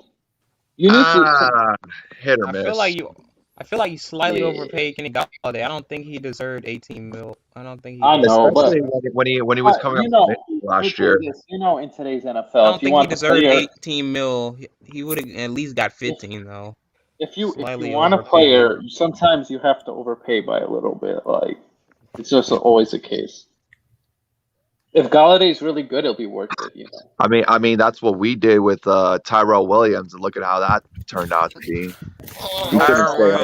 You need to hit or miss. I feel like you slightly overpaid Kenny Golladay. I don't think he deserved 18 mil. I don't think he. I know, but when he was coming up last year. In today's NFL, I don't think he deserved 18 mil. He would have at least got 15 though. If you want a player, sometimes you have to overpay by a little bit. Like it's just always the case. If Galladay's really good, it'll be worth it. I mean, that's what we did with Tyrell Williams, and look at how that turned out to be.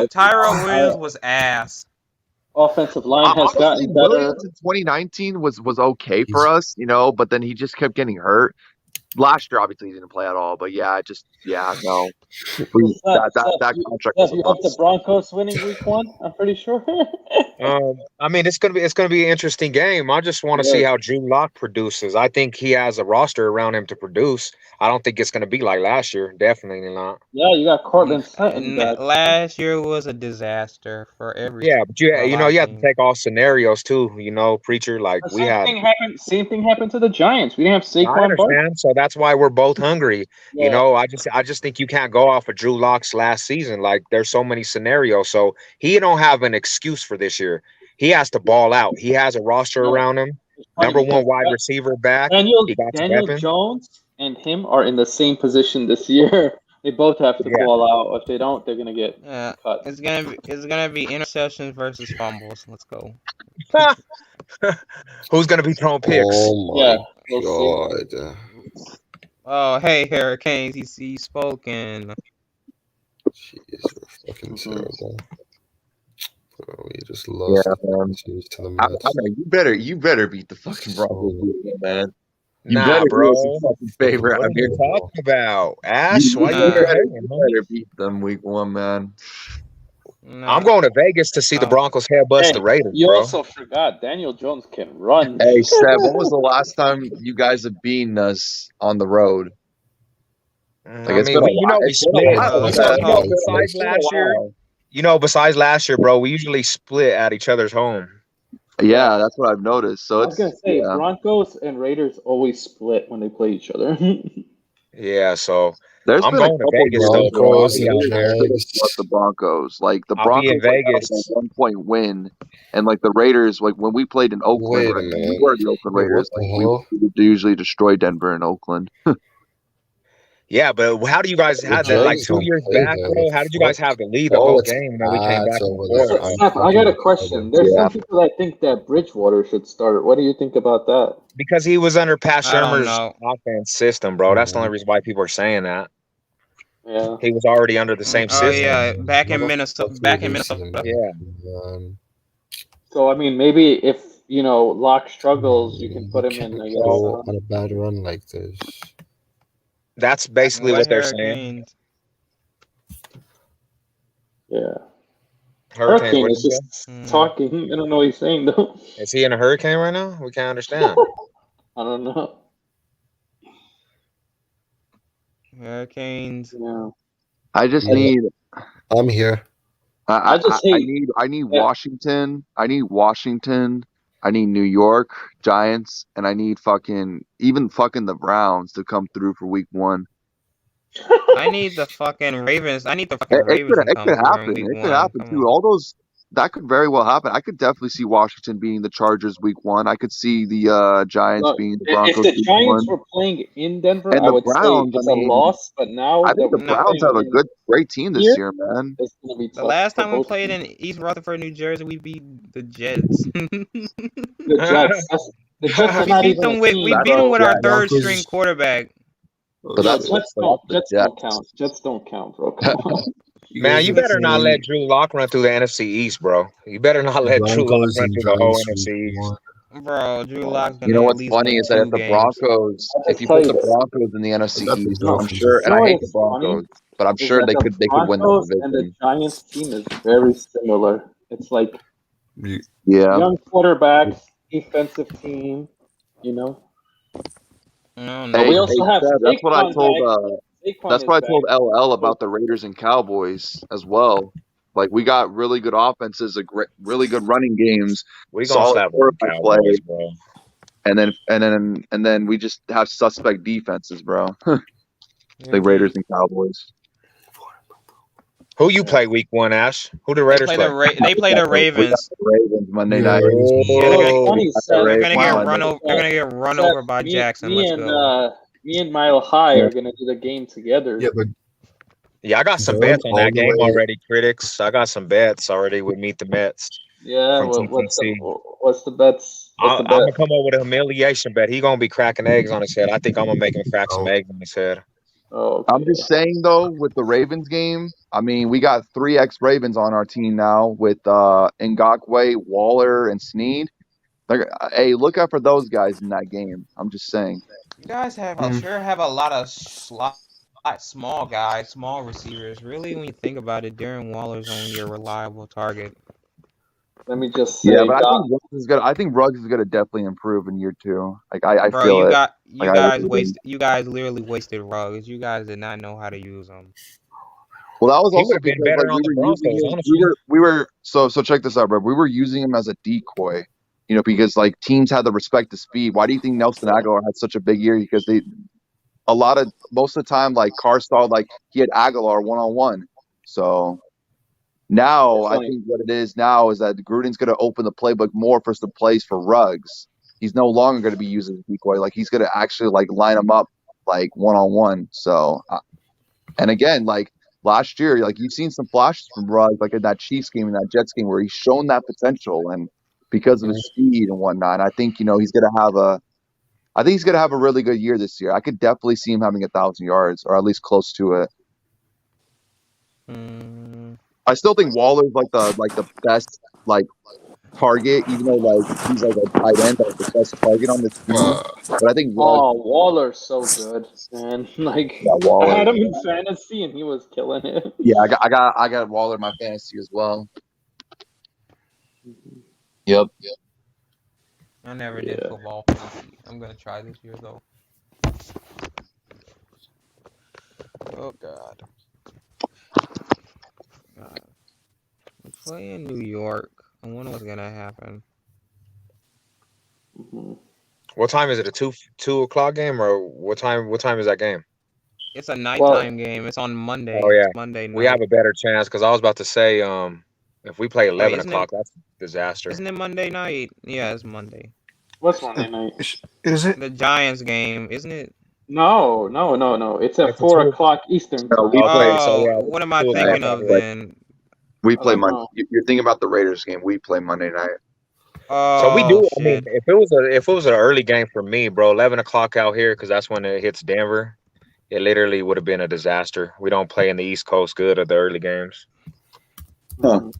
Tyrell Williams was ass. Offensive line has gotten better. Williams in 2019 was okay for us, but then he just kept getting hurt. Last year, obviously, he didn't play at all. But no. That contract was you have the Broncos winning week 1. I'm pretty sure. I mean, it's gonna be an interesting game. I just want to see how Drew Lock produces. I think he has a roster around him to produce. I don't think it's gonna be like last year. Definitely not. Yeah, you got Cortland Sutton. Last year was a disaster for every. Yeah, but you have to take all scenarios too. Preacher, like we had. Same thing happened to the Giants. We didn't have Saquon. I understand, so that's why we're both hungry. I just think you can't go off of Drew Lock's last season. Like there's so many scenarios, so he don't have an excuse for this year. He has to ball out. He has a roster around him. Number 1 wide receiver back. Daniel Jones and him are in the same position this year. They both have to ball out. If they don't, they're gonna get cut. It's gonna be interceptions versus fumbles. Let's go. Who's gonna be throwing picks? Oh my god! Oh hey, Hurricanes, he's spoken. Jeez, we're fucking Mhm. terrible. Bro, we just Yeah, lost man. to the I Mets. know you better beat the fucking Broncos, So, man. You Nah, better do us a bro. fucking favor. What I are you mean, talking about, Ash? Why you Nah, hating, homie? better beat them week 1, man. I'm nah. going to Vegas to see the Oh, Broncos head bust Hey, the Raiders, you bro. also forgot Daniel Jones can run. Hey, Seb, when was the last time you guys have beaten us on the road? Like, I it's mean, been a you while. know, we It's been a split. while, that's Seb. been tough. Besides It's been a last year, while. besides last year, bro, we usually split at each other's home. Yeah, that's what I've noticed. So I was gonna it's, say yeah. Broncos and Raiders always split when they play each other. Yeah, so There's I'm been a going to couple Vegas years though, bro. where I'll Broncos the be and out Raiders there. should have swept Jags. the Broncos. Like, the I'll be in Broncos like had a Vegas. 1-point win, and like the Raiders, like when we played in Oakland, Wait a right? We minute. were the Oakland Wait, what Raiders. the Like we hell? would usually destroy Denver and Oakland. Yeah, but how do you guys The have that? Like Jags 2 don't years play back, there. bro? How did you guys have the lead the Oh, whole it's game and then we came back and over forth? there. I'm Steph, I got a fucking question. retarded. There's Yeah. some people that think that Bridgewater should start. What do you think about that? Because he was under Pat I don't Shermer's know. offense system, bro. That's the only reason why people are saying that. Yeah. He was already under the same Oh system. yeah, back in Minnesota. Back in Listen, Minnesota. Yeah. So I mean, maybe if Locke struggles, you can put him in. I guess. Go on a bad run like this. That's basically What what they're saying. Hurricanes? Yeah. Hurricanes, Hurricane what is did you just say? talking. I don't know what he's saying though. Is he in a hurricane right now? We can't understand. I don't know. Hurricanes. Yeah. I just Yeah. need. I'm here. I just hate. I need Yeah. Washington. I need Washington. I need New York Giants, and I need even the Browns to come through for week 1. I need the fucking Ravens. I need the It, fucking it Ravens could to it come could through in happen. week It could 1. happen Come too. on. All those that could very well happen. I could definitely see Washington being the Chargers week 1. I could see the Giants Look, being the if Broncos the week Giants 1. were playing in Denver, And I the would say Browns, it's I a mean, loss. But now I that think the we're No. Browns playing have a in great team this here, year, man. it's gonna be The tough last for time we both played in teams. East Rutherford, New Jersey, we beat the Jets. The Jets. The Jets are we not beat even a them with team, we beat them bro. with Yeah, our third string quarterback. Oh, but No, that's Jets don't count. Jets don't count, bro. Come on. Man, you better not let Drew Lock run through the NFC East, bro. You better not let Drew Lock run through the whole NFC East. Bro, Drew Lock's You gonna know at what's least funny win is that 2 if the games. Broncos, I'll if just you tell put you the this. Broncos in the NFC got the East, No, I'm Dolphins. sure, you and know I what hate the is funny? Broncos, but I'm Is sure that they the could win that Broncos and the division. Giants team is very similar. It's like Yeah. young quarterbacks, defensive team, you know. No, But we Hey, also have Seb, that's what I Saquon told. back. That's Saquon what I is back. told LL about the Raiders and Cowboys as well. Like we got really good offenses, really good running games, We gonna solid slap the quarterback play, Cowboys, bro. and then we just have suspect defenses, bro. Like Raiders and Cowboys. Who you play week 1, Ash? Who the They Raiders play play? they play the We got Ravens. the Ravens Monday night. Yeah, they're Oh, gonna they're gonna get Wow. run over. They're gonna get run over by Jackson. Me Let's go. and Mile High are gonna do the game together. Yeah, but yeah, I got some going bets on all that the game way. already, critics. I got some bets already with Meet the Mets Yeah, from what's TTC. the bets? What's I'm the gonna bet? come up with a humiliation bet. He gonna be cracking eggs on his head. I think I'm gonna make him crack some eggs on his head. Oh, I'm just saying though, with the Ravens game, I mean, we got 3 ex-Ravens on our team now with Ngakoue, Waller, and Snead. Hey, look out for those guys in that game. I'm just saying. You guys have have a lot of small guys, small receivers. Really, when you think about it, Darren Waller's only your reliable target. Let me just say, Yeah, but I think Ruggs is gonna definitely improve in year 2. Like I Bro, feel it. you guys literally wasted Ruggs. You guys did not know how to use them. Well, that was He also would've been because better like on we the were using Broncos, him. honestly. We were so check this out, bro. We were using him as a decoy. You know, because like teams had the respect to speed. Why do you think Nelson Aguilar had such a big year? Because most of the time, like Carr saw like he had Aguilar 1-on-1. So now I think what it is now is that Gruden's going to open the playbook more for some plays for Ruggs. He's no longer going to be used as a decoy. Like he's going to actually like line him up like 1-on-1. So, and again, like last year, like you've seen some flashes from Ruggs, like in that Chiefs game and that Jets game where he's shown that potential, and because of his speed and whatnot, I think he's going to have a really good year this year. I could definitely see him having 1,000 yards or at least close to it. I still think Waller's like the best like target, even though like he's like a tight end, like the best target on the team. But I think Oh, Waller's so good, man. Like yeah, I Waller. had him in fantasy and he was killing it. Yeah, I got Waller in my fantasy as well. Yep. I never did Yeah. football fantasy. I'm gonna try this year though. Oh God. I'm playing New York. I wonder what's gonna happen. Mhm. What time is it? A 2 o'clock game, or what time? What time is that game? It's a nighttime game. It's on Monday. Oh yeah, It's Monday night. we have a better chance because I was about to say, if we play 11 isn't o'clock, that's a disaster. Isn't it Monday night? Yeah, it's Monday. What's Monday night? Is it? The Giants game, isn't it? No. It's at It's a 4 two- o'clock Eastern. No, time. we play. so, yeah, what am I 2 thinking o'clock, of right. then? We play I don't Monday. know. You're thinking about the Raiders game. We play Monday night. So we do. I mean, Shit. if it was an early game for me, bro, 11 o'clock out here, because that's when it hits Denver. It literally would have been a disaster. We don't play in the East Coast good at the early games. Huh.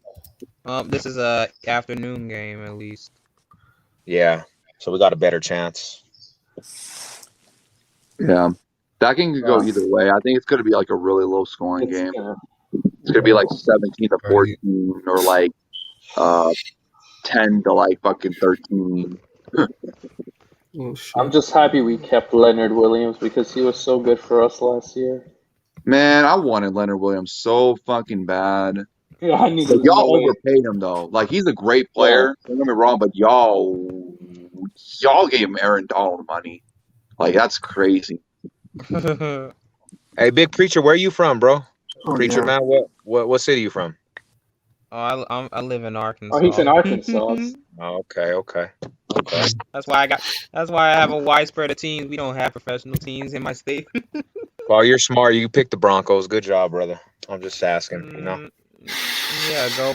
This is a afternoon game at least. Yeah, so we got a better chance. Yeah, that game could go either way. I think it's going to be like a really low scoring It's game. gonna- It's going to be like 17 to Are you- 14 or like 10 to like fucking 13. Oh shit. I'm just happy we kept Leonard Williams because he was so good for us last year. Man, I wanted Leonard Williams so fucking bad. Yeah, I need But to y'all overpaid him though. Like he's a great player. Don't get me wrong, but y'all gave him Aaron Donald money. Like that's crazy. Hey, Big Preacher, where you from, bro? Oh, Preacher, yeah. man, what city you from? I live in Arkansas. Oh, he's in Arkansas. Oh, okay. That's why I have a wide spread of teams. We don't have professional teams in my state. Well, you're smart. You picked the Broncos. Good job, brother. I'm just asking, you know. Yeah, go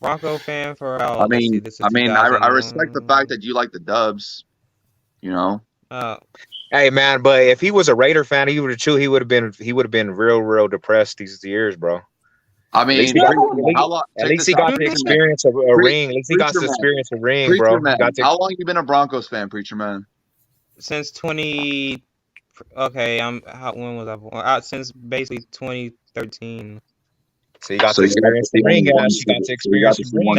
Bronco fan for I let's see, mean, this is I respect the fact that you like the Dubs. You know. Hey man, but if he was a Raider fan, he would have been real depressed these years, bro. I mean, at least he got the experience of a ring. At least he got the experience of ring, bro. How long you been a Broncos fan, Preacher Man? Since 20. Okay, when was I born? Since basically 2013. So you got the experience the ring, guys. You got the experience the ring.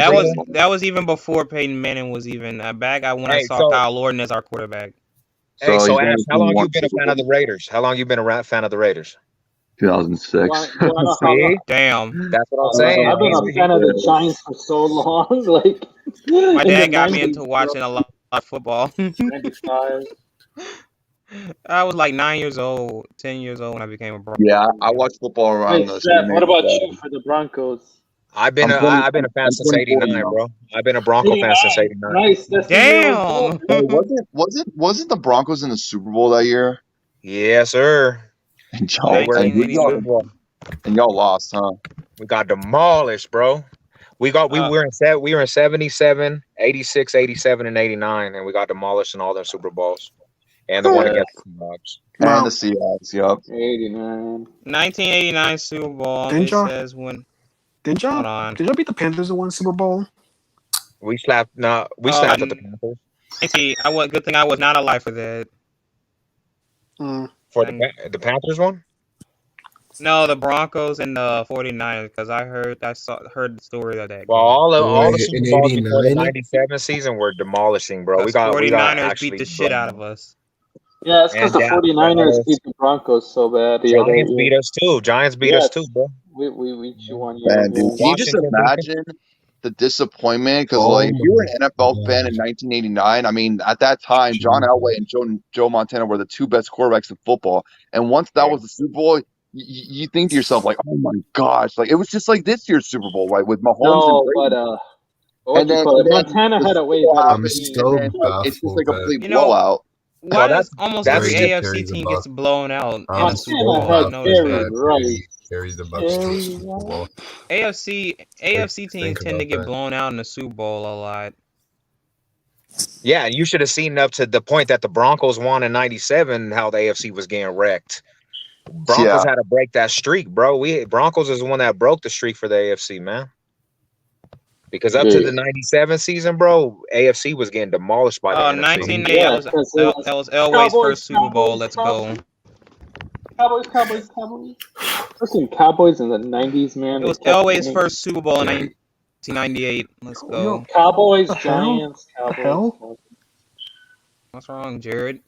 That was even before Peyton Manning was even back. I saw Kyle Orton as our quarterback. Hey, so Ash, how long you been a fan of the Raiders? How long you been a fan of the Raiders? 2006. See? Damn. That's what I'm saying. I've been a fan of the Giants for so long. Like my dad got me into watching a lot of football. 95. I was like 9 years old, 10 years old when I became a Bronco. Yeah, I watched football around Hey, Seth, what about you for the Broncos? I've been a fan since '89, bro. I've been a Bronco fan since '89. Nice. Damn. Wasn't the Broncos in the Super Bowl that year? Yes, sir. And y'all lost, huh? We got demolished, bro. We were in 77, 86, 87, and 89, and we got demolished in all their Super Bowls. And the one against the Seahawks. And the Seahawks, yep. 89. 1989 Super Bowl. Didn't y'all beat the Panthers in one Super Bowl? We slapped at the Panthers. Good thing I was not alive for that. For the Panthers one? No, the Broncos and the 49ers, because I heard the story of that. Well, all the Super Bowls in before the 89? 97 season were demolishing, bro. We got 49ers beat the shit out of us. Yeah, it's because the 49ers beat the Broncos so bad. Giants beat us too. Giants beat us too, bro. We beat you 1 year. Man, dude, can you just imagine the disappointment? Because like, if you were an NFL fan in 1989, I mean, at that time, John Elway and Joe Montana were the two best quarterbacks in football. And once that was the Super Bowl, you think to yourself like, oh my gosh, like it was just like this year's Super Bowl, right? With Mahomes. No, but Montana had a way better team. It's just like a complete blowout. Why does almost every AFC team gets blown out in the Super Bowl? Carries the Bucks to the Super Bowl. AFC teams tend to get blown out in the Super Bowl a lot. Yeah, you should have seen up to the point that the Broncos won in '97 how the AFC was getting wrecked. Broncos had to break that streak, bro. Broncos is the one that broke the streak for the AFC, man. Because up to the 97 season, bro, AFC was getting demolished by the NFC. 1980, that was Elway's first Super Bowl. Let's go. Cowboys. Listen, Cowboys in the 90s, man. It was Elway's first Super Bowl in 1998. Let's go. Cowboys, The hell? Giants, Cowboys. The hell? What's wrong, Jared?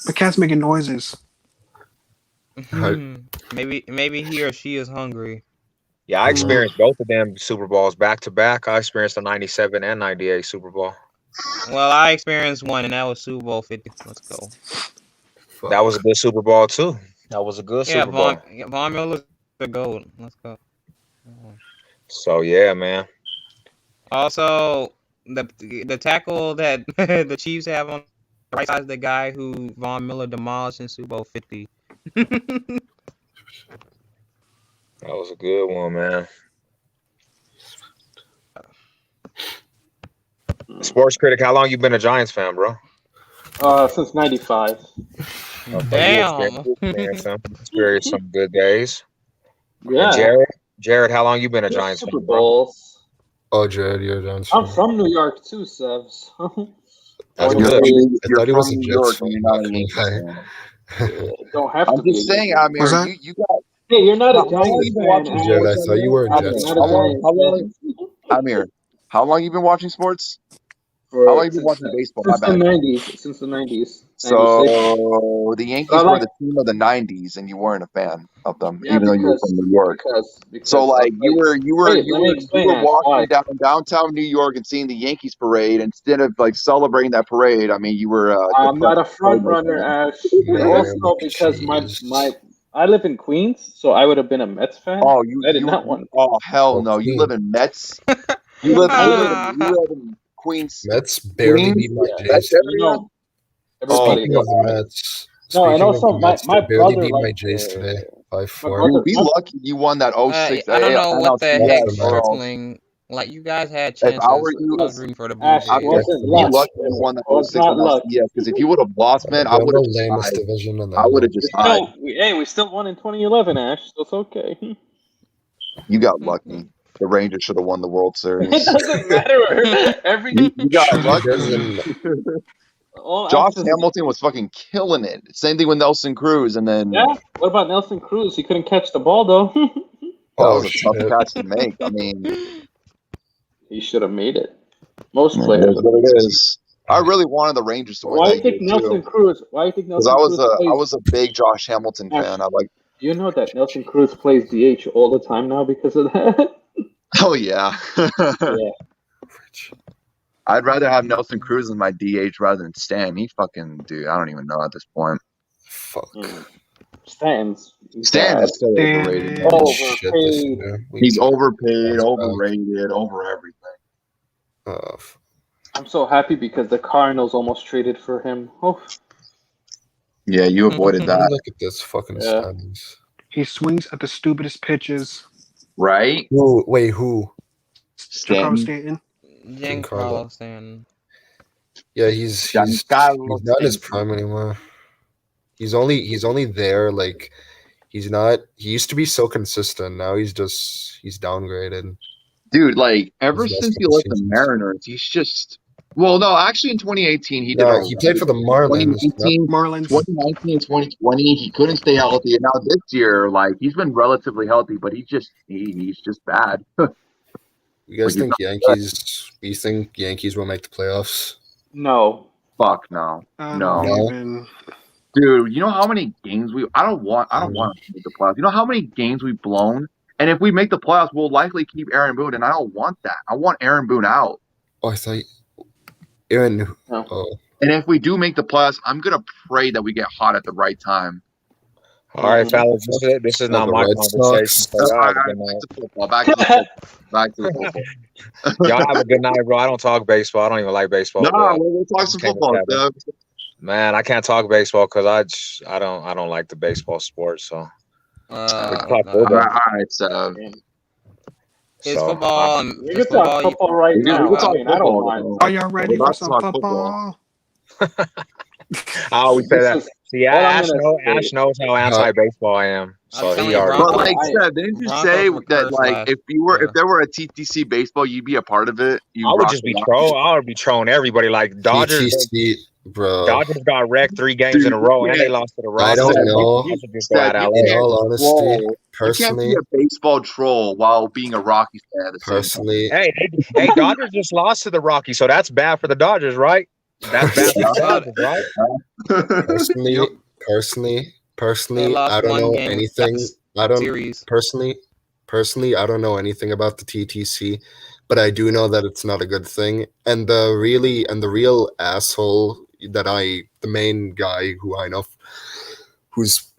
The cat's making noises. Maybe he or she is hungry. Yeah, I experienced both of them Super Bowls back to back. I experienced the 97 and 98 Super Bowl. Well, I experienced one, and that was Super Bowl 50. Let's go. That was a good Super Bowl, too. That was a good Super Bowl. Von Miller's the GOAT. Let's go. So, yeah, man. Also, the tackle that the Chiefs have on the right side is the guy who Von Miller demolished in Super Bowl 50. That was a good one, man. Sports Critic, how long you been a Giants fan, bro? Since 95. Damn. Experienced some good days. Yeah. And Jared, how long you been a Giants Super fan, bro? Bowls. Oh, Jared, you're a Giants I'm fan. from New York too, Sevs. That's You're- good. you're I thought he was a from New Jets York, fan. you're not a Not Yankees gonna fan. Don't have to I'm be. just saying, I mean, Was that? you got. Hey, you're not How a long Giants you been fan. watching Ash. Jared, I thought you were a I'm Jets not fan. a Giants fan. Amir, how long you been watching sports? For- How long you been since watching the- baseball? My Since the bad. 90s. Since the 90s. 96. So the Yankees I were like- the team of the '90s, and you weren't a fan of them, Yeah, even though you were because- from New York. Because So like you were Wait, let me explain that. walking Why? down downtown New York and seeing the Yankees parade instead of like celebrating that parade. I mean, you were. I'm not a depressed front Cardinals runner, fan. Ash. And Man, also because jeez. I live in Queens, so I would have been a Mets fan. Oh, you I did you not want. oh hell Oh, no! You Queens. live in Mets. You live in Queens. Mets barely Queens? beat my Yeah. Jays. That's You know, Oh, everybody. Speaking of the Mets, No, and speaking of also the my Mets, they barely brother beat my likes Jays today by 4. brother- Be lucky you won that 06 I don't know what the NLCS, heck doesn't bro. circling. Like, you guys had If I chances. were you- I was rooting for the Blue Ash, Jays. it wasn't Be luck. lucky you won that It was 06 not luck. NLCS, because if you would have lost, man, I They're would the have just lamest died. division in the I would have world. just died. No, we still won in 2011, Ash. So it's okay. You got lucky. The Rangers should have won the World It Series. doesn't matter. Every You got Sure lucky. doesn't. Josh Hamilton was fucking killing it. Same thing with Nelson Cruz, and then Yeah. What about Nelson Cruz? He couldn't catch the ball though. that Oh, was a tough shit. catch to make. I mean, He should have made it. Most it players. is what it is. I really wanted the Rangers to win Why do you that think year Nelson too, Cruz? Why do you think because Nelson Cruz I plays? was a big Josh Hamilton fan. I like. Do you know that Nelson Cruz plays DH all the time now because of that? Oh yeah. Yeah. I'd rather have Nelson Cruz as my DH rather than Stan. He fucking dude. I don't even know at this point. Fuck. Stan's. Stan is so Stan overrated. is- Oh, Shit this year. He's overpaid, That's bad. overrated, over everything. I'm so happy because the Cardinals almost traded for him. Oh, Yeah, you avoided that, Look at this fucking Yeah. standings. He swings at the stupidest pitches. right? Who? Wait, who? Giancarlo Stanton. Stanton. Giancarlo Stanton. Yeah, he's Giancarlo not in his Stanton. prime anymore. He's only there like he's not. He used to be so consistent. Now he's downgraded. Dude, like ever His last since he couple left the seasons. Mariners, he's just. Well, no, actually, in 2018 he did. Yeah, all he right. played for the Marlins. 2018, Marlins. 2019, and 2020, he couldn't stay healthy, and now this year, like he's been relatively healthy, but he's just bad. You guys Like, think Yankees? You think Yankees will make the playoffs? no. Fuck no, I no. don't even. Dude. You know how many games we? I don't want to make the playoffs. You know how many games we've blown, and if we make the playoffs, we'll likely keep Aaron Boone, and I don't want that. I want Aaron Boone out. Oh, I thought Aaron. No. Oh, And if we do make the playoffs, I'm gonna pray that we get hot at the right time. All right, fellas, this is not the my Red conversation. Sox. So y'all have a good night. Back to football. Back to football. Back to the football. Y'all have a good night, bro. I don't talk baseball. I don't even like baseball. No, but, we'll talk some Can't football, have Steph. man, I can't talk baseball because I don't like the baseball sport. So Uh, talk nah. football. All right, so It's So, football. We It's can talk football. football right we can now. talk I mean, I don't football, mind. though. Are y'all ready We're for about to some talk football? I always say that. See, All I'm Ash gonna know say- Ash knows how anti-baseball I am, so telling he you, already. But Broncos- like I- Seb, didn't you Broncos say were that cursed like last if you were year. if there were a TTC baseball, you'd be a part of it? You I would rock just be the troll. I would be trolling everybody. Like Dodgers, TTC, bro. Dodgers got wrecked 3 games in a row, and they lost to the I Rockies. don't know. I should just go out Seb, LA. you In can't all honesty, troll. personally, You can't be a baseball troll while being a Rockies fan at the same time. personally, Hey, Dodgers just lost to the Rockies, so that's bad for the Dodgers, right? That's bad for the Dodgers, right? personally, They lost I don't one know game anything. last I don't series. personally, I don't know anything about the TTC, but I do know that it's not a good thing. And the real asshole the main guy who I know, who's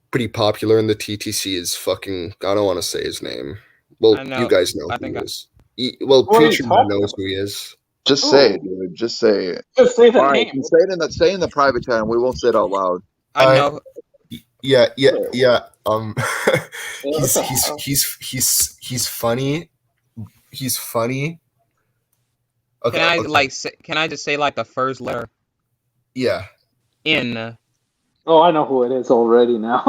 pretty popular in the TTC is fucking. I don't want to say his name. Well, I know. you guys know I who think he I- is. Who are you Preacher talking knows about? who he is. Just say it, dude. Just say it. Just say the All right, name. you say it in the private channel. We won't say it out loud. I know. Yeah. What the hell? He's funny. He's funny. Okay. Can I just say like the first letter Yeah. N? Oh, I know who it is already now.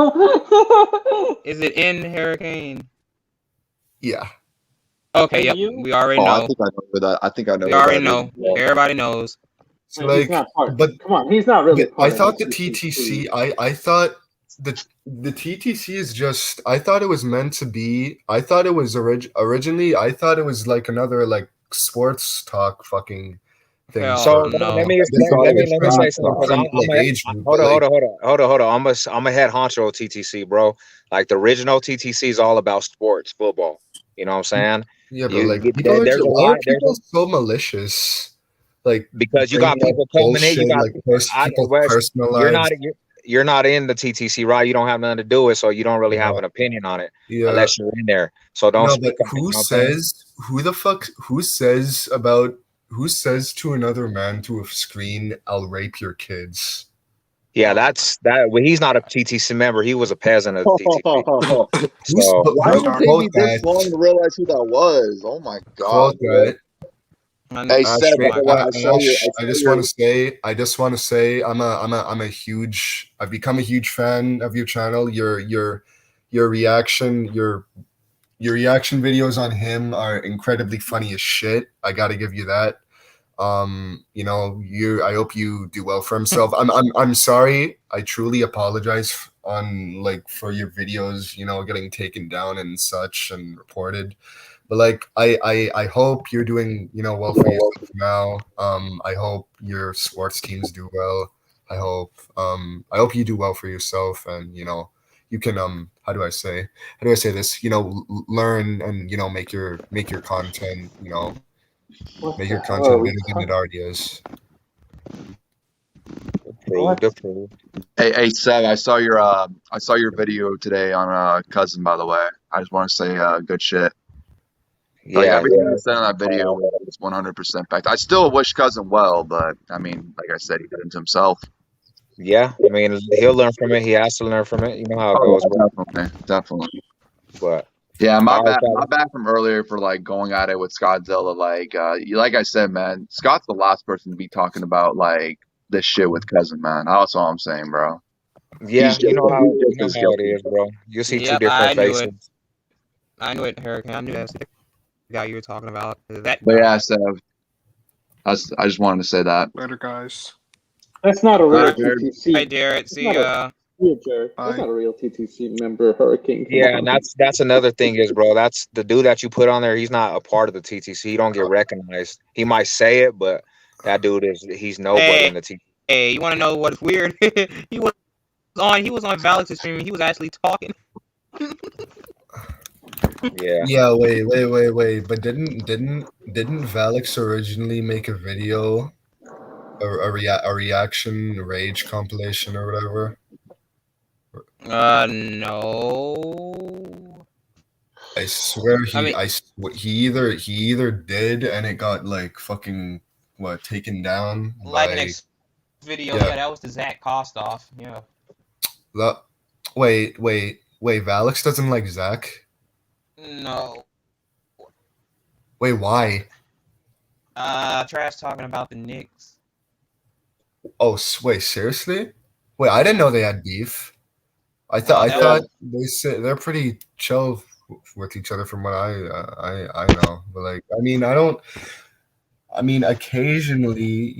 Is it in Hurricane? Yeah. Okay, yep. You? We already Oh, I know. think I know who that. I think I know. We who already that know. is. Yeah. Everybody knows. So He's like, not part. but Come on, he's not really. but Part I of thought the TTC. I thought the TTC is just. I thought it was meant to be. I thought it was originally. I thought it was like another like sports talk fucking thing. Hell So no. let me This explain. Let me is say something because from, like, age group, hold like- on. I'm a head honcho of TTC, bro. Like the original TTC is all about sports, football. You know what I'm saying? Yeah, but You- like you- people there's a why lot- are people so malicious? Like Because you got bringing up people coming in, you bullshit, got like people Wes, personal you're lives. not you're not in the TTC, right? You don't have nothing to do with, so you don't really have Yeah. an opinion on it Yeah. unless you're in there. So don't. No, speak but on it, you know what I'm saying? who says to another man to a screen, "I'll rape your kids"? Yeah, that's that. Well, he's not a TTC member. He was a peasant of TTC. Who's, So Why did it take me quote this that? long to realize who that was? Oh my god! Quote that. Hey, I, Seb, my I God. saw your- I just want to say I've become a huge fan of your channel. Your reaction videos on him are incredibly funny as shit. I got to give you that. I hope you do well for himself. I'm sorry. I truly apologize for your videos, getting taken down and such and reported. But like I hope you're doing, well for yourself now. I hope your sports teams do well. I hope you do well for yourself, and you can how do I say this? Learn and make your content, make your content better than it already is. Approved. Hey, Seb, I saw your video today on Cousin. By the way, I just want to say good shit. Like Yeah, everything you said in that video was 100% fact. I still wish Cousin well, but I mean, like I said, he did it to himself. yeah. I mean, he'll learn from it. He has to learn from it. You know how it goes. Definitely. But Yeah, All right, my bad from earlier for like going at it with Scottzilla. Like I said, man, Scott's the last person to be talking about like this shit with Cousin, man. That's all I'm saying, bro. yeah, He's you know how just it is, bro. You see two Yep, different I knew faces. it. I knew it, Hurricane. I knew that's the guy you were talking about. That But guy. yeah, Seb, I just wanted to say that. Later, guys. That's not a real Alright, Jared. TTC. Hey, Jared. See not ya. Yeah, Jared. That's Bye. not a real TTC member, Hurricane. Come Yeah, on. and that's another thing is, bro. That's the dude that you put on there. He's not a part of the TTC. He don't get recognized. He might say it, but that dude he's nobody Hey. in the TTC. Hey, you want to know what's weird? He was on Valix's stream. He was actually talking. Yeah. Yeah, wait. But didn't Valix originally make a video, a reaction rage compilation or whatever? No. I swear I mean- he either did and it got like fucking taken down Like by an video. Yeah. Yeah, that was the Zach Kostoff. Yeah. the wait Valix doesn't like Zach. No. Wait, why? Trash talking about the Knicks. Oh, wait, seriously? Wait, I didn't know they had beef. I Oh, thought they say they're pretty chill with each other from what I know. But like, I mean, I don't. I mean, occasionally,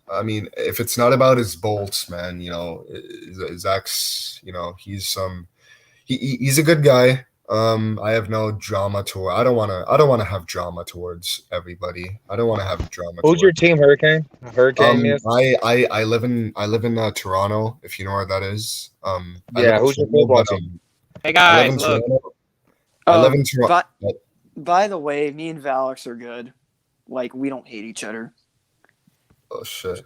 I mean, if it's not about his bolts, man, Zach's, he's a good guy. I have no drama to. I don't want to have drama towards everybody. I don't want to have drama. Who's your towards team, Hurricane? Hurricane is? I live in Toronto, if you know where that is. I live Yeah, in who's your Toronto, football but, team? Hey I live guys, in look. Toronto. I live in Toronto. By the way, me and Valix are good. Like, we don't hate each other. Oh shit.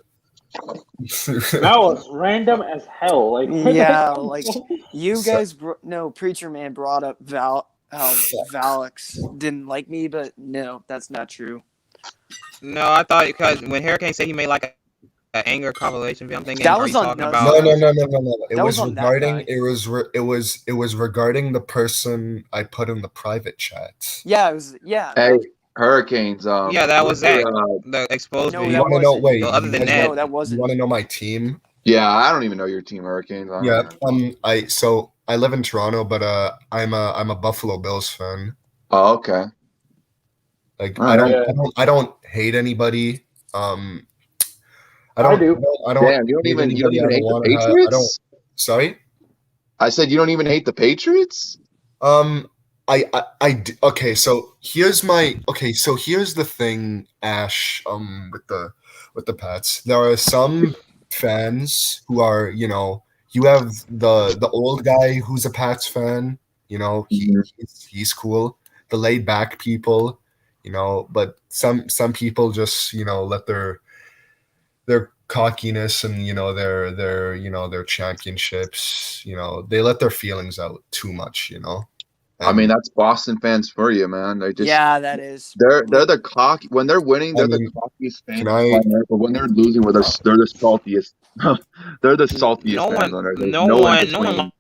That was random as hell. Like, Yeah, like you guys. Preacher Man brought up how Valix didn't like me, but no, that's not true. No, I thought because when Hurricane said he made like an anger compilation video, I'm thinking That are was you on talking no, about? No. It That was was on that regarding guy. it was regarding the person I put in the private chat. Yeah, it was. Yeah. Hey, Hurricanes. Yeah, that was what's Zach. your, The exposed No, You video. that want to know? wasn't. Wait, So other than you that, No, that you wasn't. want to know my team? yeah, I don't even know your team, Hurricanes. Yeah. I live in Toronto, but I'm a Buffalo Bills fan. Oh, okay. Like All I don't right. I don't hate anybody. I do. I don't Damn, you don't hate even anybody. I don't hate the want to have. I don't. Patriots? Sorry. I said you don't even hate the Patriots? Okay, so here's the thing, Ash, with the Pats. There are some fans who are, you have the old guy who's a Pats fan, he's cool. The laid back people, but some people just, let their cockiness and their championships, they let their feelings out too much. I mean, that's Boston fans for you, man. They just Yeah, that is. they're the cocky when they're winning, they're the cockiest fans on earth. But when they're losing, they're the saltiest. They're the saltiest fans on earth. There's no in no one between.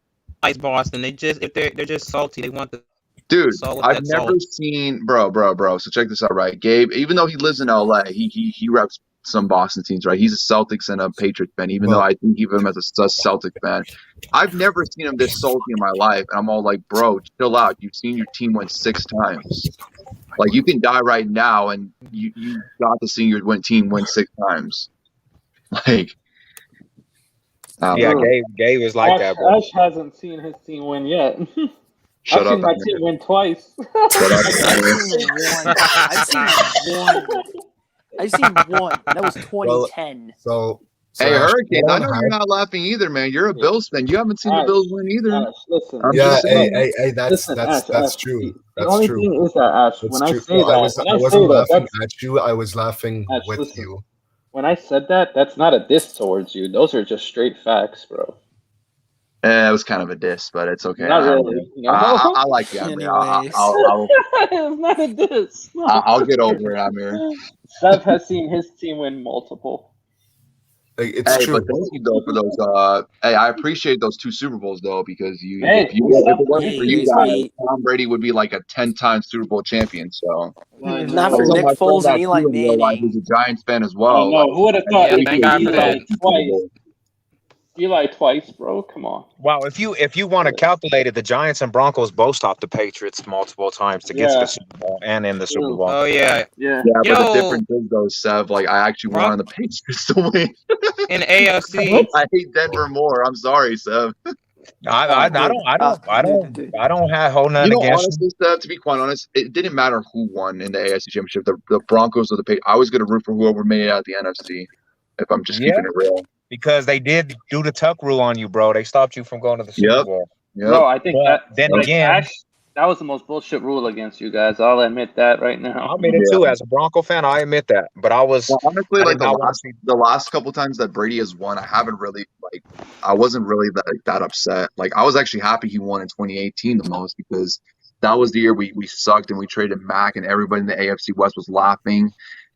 likes Boston. They just they're just salty. They want the Dude, salt with I've that never salt. seen So check this out, right? Gabe, even though he lives in LA, he reps some Boston teams, right? He's a Celtics and a Patriots fan, even though I think of him as a Celtic fan. I've never seen him this salty in my life, and I'm all like, bro, chill out. You've seen your team win 6 times. Like, you can die right now, and you got to see your team win 6 times. Like, yeah, Gabe is like that, bro. Ash hasn't seen his team win yet. Shut I've up, seen my Amir. team win twice. Shut up, Amir. I've seen one. That was 2010. Hey, Ash, Hurricane, I know you're not laughing either, man. You're a Bills fan. You haven't seen the Ash, Bills win either. Ash, listen. I'm yeah, just saying. hey, that's Ash, true. The That's only true. thing is that, Ash, That's when true. I say No, that, I wasn't laughing at you. I was laughing Ash, with listen. you. When I said that, that's not a diss towards you. Those are just straight facts, bro. It was kind of a diss, but it's okay. Not really. I like you, Amir. It's not a diss. I'll get over it, Amir. Seth has seen his team win multiple. It's true. But thank you though for those. Hey, I appreciate those 2 Super Bowls though, because if it wasn't for you guys, Tom Brady would be like a 10-time Super Bowl champion. So Not for Nick Foles and Eli Manning. Who's a Giants fan as well. No, who would have thought? Yeah, thank God for that. Eli twice, bro. Come on. Wow, if you want to calculate it, the Giants and Broncos both stopped the Patriots multiple times to get to the Super Bowl and in the Super Bowl. Oh yeah. Yeah. But the difference is though, Sev, like I actually wanted the Patriots to win. In AFC. I hate Denver more. I'm sorry, Sev. I don't have hold nothing against honestly, Sev, to be quite honest, it didn't matter who won in the AFC Championship, the Broncos or the Patriots. I was gonna root for whoever made it out of the NFC. If I'm just keeping it real. Because they did do the tuck rule on you, bro. They stopped you from going to the Super Bowl. Bro, I think again, that was the most bullshit rule against you guys. I'll admit that right now. I admit it too. As a Bronco fan, I admit that. But I was honestly like the last couple times that Brady has won, I wasn't really that upset. Like I was actually happy he won in 2018 the most because that was the year we sucked and we traded Mac and everybody in the AFC West was laughing,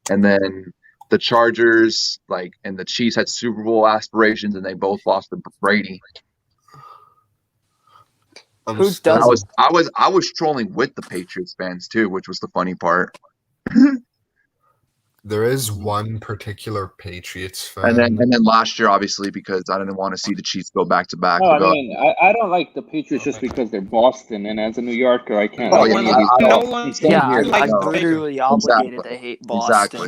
and then the Chargers, and the Chiefs had Super Bowl aspirations, and they both lost to Brady. I was trolling with the Patriots fans too, which was the funny part. there is one particular Patriots fan. And then last year, obviously, because I didn't want to see the Chiefs go back to back. No, I mean, I don't like the Patriots just because they're Boston, and as a New Yorker, I can't. Oh, like yeah, any of these no guys. one. Same Yeah, here. like I'm No. literally obligated to hate Boston. Exactly.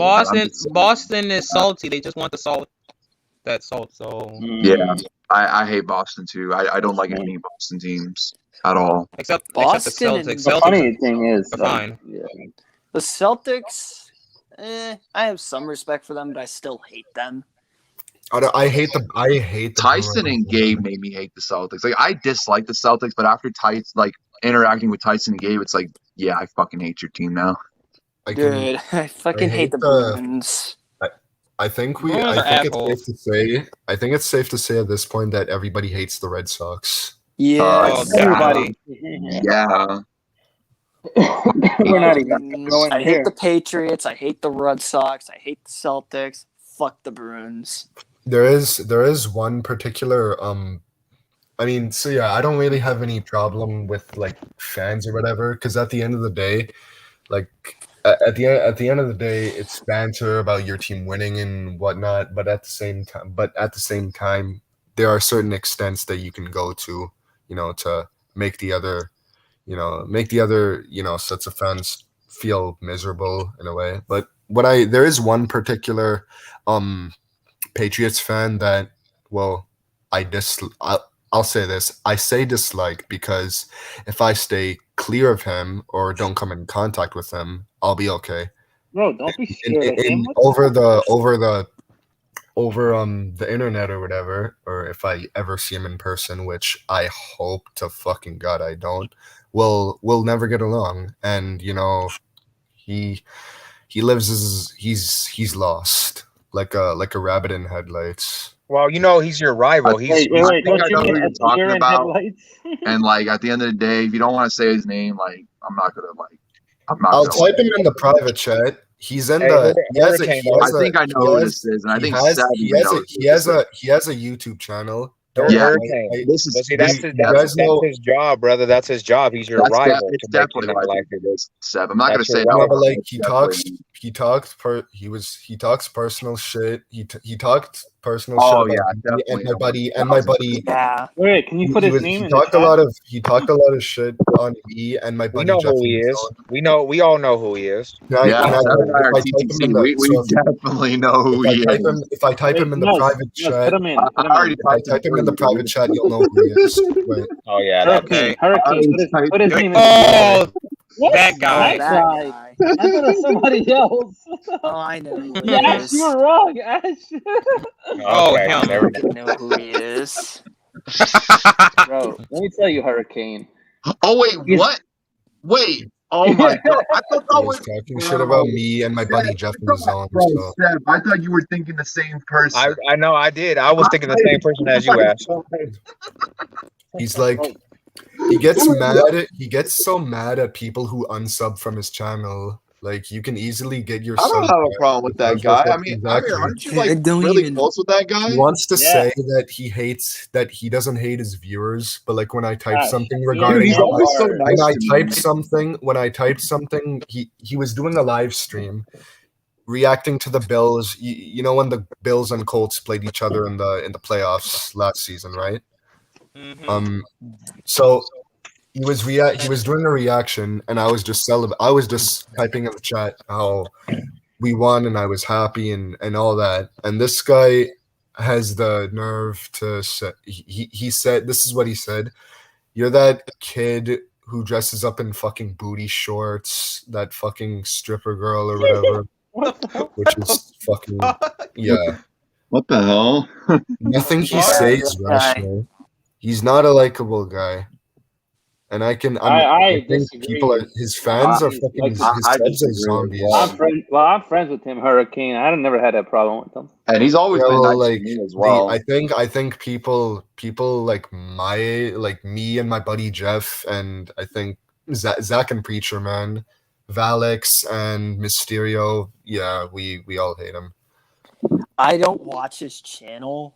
Boston is salty. They just want the salt. That salt. So Yeah, I hate Boston too. I don't like any Boston teams at all. except the Boston and Celtics. The Celtics funny thing is, are like, fine. yeah. The Celtics, I have some respect for them, but I still hate them. I hate the Tyson Bruins. and Gabe made me hate the Celtics. Like I dislike the Celtics, but after interacting with Tyson and Gabe, it's like, yeah, I fucking hate your team now. Dude, I fucking hate the Bruins. I think Bruins are assholes. I think it's safe to say at this point that everybody hates the Red Sox. Yeah, Everybody. Yeah. We're not even going I here. hate the Patriots. I hate the Red Sox. I hate the Celtics. Fuck the Bruins. There is one particular I mean, so yeah, I don't really have any problem with like fans or whatever, because at the end of the day, like at the end of the day, it's banter about your team winning and whatnot. But at the same time, there are certain extents that you can go to, to make the other sets of fans feel miserable in a way. But there is one particular Patriots fan that, well, I'll say this. I say dislike because if I stay clear of him or don't come in contact with him, I'll be okay. Bro, don't be scared of him. Over the internet or whatever, or if I ever see him in person, which I hope to fucking God I don't, we'll never get along. And he lives he's lost like a rabbit in headlights. Well, he's your rival. Wait, don't you mean you're a talking deer in about. headlights? And like at the end of the day, if you don't want to say his name, like I'm not I'll gonna type him in the private chat. He's in Hey, the. I think I know who this is, and I think Seb even knows he has a YouTube channel. Yeah, Hurricane. this is But see, this- that's his job, brother. That's his job. He's your that's rival. it's to make definitely you not like it. this, Seb. I'm not gonna That's say your that. No, rival. but like It's he definitely- talks personal shit. He talked personal Oh, shit yeah, about me definitely. and my buddy. Yeah. Wait, can you put his name in the chat? He talked a lot of shit on me and my buddy. We know Jeff who he in is. zone. We all know who he is. Can I- Yeah, can I- Seb and I are if I type him TTC. in the- We so if- definitely know who he is. If I type him in the Yes, private yes, chat, put him in. I already if I type him in the private chat, you'll know who he is. Wait. Oh yeah, that's Hurricane. Put his name in the Oh, chat. What? that guy. That guy. I thought it was somebody else. Oh, I know who he Ash, is. you were wrong, Ash. Oh, okay. him. There we I go. know who he is. Bro, let me tell you, Hurricane. Oh wait, He's- what? Wait. Oh my god. I thought that He was was talking shit about me and my buddy Jeff in the zone. Bro, So. Seb, I thought you were thinking the same person. I know I did. I was thinking the same person as you, Ash. He's like, he gets so mad at people who unsub from his channel. Like, you can easily get your I don't sub have a back problem with that because guy. of I mean, exactly. aren't you I like don't really even- close with that guy? He wants to Yeah. say that he doesn't hate his viewers, but like when I type Gosh, something Dude, regarding he's always so When nice. when I typed something, he was doing a live stream reacting to the Bills. You know when the Bills and Colts played each other in the playoffs last season, right? Mhm. So he was doing a reaction, and I was just typing in the chat how we won and I was happy and all that. And this guy has the nerve to say, he said, this is what he said: "You're that kid who dresses up in fucking booty shorts, that fucking stripper girl or whatever," What the hell? which is fucking, yeah. What the hell? Nothing he What? says is rational. He's not a likable guy. And I think disagree. people are his fans are I fucking his I subs are disagree as zombies. well. I'm friends with him, Hurricane. I never had that problem with him. And he's always been Well, nice like to me as well. I think people like me and my buddy Jeff, and I think Zach and Preacher Man, Valix and Mysterio, yeah, we all hate him. I don't watch his channel,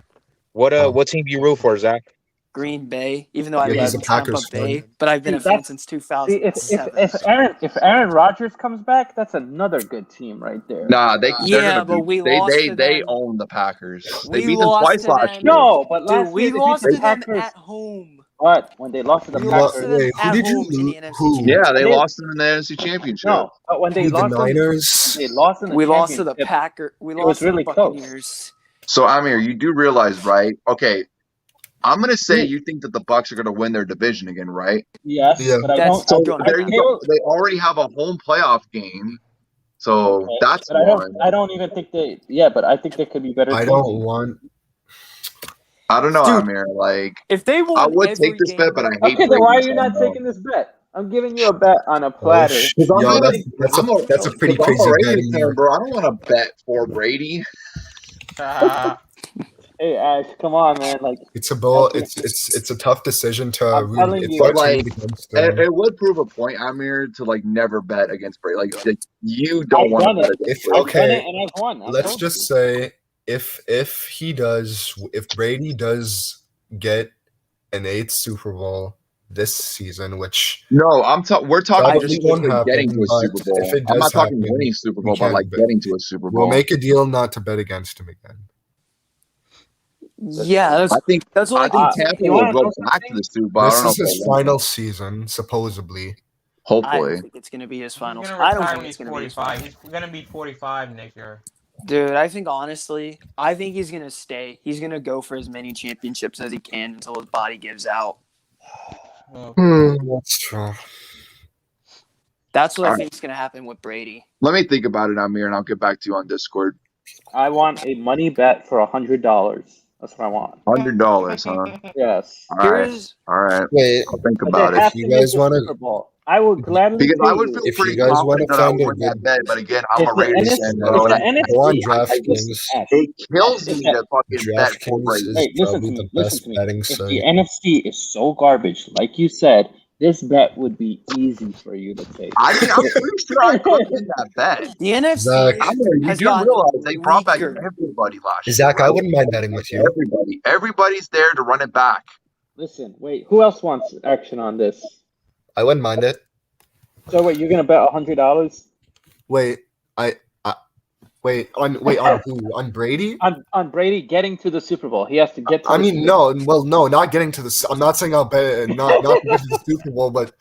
What team do you root for, Zach? Green Bay, even though I Yeah, live he's in a Tampa Packers Bay, fan. but I've been a See, fan that's- since See, 2007. if Aaron Rodgers comes back, that's another good team right there. Nah, they're Yeah, gonna but beat. we They lost they to they them. own the Packers. They We beat them lost twice to last them. year. No, but Dude, last we year they beat lost the to them Packers. at home. But when they lost to the We You lost Packers, to them wait, who at did you home in the lose? NFC Who? Championship. Yeah, they They- lost in the NFC Championship. no, but when they Who, the lost them, Niners? they lost in the We lost to the championship. Packer. We It lost was to the really close. Buccaneers. So Amir, you do realize, right? Okay, I'm gonna say you think that the Bucks are gonna win their division again, right? Yes, Yeah. but I That's don't. So gonna there happen. you go. They already have a home playoff game. So Okay, that's but one. I don't even think they. Yeah, but I think they could be better. I teams. don't want. I don't know, Dude, Amir. Like If they won I would every take this game, bet, but I hate. Okay, then why are Brady, you so not no. taking this bet? I'm giving you a bet on a Oh, platter. shit. I'm Yo, not- that's a pretty I'm crazy a bet Raiders in fan, there. bro. I don't want to bet for Brady. Hey Ash, come on, man! Like It's a ball. Okay. It's a tough decision to I'm telling It's you. hard to Like, root against them. It would prove a point, Amir, to like never bet against Brady. Like you don't I've want done to bet it. against If Brady. I've done okay, it and I've won. I've let's told just you. say if Brady does get an 8th Super Bowl this season, which No, we're talking probably just won't strictly getting happen, to a but Super Bowl. if it I'm does not talking happen, winning Super we Bowl, but can't like bet. getting to a Super Bowl. We'll make a deal not to bet against him again. yeah, I think that's what I I think can Tampa you will wanna go know back to something? the Super Bowl. I This don't know is if his they'll win. final season, supposedly. I Hopefully. don't think it's gonna be his He's finals. gonna I don't retire think when it's he's gonna be his 45. finals. He's gonna be 45 next year. Dude, I think honestly, I think he's gonna stay. He's gonna go for as many championships as he can until his body gives out. Oh, That's true. That's what I All think is gonna happen with Brady. Let me think about it, Amir, and I'll get back to you on Discord. I want a money bet for $100. That's what I want. $100, huh? Yes. All right. Here's All right. Wait, I'll think But about they it. have you to make guys the wanna- Super Bowl. I would gladly Because pay I would you. feel If pretty you guys confident wanna that I find would a win that good- bet, but again, I'm If a the Raiders NFC fan, if bro. the And Go on NFC DraftKings. Ash, it kills Ash, me if to fucking bet for DraftKings Brady. is Hey, listen probably to the me. Listen best to me. betting If site. the NFC is so garbage, like you said, this bet would be easy for you to take. I mean, I'm pretty sure I could win that bet. the NFC Zach. I mean, you has do gotten realize they brought back weaker. everybody last year. Zach, I right? wouldn't mind betting with you. Everybody's there to run it back. Listen, wait. Who else wants action on this? I wouldn't mind it. So wait, you're gonna bet $100 Wait, wait on who? On Brady? on Brady getting to the Super Bowl? He has to get to. I the mean, Super no. Well, no, not getting to the. I'm not saying I'll bet not to get to the Super Bowl, but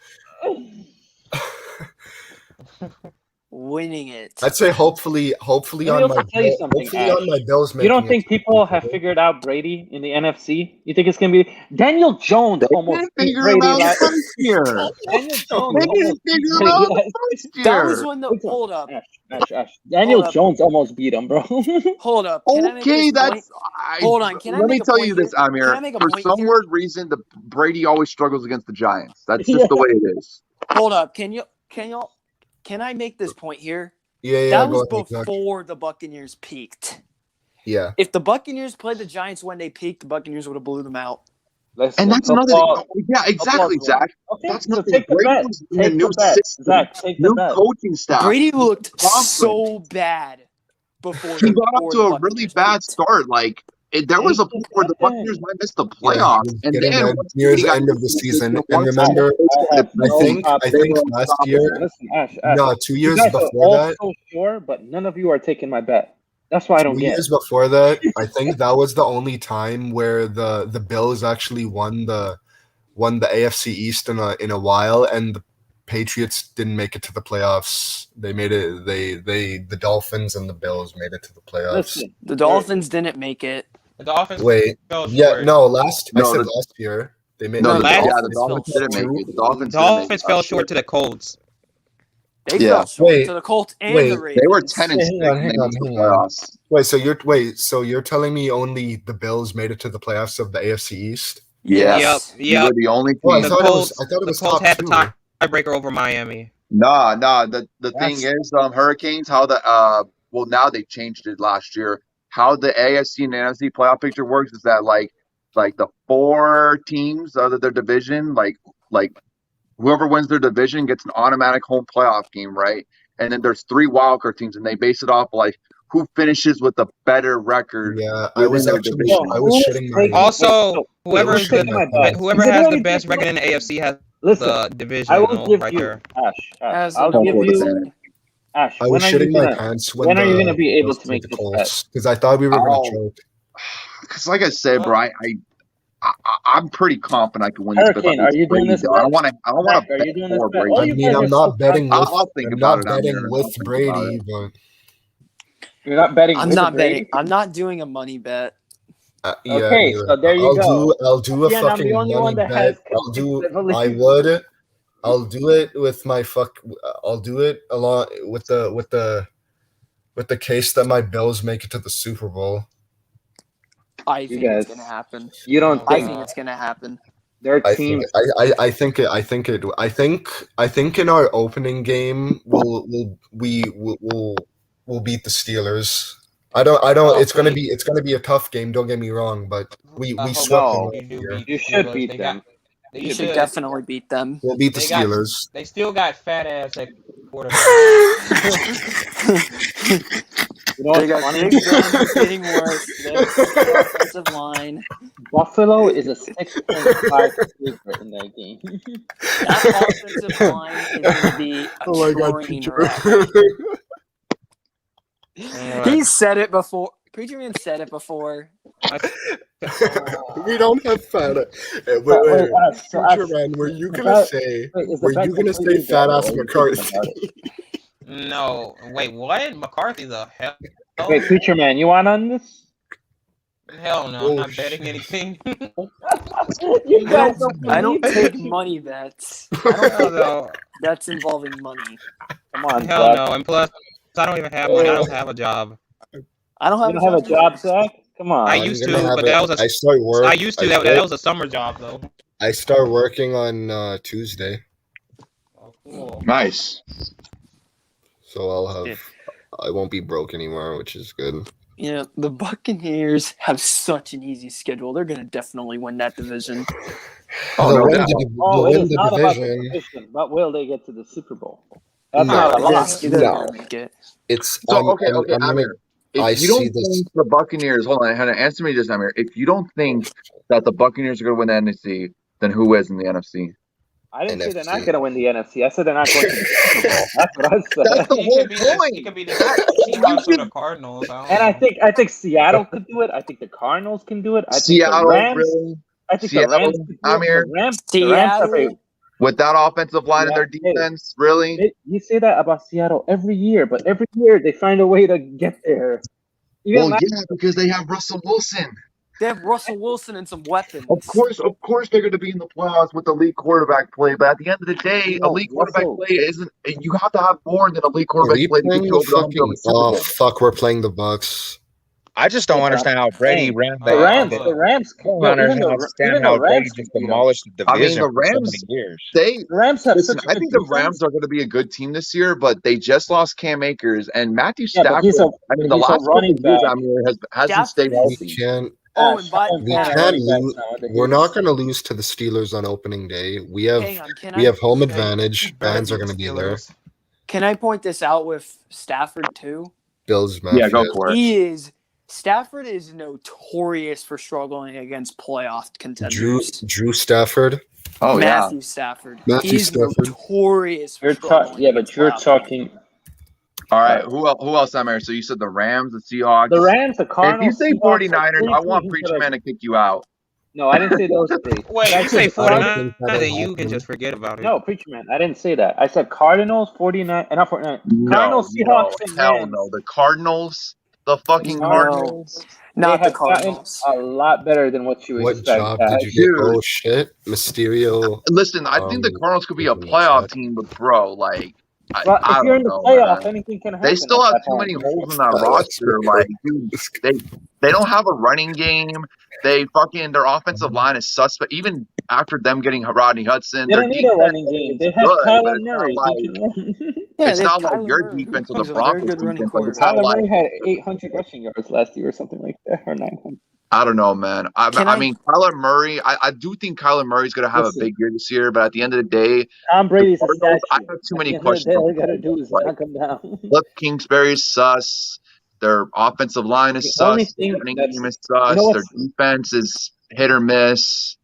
Winning it. I'd say hopefully Let me on also my tell you something, hopefully Ash. on my Bills. You don't making think it to the people Super have Bowl. figured out Brady in the NFC? You think it's gonna be Daniel Jones They almost didn't beat figure him Brady out last? first year. Daniel Jones They almost didn't beat figure him Brady out last. first year. That was when the Listen, hold up. Ash. Daniel Hold up. Jones almost beat him, bro. Hold up. Can I make Okay, this point? that's. Hold on, can I Let me make a tell point you this, here? Amir. Can I make a For point some here? weird reason, the Brady always struggles against the Giants. That's just Yeah. the way it is. Hold up. Can I make this point here? Yeah, That go was ahead, Zach. before the Buccaneers peaked. Yeah. If the Buccaneers played the Giants when they peaked, the Buccaneers would have blew them out. Listen, And that's another football- thing. Yeah, exactly, football's Zach. Okay, That's so nothing. take the Brady bet. was in a Take new the bet. system, Zach, take the new bet. coaching staff. Brady looked conference. so bad before He the got off before to the a really Buccaneers bad peaked. start. Like there was a point where the Buccaneers might miss the Yeah, playoffs, he was and getting then at once near he the got end of the consistent season. And once remember, I have I no think problem. last year, Listen, Ash. no, 2 You years guys are before all that, so sure, but none of you are taking my bet. That's why I don't 2 get. years before that, I think that was the only time where the Bills actually won the AFC East in a while, and the Patriots didn't make it to the playoffs. They made it. The Dolphins and the Bills made it to the playoffs. Listen, The Dolphins didn't make it. The Dolphins Wait, fell yeah, short. no, I said the- last year they made. No, No, the, the yeah, Dolphins the Dolphins fell didn't make short. it. The Dolphins, Dolphins fell short to the Colts. They Yeah. fell short Wait, to the Colts and wait, the they Ravens. They were 10 and 6 Hang on, and they hang on, missed the hang on. playoffs. So you're telling me only the Bills made it to the playoffs of the AFC East? Yes. We were the only team. Oh, I The thought Colts, it was the Colts top had the two. tiebreaker over Miami. Nah. The thing That's- is, Hurricanes. How the well now they changed it last year. How the AFC and NFC playoff picture works is that like the 4 teams out of their division, like whoever wins their division gets an automatic home playoff game, right? And then there's 3 wildcard teams, and they base it off like who finishes with a better record. Yeah, I was within their actually division. I was shitting my Also, whoever who's is the taking my bet? whoever has the best record in the AFC has Listen, the I will divisional give right you there. Ash. As I'll a give Don't you say. Ash. I was When are you shitting my gonna? pants When are you gonna the be able Bills to make played the this bet? Colts because I thought we were gonna Oh, choke. because like I said, bro, I'm pretty confident I can win this bet. Hurricane, are you doing this though. I don't bet? want to Zach, are bet you doing this for bet? Brady. All I you mean, guys are I'm so not betting with confident. I'll think I'm about not it, betting Amir. I'll with think about Brady, it. but You're not betting. I'm with not Brady? betting. I'm not doing a money bet. yeah, Okay, neither. so there you go. I'll do a Again, I'm fucking the only money one that bet. has I'll do consecutive I'll do it with my I'll do it along with the case that my Bills make it to the Super Bowl. I You think it's guys- gonna happen. You don't I think think it's gonna happen. their I team? think in our opening game we'll beat the Steelers. I don't Oh, it's gonna please. be a tough game, don't get me wrong, but we I hope swept No. them you do last year. beat You the should Steelers. beat They them. got they You should should. definitely beat them. We'll beat the They got- Steelers. They still got fat ass at quarterback. You know They what's got funny? Big Ben getting worse. They have a sick offensive line. Buffalo is a 6.5 favorite in that game. That offensive line is going to be a Oh my god, train Preacher. wreck. He said it before. Preacher Man said it before. We don't have fat. Wait, So Preacher Ash, Man, were you the gonna bet- say? wait, is the Were bet you gonna completely say fat dead, ass or are you McCarthy? thinking about it? No, wait, what? McCarthy's a hell. Wait, Preacher Man, you want on this? Hell no, Oh, I'm not betting shit. anything. You guys I don't believe take it? money bets. Hell no. That's involving money. Come on, Hell Zach. no. And plus, I don't even have money. I don't have a job. I don't You have don't have a job, either. Zach? Come on. I I'm used gonna to, have but it. that was a. I start work. I used to. That was a summer job though. I start working on Tuesday, Oh, cool. Nice. so I won't be broke anymore, which is good. You know, the Buccaneers have such an easy schedule. They're going to definitely win that division. Oh, They'll no win doubt. the, Oh, they'll it win is the not about the division. division, but will they get to the Super Bowl? That's No, not a lot. Yes, they're No. going to make it. It's So I'm okay, gonna, Amir. If I you don't see this. think the Buccaneers, hold on, Hannah, answer me just, Amir. If you don't think that the Buccaneers are going to win the NFC, then who is in the NFC? I didn't say they're not NFC. going to win the NFC. I said they're not going to the Super Bowl. That's what I said. That's the It whole could be the, point. it could be the Seahawks or the Cardinals. I don't And I know. think Seattle could do it. I think the Cardinals can do it. I think Seattle, the Rams. really? I think Seattle, the Rams could do it. Amir? The Rams have a. Seattle, With that offensive line and Yeah, their defense, really? You say that about Seattle every year, but every year they find a way to get there. Even Well, last- yeah, because they have Russell Wilson. they have Russell Wilson and some weapons. Of course, they're going to be in the playoffs with elite quarterback play. But at the end of the day, No, elite quarterback Russell- play isn't. You have to have more than elite Are quarterback we play to playing get the you over the hump to fucking? the Super Oh Bowl. fuck, we're playing the Bucks. I just don't understand how Brady ran The that. Rams, look. the Rams, I don't no, even understand the how Brady Rams just can beat 'em. demolished the I mean, division the for so Rams- many years. The Rams have Listen, such I good think the defense. Rams are going to be a good team this year, but they just lost Cam Akers and Matthew Yeah, but Stafford. he's a The he's a last couple running of years, back. Amir hasn't Stafford stayed is- healthy. We can't. Oh, and by We Pat, can't lose. We're not going to lose to the Steelers on opening day. We have hang on. we have home advantage. Fans are going to be there. Steelers. Can I point this out with Stafford too? Bills Yeah, Mafia. go for it. Stafford is notorious for struggling against playoff contenders. Drew Stafford. Oh yeah. Matthew Stafford. Matthew He's Stafford. notorious for You're struggling. yeah, but against you're playoff talking All right. Who else, Amir? So you said the Rams, the Seahawks. the Rams, the If Cardinals. you say Seahawks, 49ers, three I want teams Preacher that are- Man to kick you out. No, I didn't say those three. Wait, I you said say the 49, think that'll then you happen. can just forget about it. No, Preacher Man, I didn't say that. I said Cardinals, 49, and not 49. No, Cardinals, Seahawks, and hell Rams. no. The Cardinals, the fucking No. Cardinals. Not They the have gotten Cardinals. a lot better than what you What expect. job did you get? Dude. Oh shit, Mysterio. Listen, I think the Cardinals could be a in the playoff chat. team, but bro, like, But I if you're don't in the know, playoff, man. anything can happen. They still at have that too point. many holes in that That's roster. right. Like, dude, they don't have a running game. Their offensive line is suspect. Even after them getting Rodney Hudson, They their don't need a defense running game. They is have good, but Kyler it's not Murray. like He can run. Yeah, it's they not have like Kyler your Murray, defense or who's the a very Broncos good running defense. Like, it's quarterback. not Kyler like Murray had 800 rushing yards last year or something like that, or 900. I don't know, man. I Can I- mean, Kyler Murray. I do think Kyler Murray's going to have Listen. a big year this year, but at the end of the day, Tom Brady's a Cardinals, statue. I have too many At the end of the questions day, on all the you got to do is Cardinals. knock him down. Cliff Kingsbury's sus. Their offensive line is The only sus. thing Their running that's- game is sus. know Their what's- defense is hit or miss.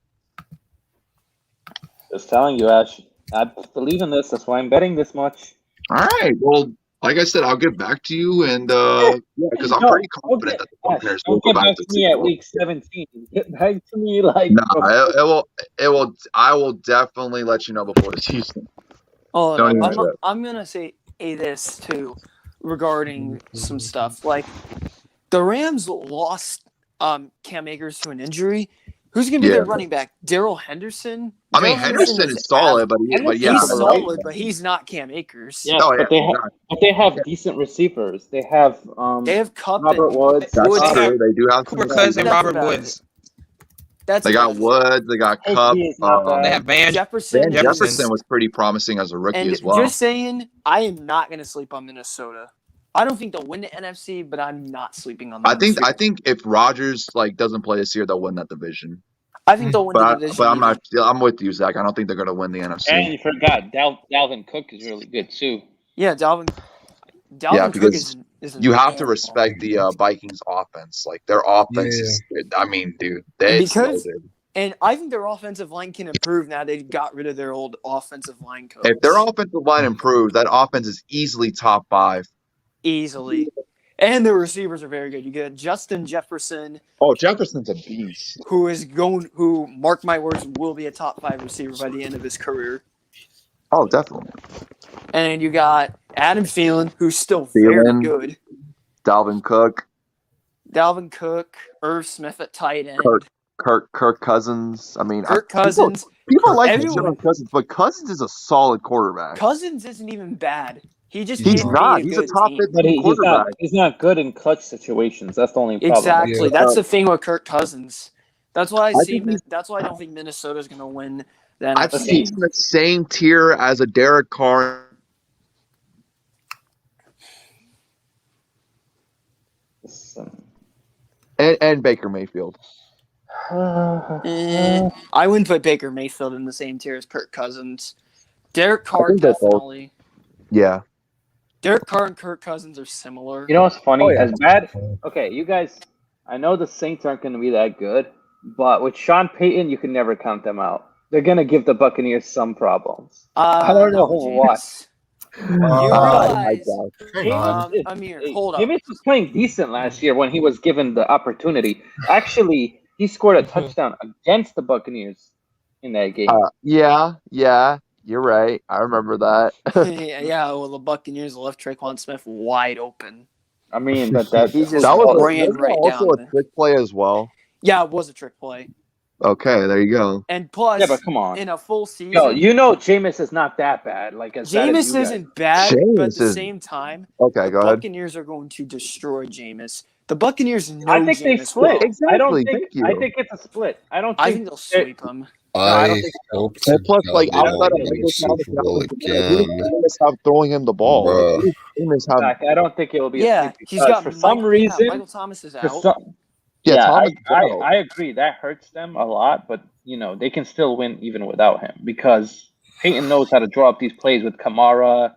Just telling you, Ash. I believe in this. That's why I'm betting this much. All right. Well, like I said, I'll get back to you, and because I'm No, pretty don't confident get- that the Buccaneers will Don't go get back to to me at Super Bowl. week 17. Get back to me like. No, it will. It will. I will definitely let you know before the season. Oh, Don't even trip. I'm gonna say this too regarding some stuff. Like the Rams lost Cam Akers to an injury. Who's gonna be their Yeah. running back? Daryl Henderson. I mean, Daryl Henderson is solid, but yeah, He's for the solid, but he's not Cam Akers. Yeah, Oh, but yeah, they have decent receivers. They have They have Cup Robert and Woods. That's Woods. true. They do have Cooper some. Cousins and That's Robert about Woods. That's They got about it. Woods. They got Cup. He is not bad. They have Van Jefferson. Van is- Jefferson was pretty promising as a rookie And as well. just saying, I am not gonna sleep on Minnesota. I don't think they'll win the NFC, but I'm not sleeping on them. I think if Rodgers doesn't play this year, they'll win that division. I think they'll win the division. But I'm either. not. I'm with you, Zach. I don't think they're going to win the NFC. And you forgot Dalvin Cook is really good too. Yeah, Dalvin Yeah, Cook because is an You have to animal. respect the Vikings offense. Like their offense is. I mean, dude, they Because- loaded. And I think their offensive line can improve now they got rid of their old offensive line coach. If their offensive line improves, that offense is easily top 5. Easily. And their receivers are very good. You get Justin Jefferson, Oh, Jefferson's a beast. who, mark my words, will be a top 5 receiver by the end of his career. Oh, definitely. And you got Adam Thielen, who's still very Thielen. good. Dalvin Cook, Dalvin Cook, Irv Smith at tight end. Kirk Cousins. I mean, Kirk Cousins. People like Everyone- Kirk Cousins, but Cousins is a solid quarterback. Cousins isn't even bad. He just He's can't not. beat He's a good top team. 15 But he's quarterback. not good in clutch situations. That's the only problem. Exactly. Yeah. That's the thing with Kirk Cousins. That's why I think he's- That's why I don't think Minnesota's going to win the I NFC. think he's in the same tier as a Derek Carr. And Baker Mayfield. I wouldn't put Baker Mayfield in the same tier as Kirk Cousins. Derek Carr think they're both. definitely. Yeah. Derek Carr and Kirk Cousins are similar. You know what's funny? Oh, yeah. As bad. Okay, you guys. I know the Saints aren't going to be that good, but with Sean Payton, you can never count them out. They're going to give the Buccaneers some problems. I don't know what. Jameis. Oh, my Hang on. Amir, hold up. Jameis was playing decent last year when he was given the opportunity. Actually, he scored a touchdown against the Buccaneers in that game. Yeah. You're right. I remember that. yeah, well, the Buccaneers left Traquan Smith wide open. I mean, that He just That was ran wasn't right that also down. a trick play as well. Yeah, it was a trick play. Okay, there you go. And plus, yeah, but come on. in a full season, Yo, you know Jameis is not that bad. Like as bad as Jameis you guys. isn't bad, but at Jameis the is- same time, Okay, go the ahead. Buccaneers are going to destroy Jameis. The Buccaneers know I think they Jameis split. well. I don't Exactly, think. thank you. I think it's a split. I don't I think. think they'll sweep him. I don't I think hope And plus, to like God they outside of don't win the Super Bowl again. have throwing him the ball. Bruh. Jameis have, Zach, I don't think it will be. Yeah, a split he's because got for some reason. Michael Thomas is For out. some, yeah, yeah, Thomas is out. I agree. That hurts them a lot, but they can still win even without him because Peyton knows how to draw up these plays with Kamara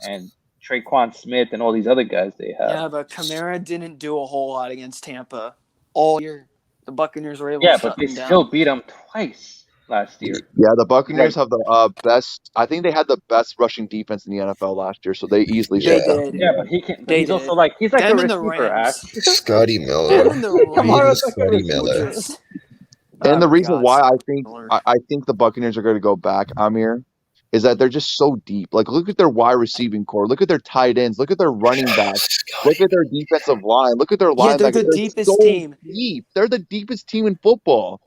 and Traquan Smith and all these other guys they have. Yeah, but Kamara didn't do a whole lot against Tampa all year. The Buccaneers were able Yeah, to but shut they them down. still beat them twice last year. Yeah, the Buccaneers have the best. I think they had the best rushing defense in the NFL last year, so they easily They shut them. did. Yeah, but he can. They He's did. also like he's like Them a and the receiver, Rams. Ash. Scotty Them Miller. and the Kamara's like a Scotty receiver. Miller. And the Oh, reason God, why I Scott think Miller. I think the Buccaneers are going to go back, Amir, is that they're just so deep. Like, look at their wide receiving core. Look at their tight ends. Look at their running backs. Look at their defensive line. Look at their Yeah, they're linebackers. the deepest so team. deep. They're the deepest team in football.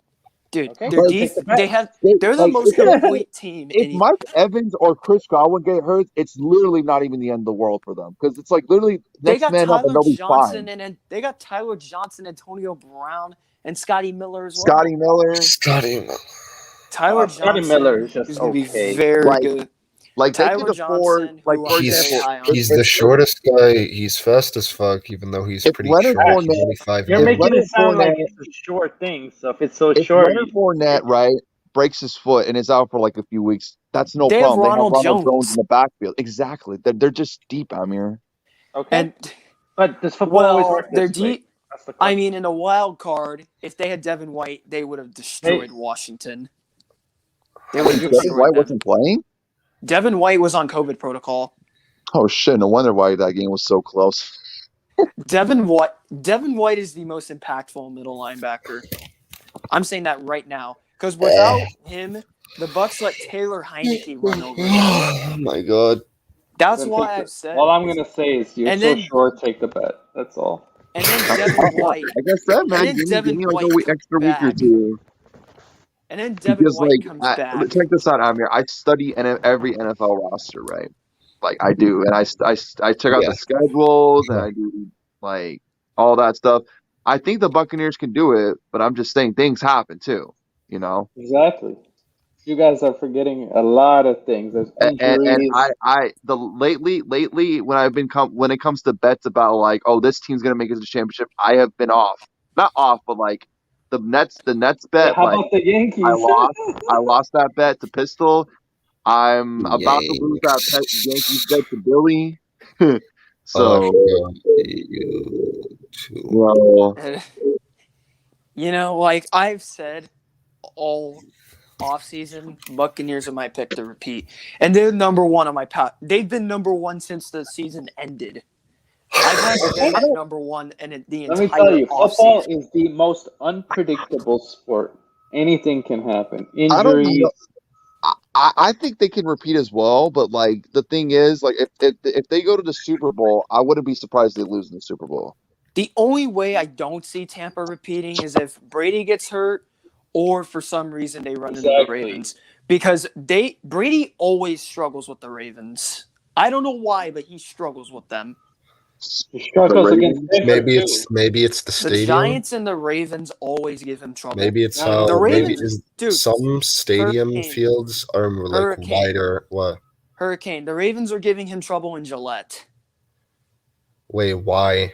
Dude, Okay, they're let's deep. take the bet. They're the Like, most complete team. If Mike Evans or Chris Godwin get hurt, it's literally not even the end of the world for them because it's like literally They next got man up and Tyler they'll be Johnson fine. and they got Tyler Johnson, Antonio Brown, and Scotty Miller as well. Scotty Miller, Scotty Miller. Tyler Scotty Johnson Miller is just going to okay. be very Like, good. like they Tyler could afford, Johnson, like who for I'm He's- very example, high on. He's the shortest guy. He's fast as fuck, even though he's If pretty Leonard short. He's Fournette- only 5'9". You're making Leonard it sound like Fournette- it's a short thing. So if it's so if short, Leonard Fournette, right, breaks his foot and is out for like a few weeks, that's no They have problem. Ronald they have Ronald Jones. Jones in the backfield. Exactly. They're just deep, Amir. okay. And But does football always Well, work they're this way? deep. That's the I question. mean, in a wild card, if they had Devin White, they would have destroyed Washington. They would have Devin destroyed White them. wasn't playing. Devin White was on COVID protocol. Oh shit! No wonder why that game was so close. Devin White is the most impactful middle linebacker. I'm saying that right now because without him, the Bucks let Taylor Heineke run over them. Oh my god. That's Then why take I've the- said. All I'm gonna say is you're And so then- sure. Take the bet. That's all. And then Devin White. Like I said, man, then give Devin me like White a comes extra week or back. two. And then Devin Because White like, comes back. check this out, Amir. I study every NFL roster, right? Like I do, and I check out Yeah. the schedules and Yeah. I do like all that stuff. I think the Buccaneers can do it, but I'm just saying things happen too. You know, Exactly. You guys are forgetting a lot of things. There's and injuries. lately when it comes to bets about like, oh, this team's gonna make it to the championship, I have been not off, but like the Nets bet. How Like about the Yankees? I lost that bet to Pistol. I'm about to lose that Yankees bet to Billy. So, well, You know, like I've said all offseason, Buccaneers are my pick to repeat. And they're number one on my path. They've been number one since the season ended. I've had them at number one and the entire Let me tell you, football offseason. is the most unpredictable sport. Anything can happen. I don't Injuries. know. I think they can repeat as well, but like the thing is, like if they go to the Super Bowl, I wouldn't be surprised they lose in the Super Bowl. The only way I don't see Tampa repeating is if Brady gets hurt or for some reason they run into the Exactly. Ravens. Because Brady always struggles with the Ravens. I don't know why, but he struggles with them. He struggles against Pittsburgh, Maybe it's the The stadium. Giants and the Ravens always give him trouble. Maybe it's The how Ravens- maybe is dude, some stadium Hurricane. fields are like Hurricane. wider. What? Hurricane. The Ravens are giving him trouble in Gillette. Wait, why?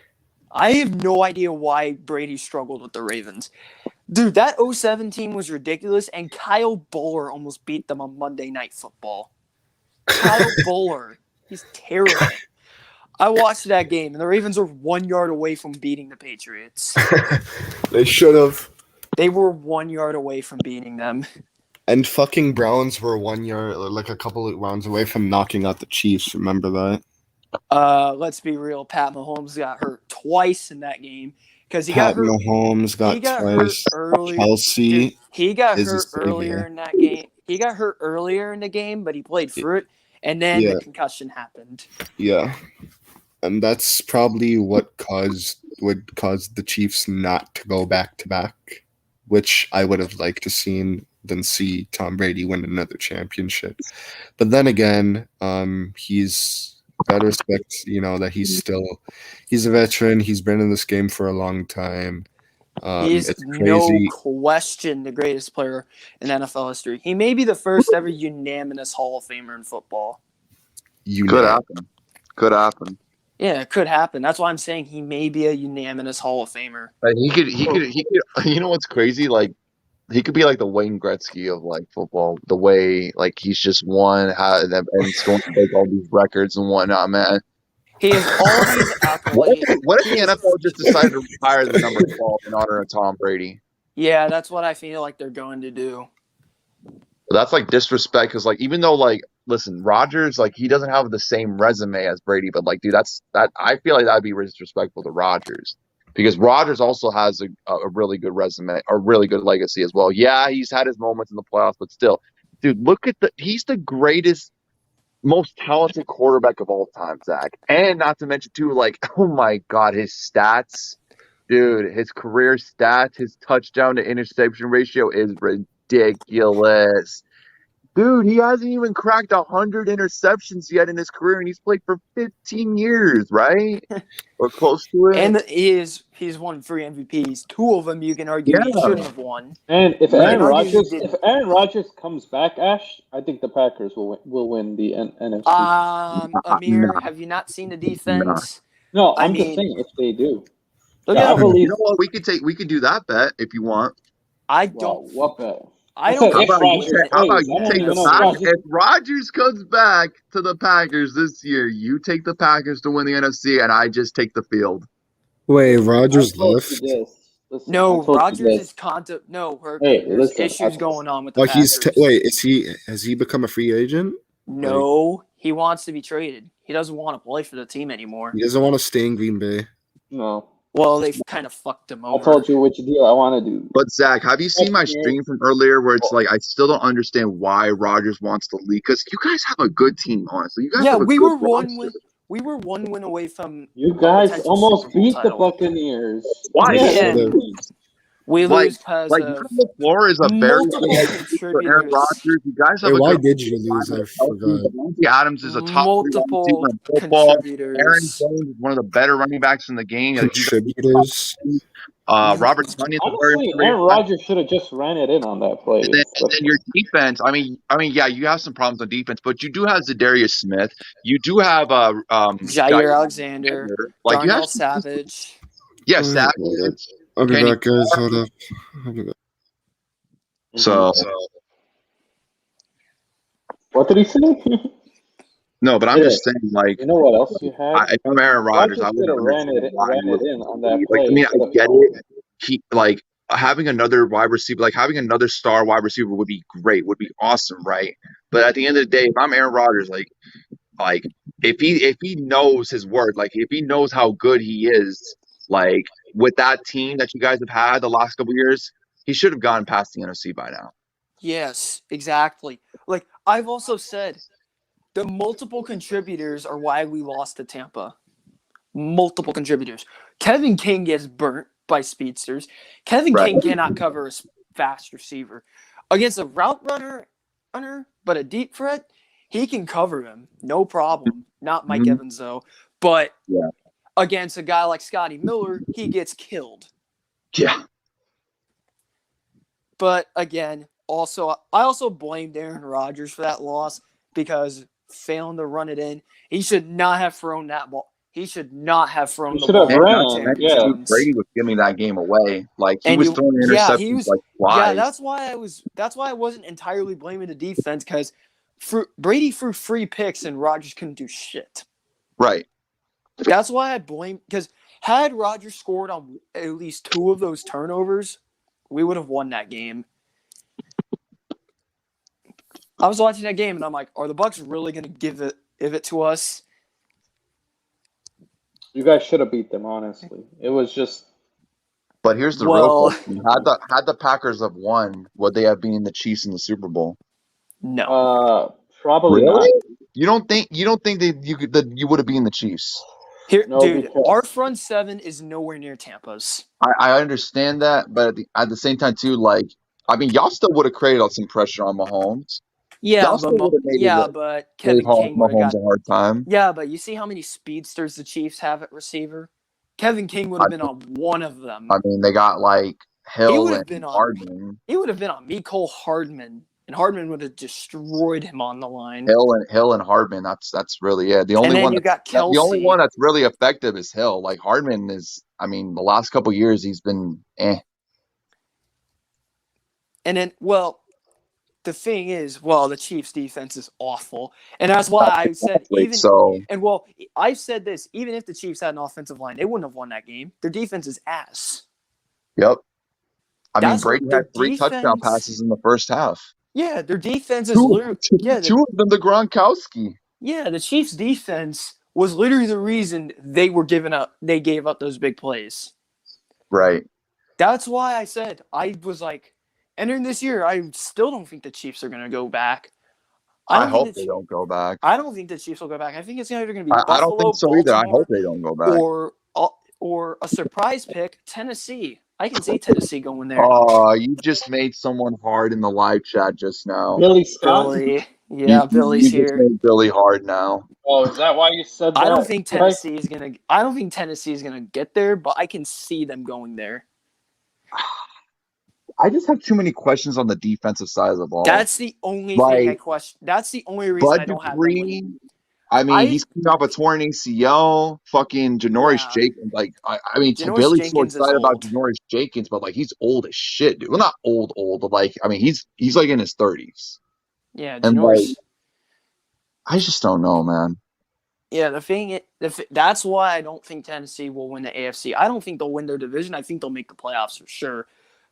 I have no idea why Brady struggled with the Ravens. Dude, that 07 team was ridiculous, and Kyle Bowler almost beat them on Monday Night Football. Kyle Bowler. He's terrible. I watched that game, and the Ravens were 1 yard away from beating the Patriots. They should have. They were 1 yard away from beating them. And fucking Browns were 1 yard, like a couple of rounds away from knocking out the Chiefs. Remember that? Let's be real. Pat Mahomes got hurt twice in that game because he Pat got hurt. Mahomes got He got twice. hurt early. Chelsea. Dude, he got is a hurt savior. earlier in that game. He got hurt earlier in the game, but he played through it, and then Yeah. the concussion happened. Yeah. And that's probably what would cause the Chiefs not to go back to back, which I would have liked to see Tom Brady win another championship. But then again, he's gotta respect, that he's a veteran. He's been in this game for a long time. He's It's no crazy. question the greatest player in NFL history. He may be the first ever unanimous Hall of Famer in football. Could happen. Yeah, it could happen. That's why I'm saying he may be a unanimous Hall of Famer. Like he could. You know what's crazy? Like he could be like the Wayne Gretzky of like football. The way like he's just won and he's going to break all these records and whatnot, man. He has all these accolades. What if the NFL just decided to retire the number 12 in honor of Tom Brady? Yeah, that's what I feel like they're going to do. That's like disrespect because like even though like listen, Rodgers like he doesn't have the same resume as Brady, but like dude, that I feel like that'd be disrespectful to Rodgers because Rodgers also has a really good resume, a really good legacy as well. Yeah, he's had his moments in the playoffs, but still, dude, look at he's the greatest, most talented quarterback of all time, Zach, and not to mention too like oh my god, his stats, dude, his career stats, his touchdown to interception ratio is ridiculous. Dude, he hasn't even cracked 100 interceptions yet in his career, and he's played for 15 years, right? Or close to it. And he's won 3 MVPs. 2 of them you can argue he Yeah. shouldn't have won. And if Right. Aaron Rodgers comes back, Ash, I think the Packers will win the NFC. Amir, No. have you not seen the defense? No, I I'm just mean- saying if they do. Look Yeah, at I how believe- You know what? We could do that bet if you want. I Well, don't. what bet? I I don't said How think if about you we Rodgers. win. take? How Hey, about you no, take no, the no, Yes. Packers? Josh. If Rodgers comes back to the Packers this year, you take the Packers to win the NFC, and I just take the field. Wait, Listen, I Rogers told you left. this. Listen, I No, told you Rogers this. is No, Hey, Hercules. There's listen. issues going on with the Oh, Packers. wait. Has he become a free agent? No, he wants to be traded. He doesn't want to play for the team anymore. He doesn't want to stay in Green Bay. No, Well, they've kind of fucked him I over. told you which deal I want to do. But Zach, have you seen my Next year- stream from earlier where it's like I still don't understand why Rodgers wants to leave? Because you guys have a good team, honestly. You guys Yeah, have a we good were one roster. win away from You a guys potential almost Super Bowl beat the title. Buccaneers. Why? Yeah. We Like, lose because Like of Matt LaFleur is a very multiple good head coach for Aaron contributors. Rodgers. You guys Hey, have a why good did you lose? I forgot. Davante Adams is a top 3 wide Multiple receiver in football. Aaron contributors. Jones is one of the better running backs in the game. Contributors. Robert Tonyan is a very Honestly, underrated Aaron Rodgers should have just ran it in on that play. And then your defense. I mean, yeah, you have some problems on defense, but you do have Zadarius Smith. You do have Jair Alexander, Like you have Darnell Savage. yeah, Oh, Savage. I'll be Kenny back, guys. Hold up. I'll be back. So What did he say? no, but I'm just saying, like, You know what else you had? if I'm Aaron Rodgers, I would have ran it in on that play. Like, I mean, I instead of- get it. He like having another wide receiver, like having another star wide receiver would be great, would be awesome, right? But at the end of the day, if I'm Aaron Rodgers, like if he knows his word, like if he knows how good he is, like with that team that you guys have had the last couple of years, he should have gone past the NFC by now. Yes, exactly. Like I've also said, the multiple contributors are why we lost to Tampa. Multiple contributors. Kevin King gets burnt by speedsters. Kevin King cannot cover a fast receiver. Against a route runner, but a deep threat, he can cover him. No problem. Not Mike Evans, though. But against a guy like Scotty Miller, he gets killed. Yeah. But again, I also blamed Aaron Rodgers for that loss because failing to run it in, he should not have thrown that ball. He should not have thrown the ball. Brady was giving that game away. Like he was throwing interceptions like flies. Yeah, that's why I wasn't entirely blaming the defense because Brady threw 3 picks and Rodgers couldn't do shit. Right. That's why I blame because had Rodgers scored on at least 2 of those turnovers, we would have won that game. I was watching that game and I'm like, are the Bucs really going to give it to us? You guys should have beat them, honestly. It was just. But here's the real question: had the Packers have won, would they have beaten the Chiefs in the Super Bowl? No. Probably not. You don't think that you would have beaten the Chiefs? Dude, our front 7 is nowhere near Tampa's. I understand that, but at the same time too, like I mean, y'all still would have created some pressure on Mahomes. Yeah, but Kevin King would have got a hard time. Yeah, but you see how many speedsters the Chiefs have at receiver? Kevin King would have been on one of them. I mean, they got like Hill and Hardman. He would have been on Mecole Hardman, and Hardman would have destroyed him on the line. Hill and Hardman. That's really it. The only one that's really effective is Hill. Like Hardman is. I mean, the last couple of years he's been eh. And then, the thing is, the Chiefs' defense is awful, and that's why I said I've said this: even if the Chiefs had an offensive line, they wouldn't have won that game. Their defense is ass. Yep. I mean, Brady had 3 touchdown passes in the first half. Yeah, their defense is two of them to Gronkowski. Yeah, the Chiefs' defense was literally the reason they gave up those big plays. Right. That's why I said I was like. Entering this year, I still don't think the Chiefs are going to go back. I hope they don't go back. I don't think the Chiefs will go back. I think it's either going to be I don't think so either. I hope they don't go back. Or a surprise pick, Tennessee. I can see Tennessee going there. Oh, you just made someone hard in the live chat just now. Billy Scott? Billy. Yeah, Billy's you here. Just made Billy hard now. Oh, is that why you said that? I don't think Tennessee is gonna get there, but I can see them going there. I just have too many questions on the defensive side of the ball. That's the only thing I question. That's the only reason I don't have them winning. I mean, I- he's coming off a torn ACL. Fucking Janoris Yeah. Jenkins. Like, I mean, Janoris Billy's so Jenkins is excited about old. Janoris Jenkins, but like, he's old as shit, dude. Well, not old, but like, I mean, he's like in his 30s, Yeah, and like, Janoris. I just don't know, man. Yeah, that's why I don't think Tennessee will win the AFC. I don't think they'll win their division. I think they'll make the playoffs for sure.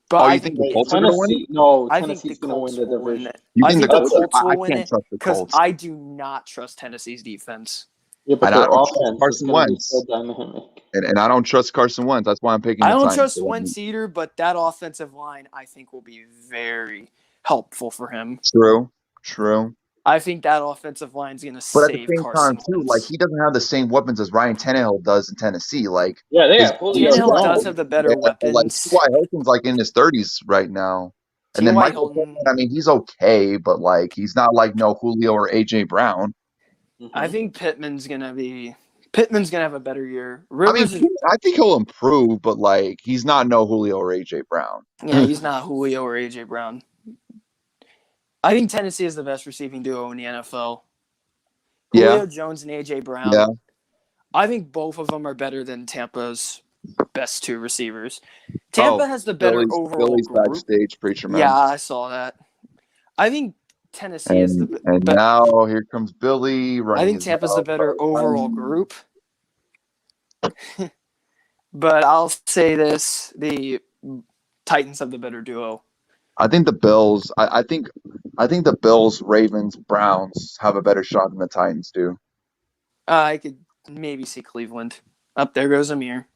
But Oh, I you think think the Colts are gonna win? Tennessee, no, I think Tennessee's the going to Colts win the will win division. it. You I think think the the Colts? Colts I will win can't it trust the because Colts. I do not trust Tennessee's defense. Yeah, but And I their don't trust offense is Carson going to be Wentz, so dynamic. and I don't trust Carson Wentz. That's why I'm picking I the don't Titans. trust Wentz either, but that offensive line I think will be very helpful for him. True. I think that offensive line is going to But at the save same time, Carson too, Wentz. like he doesn't have the same weapons as Ryan Tannehill does in Tennessee. Like Yeah, they his have Julio Tannehill does Jones. have the better and, like weapons. T.Y. Hilton's like in his 30s right now, and then T.Y. Michael Hilton, Pittman, I mean, he's okay, but like he's not like no Julio or AJ Brown. I think Pittman's going to have a better year. I mean, Rivers is, I think he'll improve, but like he's not no Julio or AJ Brown. yeah, he's not Julio or AJ Brown. I think Tennessee is the best receiving duo in the NFL. Julio Yeah, Jones and AJ Brown. yeah. I think both of them are better than Tampa's best two receivers. Tampa has the better overall Billy's group. backstage preacher man. Yeah, I saw that. I think Tennessee is the And but now here comes Billy running. I think his Tampa's the mouth. better overall group. But I'll say this: the Titans have the better duo. I think the Bills. I think the Bills, Ravens, Browns have a better shot than the Titans do. I could maybe see Cleveland. Up there goes Amir.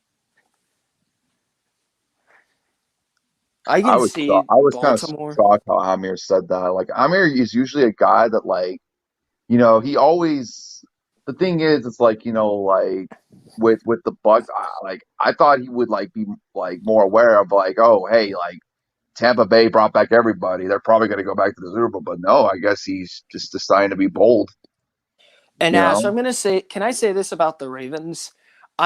I can see I was kind of Baltimore. shocked how Amir said that. Like Amir is usually a guy that like, he always. The thing is, it's like like with the Bucks, I thought he would like be like more aware of like, oh hey, like Tampa Bay brought back everybody. They're probably going to go back to the Super Bowl, but no, I guess he's just deciding to be bold. And you Ash, know? I'm going to say, can I say this about the Ravens?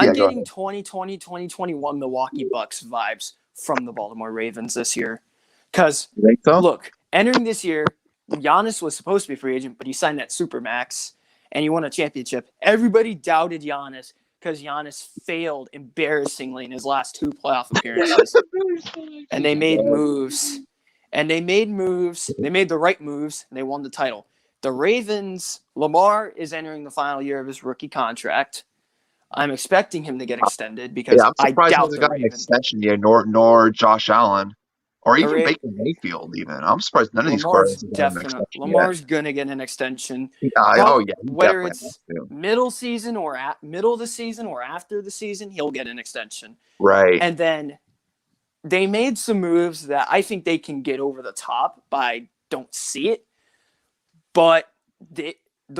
Yeah, I'm go getting 2020, 2021 Milwaukee Bucks vibes from the Baltimore Ravens this year. Because, You think so? look, entering this year, Giannis was supposed to be a free agent, but he signed that Supermax, and he won a championship. Everybody doubted Giannis because Giannis failed embarrassingly in his last two playoff appearances. And they made moves. They made the right moves, and they won the title. The Ravens, Lamar is entering the final year of his rookie contract. I'm expecting him to get extended because Yeah, I'm I surprised he doubt hasn't the got an Ravens. extension yet, nor Josh Allen, or The even Ra- Baker Mayfield. Even I'm surprised none of these Lamar's quarterbacks have gotten an definitely extension Lamar's gonna get an extension. yet. But Oh yeah, he whether definitely it's has to. middle season or middle of the season or after the season, he'll get an extension. Right. And then they made some moves that I think they can get over the top, but I don't see it. But the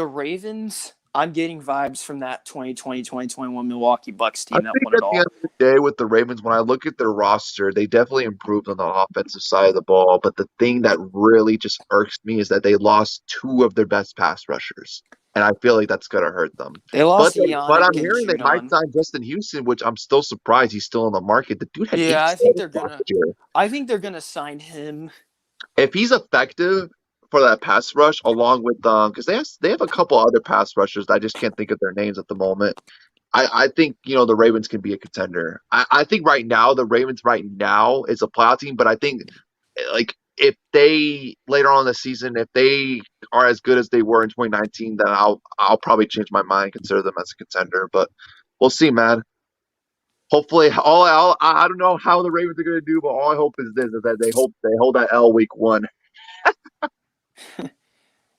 Ravens, I'm getting vibes from that 2020-2021 Milwaukee Bucks I team that think won at it the all. end of the day with the Ravens, when I look at their roster, they definitely improved on the offensive side of the ball. But the thing that really just irks me is that they lost two of their best pass rushers. And I feel like that's going to hurt them. They lost But Yannick I'm and hearing they might Judon. sign Justin Houston, which I'm still surprised he's still in the market. The dude had Yeah, 8 I think sacks they're last year. I think they're gonna sign him. If he's effective for that pass rush, along with because they have a couple other pass rushers that I just can't think of their names at the moment. I think the Ravens can be a contender. I think right now the Ravens is a playoff team, but I think like if they later on in the season, if they are as good as they were in 2019, then I'll probably change my mind and consider them as a contender. But we'll see, man. Hopefully, I don't know how the Ravens are going to do, but all I hope is that they hold that L week 1.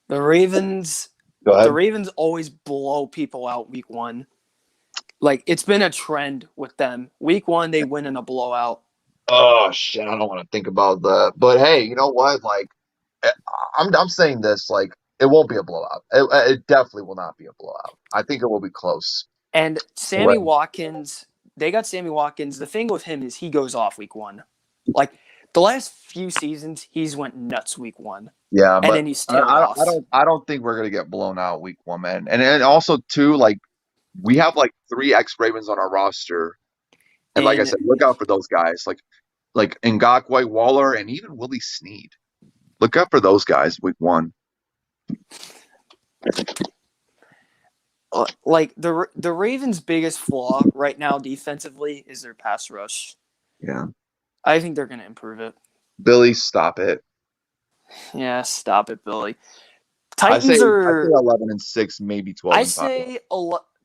The Ravens Go ahead. the Ravens always blow people out week 1. Like it's been a trend with them. Week 1 they win in a blowout. Oh shit! I don't want to think about that. But hey, you know what? Like, I'm saying this. Like, it won't be a blowout. It definitely will not be a blowout. I think it will be close. And Sammy Right. Watkins, they got Sammy Watkins. The thing with him is he goes off week 1. Like the last few seasons, he's went nuts week 1. Yeah, And but then he's tailed off. I don't think we're gonna get blown out week 1, man. And also too, like we have like 3 ex-Ravens on our roster, and like I said, look out for those guys, like Ngakoue, Waller, and even Willie Snead. Look out for those guys week 1. like the Ravens' biggest flaw right now defensively is their pass rush. Yeah. I think they're going to improve it. Billy, stop it. Yeah, stop it, Billy. I say Titans are. 11-6, maybe 12. I say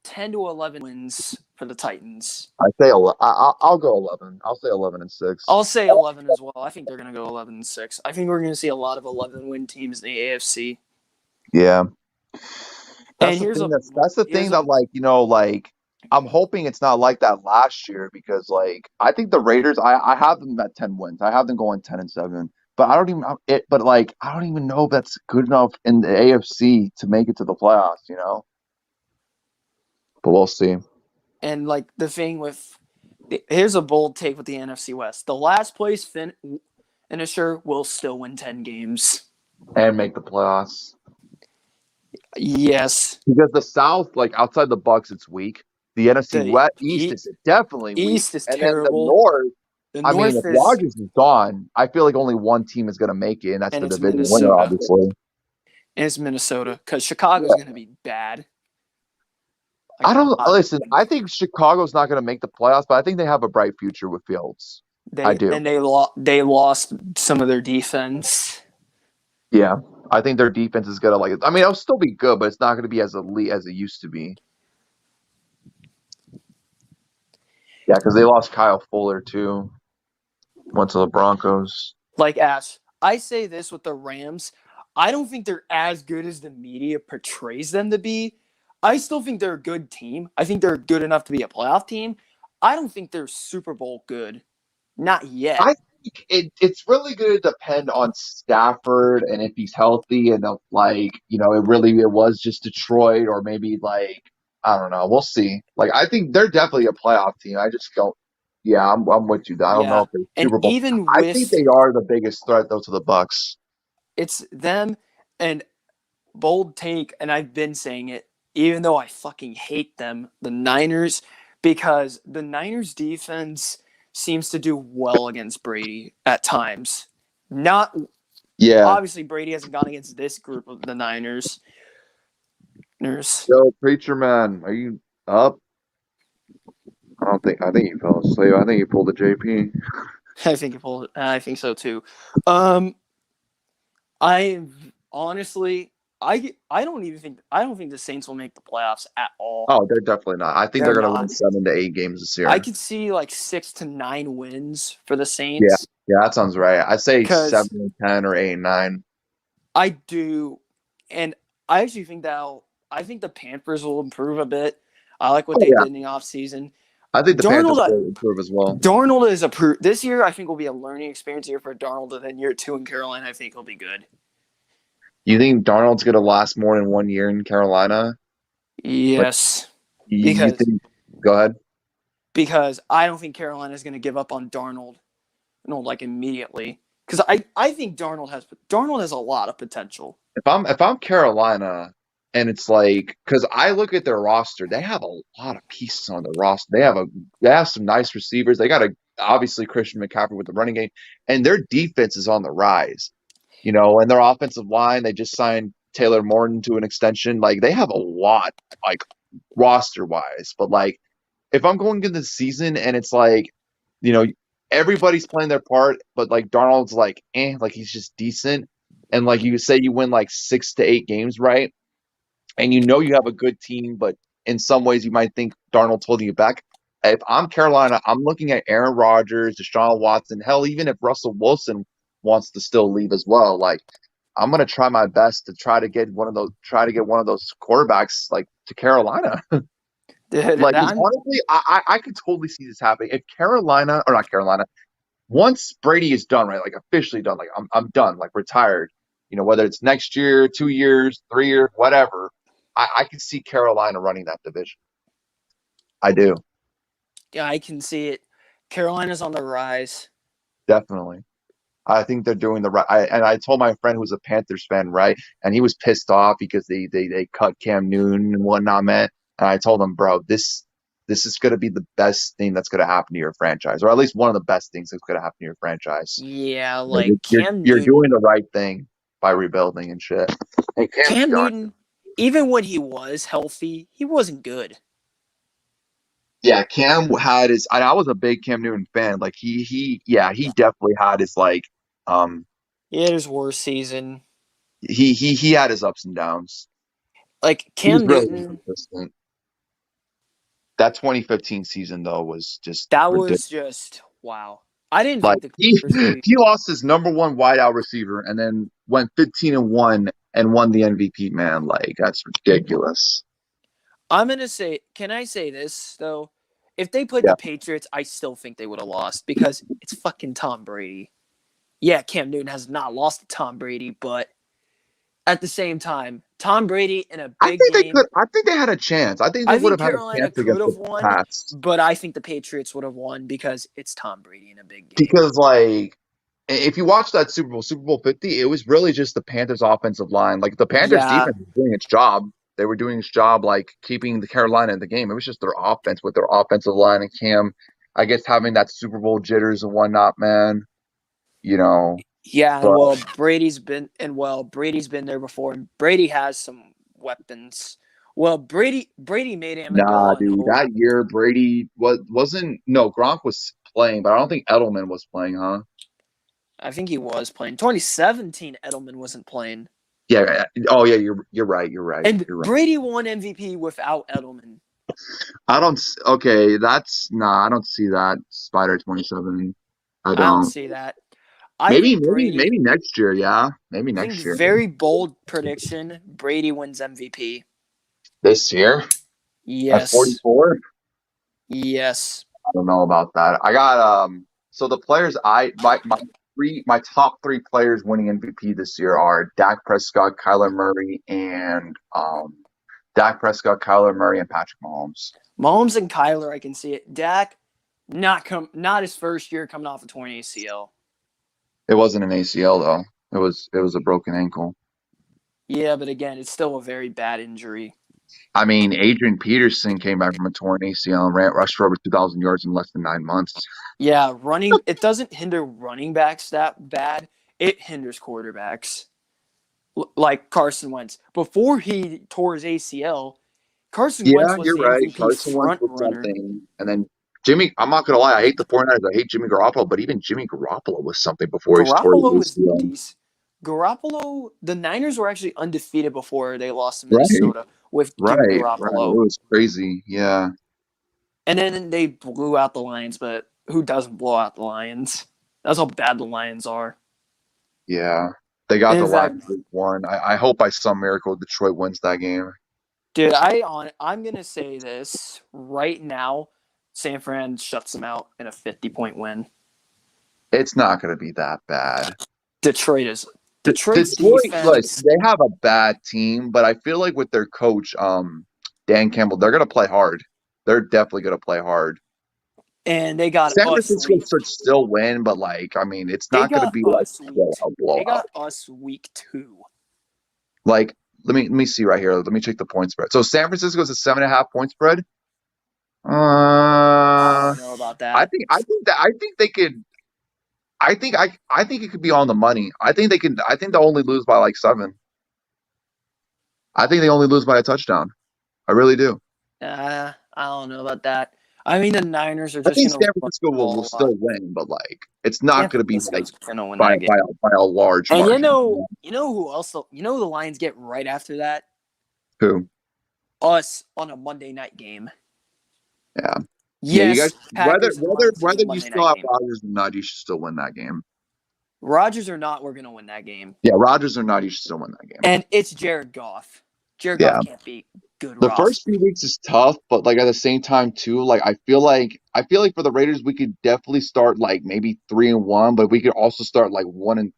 10 to 11 wins for the Titans. I'll go 11. I'll say 11-6. I'll say 11 as well. I think they're going to go 11-6. I think we're going to see a lot of 11-win teams in the AFC. Yeah. And That's the thing that, like, you know, like, I'm hoping it's not like that last year because, like, I think the Raiders, I have them at 10 wins. I have them going 10-7. But I don't even know if that's good enough in the AFC to make it to the playoffs, you know? But we'll see. And, like, the thing with here's a bold take with the NFC West. The last place finisher will still win 10 games. And make the playoffs. Yes. Because the South, like, outside the Bucks, it's weak. The NFC West, East is definitely weak. East is and terrible. Then the North, if Rodgers is gone, I feel like only one team is going to make it, and that's the division winner, obviously. And it's Minnesota, because Chicago's going to be bad. Like, listen, I think Chicago's not going to make the playoffs, but I think they have a bright future with Fields. I do. And they lost some of their defense. Yeah. I think their defense is going to, like, I mean, it'll still be good, but it's not going to be as elite as it used to be. Yeah, because they lost Kyle Fuller, too. Went to the Broncos. Like, Ash, I say this with the Rams. I don't think they're as good as the media portrays them to be. I still think they're a good team. I think they're good enough to be a playoff team. I don't think they're Super Bowl good. Not yet. I think it's really going to depend on Stafford and if he's healthy and, like, you know, it was just Detroit or maybe, like, I don't know. We'll see. Like, I think they're definitely a playoff team. I just don't. Yeah, I'm with you. I don't know if they're Super Bowl. I think they are the biggest threat, though, to the Bucks. It's them and bold take, and I've been saying it, even though I fucking hate them, the Niners, because the Niners defense seems to do well against Brady at times. Obviously Brady hasn't gone against this group of the Niners. Yo, Preacher Man, are you up? I think he fell asleep. I think he pulled a JP. I think so too. I honestly, I don't think the Saints will make the playoffs at all. Oh, they're definitely not. I think they're going to win 7 to 8 games this year. I could see like 6 to 9 wins for the Saints. Yeah, that sounds right. I say 7 and 10 or 8 and 9. I do, and I actually think I think the Panthers will improve a bit. I like what they did in the offseason. I think the Panthers will improve as well. Darnold is this year. I think will be a learning experience year for Darnold, and then year 2 in Carolina, I think he'll be good. You think Darnold's going to last more than 1 year in Carolina? Yes. Go ahead. Because I don't think Carolina is going to give up on Darnold, like immediately. Because I think Darnold has a lot of potential. If I'm Carolina, and it's like, because I look at their roster, they have a lot of pieces on the roster. They have some nice receivers. They got obviously Christian McCaffrey with the running game, and their defense is on the rise. You know, and their offensive line, they just signed Taylor Morton to an extension. Like, they have a lot, like, roster-wise. But, like, if I'm going into the season and it's like, you know, everybody's playing their part, but, like, Darnold's like, like, he's just decent. And, like, you say you win, like, 6 to 8 games, right? And you know you have a good team, but in some ways you might think Darnold's holding you back. If I'm Carolina, I'm looking at Aaron Rodgers, Deshaun Watson, hell, even if Russell Wilson wants to still leave as well. Like, I'm gonna try my best to try to get one of those quarterbacks like to Carolina. Like, honestly, I could totally see this happening. If not Carolina, once Brady is done, right, like officially done, like I'm done, like retired, you know, whether it's next year, 2 years, 3 years, whatever, I can see Carolina running that division. I do. Yeah, I can see it. Carolina's on the rise. Definitely. I think they're doing the right. I told my friend who's a Panthers fan, right, and he was pissed off because they cut Cam Newton and whatnot, man. And I told him, bro, this is going to be the best thing that's going to happen to your franchise, or at least one of the best things that's going to happen to your franchise. Yeah, like you're doing the right thing by rebuilding and shit. Hey, Cam Newton even when he was healthy, he wasn't good. Yeah, Cam had his. I was a big Cam Newton fan. Like he definitely had his He had his worst season. he had his ups and downs. Like He was Cam really Newton, inconsistent. That 2015 season though was just that ridiculous. was just wow. I didn't Like think the Clippers would be. he lost his number one wideout receiver and then went 15-1 and won the MVP. Man, like that's ridiculous. I'm gonna say, can I say this though? If they played Yeah. the Patriots, I still think they would have lost because it's fucking Tom Brady. Yeah, Cam Newton has not lost to Tom Brady, but at the same time, Tom Brady in a I big think they game. could. I think they had a chance. I think they I would think have had a Carolina chance could against have the won, Pats but I think the Patriots would have won because it's Tom Brady in a big game. because like. If you watch that Super Bowl 50, it was really just the Panthers' offensive line. Like the Panthers' Yeah. defense was doing its job. They were doing its job, like keeping the Carolina in the game. It was just their offense with their offensive line and Cam, I guess, having that Super Bowl jitters and whatnot, man. You know, Yeah, but well, Brady's been there before, and Brady has some weapons. Well, Brady made nah, Amendola an dude, old. that year Brady wasn't. No, Gronk was playing, but I don't think Edelman was playing, huh? I think he was playing. 2017, Edelman wasn't playing, Yeah. Oh, yeah. You're right. You're right. and You're right. Brady won MVP without Edelman. I don't. Okay, that's nah. I don't see that Spider 27. I I don't don't. see that. I Maybe think Brady. next year. Yeah, maybe I think next year. very bold prediction: Brady wins MVP. This year at Yes. 44. Yes. I don't know about that. I got So the players my top three players winning MVP this year are Dak Prescott, Kyler Murray, and Patrick Mahomes. Mahomes and Kyler, I can see it. Dak, not his first year coming off a torn ACL. It wasn't an ACL though. It was a broken ankle. Yeah, but again, it's still a very bad injury. I mean, Adrian Peterson came back from a torn ACL and rushed for over 2,000 yards in less than 9 months. Yeah, it doesn't hinder running backs that bad. It hinders quarterbacks. Like Carson Wentz. Before he tore his ACL, Carson Wentz was You're the right. MVP Carson Wentz front was runner. something. And then Jimmy, I'm not going to lie, I hate the 49ers. I hate Jimmy Garoppolo, but even Jimmy Garoppolo was something before he tore Garoppolo his was ACL. decent. Garoppolo, the Niners were actually undefeated before they lost to Right. Minnesota with Jimmy Right. Garoppolo. It was crazy. Yeah. And then they blew out the Lions, but who doesn't blow out the Lions? That's how bad the Lions are. Yeah. They got In the fact- Lions week 1. I hope by some miracle Detroit wins that game. Dude, I'm going to say this right now. San Fran shuts them out in a 50-point win. It's not going to be that bad. Detroit's Detroit, defense. like, they have a bad team, but I feel like with their coach, Dan Campbell, they're going to play hard. They're definitely going to play hard. And they got San us Francisco week. should still win, but like, I mean, it's They not going to got be like us week. a blowout. They got us week 2. Like, let me see right here. Let me check the point spread. So San Francisco is a 7.5 point spread. I don't know about that. I think they could. I think it could be on the money. I think they'll only lose by like 7. I think they only lose by a touchdown. I really do. I don't know about that. I mean, the Niners are I just think going San Francisco will still win, but like it's not going to be like gonna win by that game. a large And margin. you know who else? You know who the Lions get right after that? Who? Us on a Monday night game. Yeah. Yes. You guys, Packers and whether Lions on a you Monday still night have game. Rodgers or not, you should still win that game. Rodgers or not, we're gonna win that game. Yeah, Rodgers or not, you should still win that game. And it's Jared Goff. Jared Yeah. Goff can't beat good The Ross. first few weeks is tough, but like at the same time too, like I feel like for the Raiders we could definitely start like maybe 3-1, but we could also start like 1-3.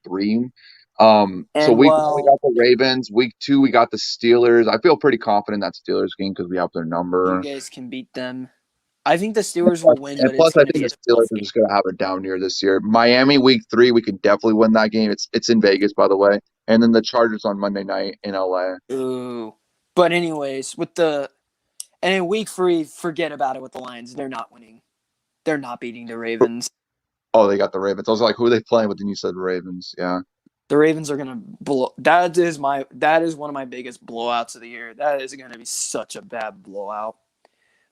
So week 1 we got the Ravens. Week 2 we got the Steelers. I feel pretty confident in that Steelers game because we have their number. You guys can beat them. I think the Steelers will win, And but plus, it's I gonna think be the a Steelers tough are game. just gonna have a down year this year. Miami week 3, we could definitely win that game. It's in Vegas, by the way, and then the Chargers on Monday night in LA. Ooh. But anyways, and in week 3, forget about it with the Lions. They're not winning. They're not beating the Ravens. Oh, they got the Ravens. I was like, who are they playing with? And you said Ravens. Yeah. The Ravens are gonna blow. That is one of my biggest blowouts of the year. That is gonna be such a bad blowout.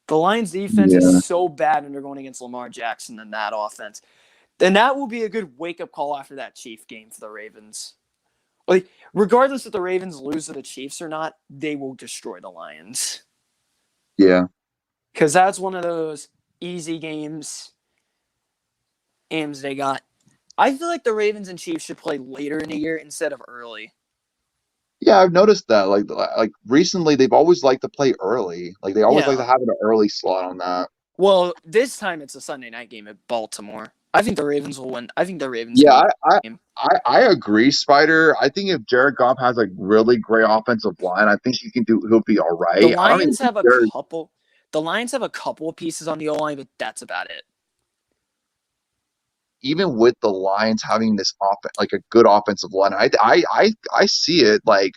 The Lions defense Yeah. is so bad and they're going against Lamar Jackson and that offense. Then that will be a good wake-up call after that Chief game for the Ravens. Like, regardless if the Ravens lose to the Chiefs or not, they will destroy the Lions. Yeah. Because that's one of those easy games they got. I feel like the Ravens and Chiefs should play later in the year instead of early. Yeah, I've noticed that. Like recently, they've always liked to play early. Like they always like to have an early slot on that. Well, this time it's a Sunday night game at Baltimore. I think the Ravens will win. I think the Ravens. Yeah, will win I agree, Spider. I think if Jared Goff has a really great offensive line, I think he'll be all right. The Lions have a couple. The Lions have a couple of pieces on the O-line, but that's about it. Even with the Lions having this like a good offensive line, I see it like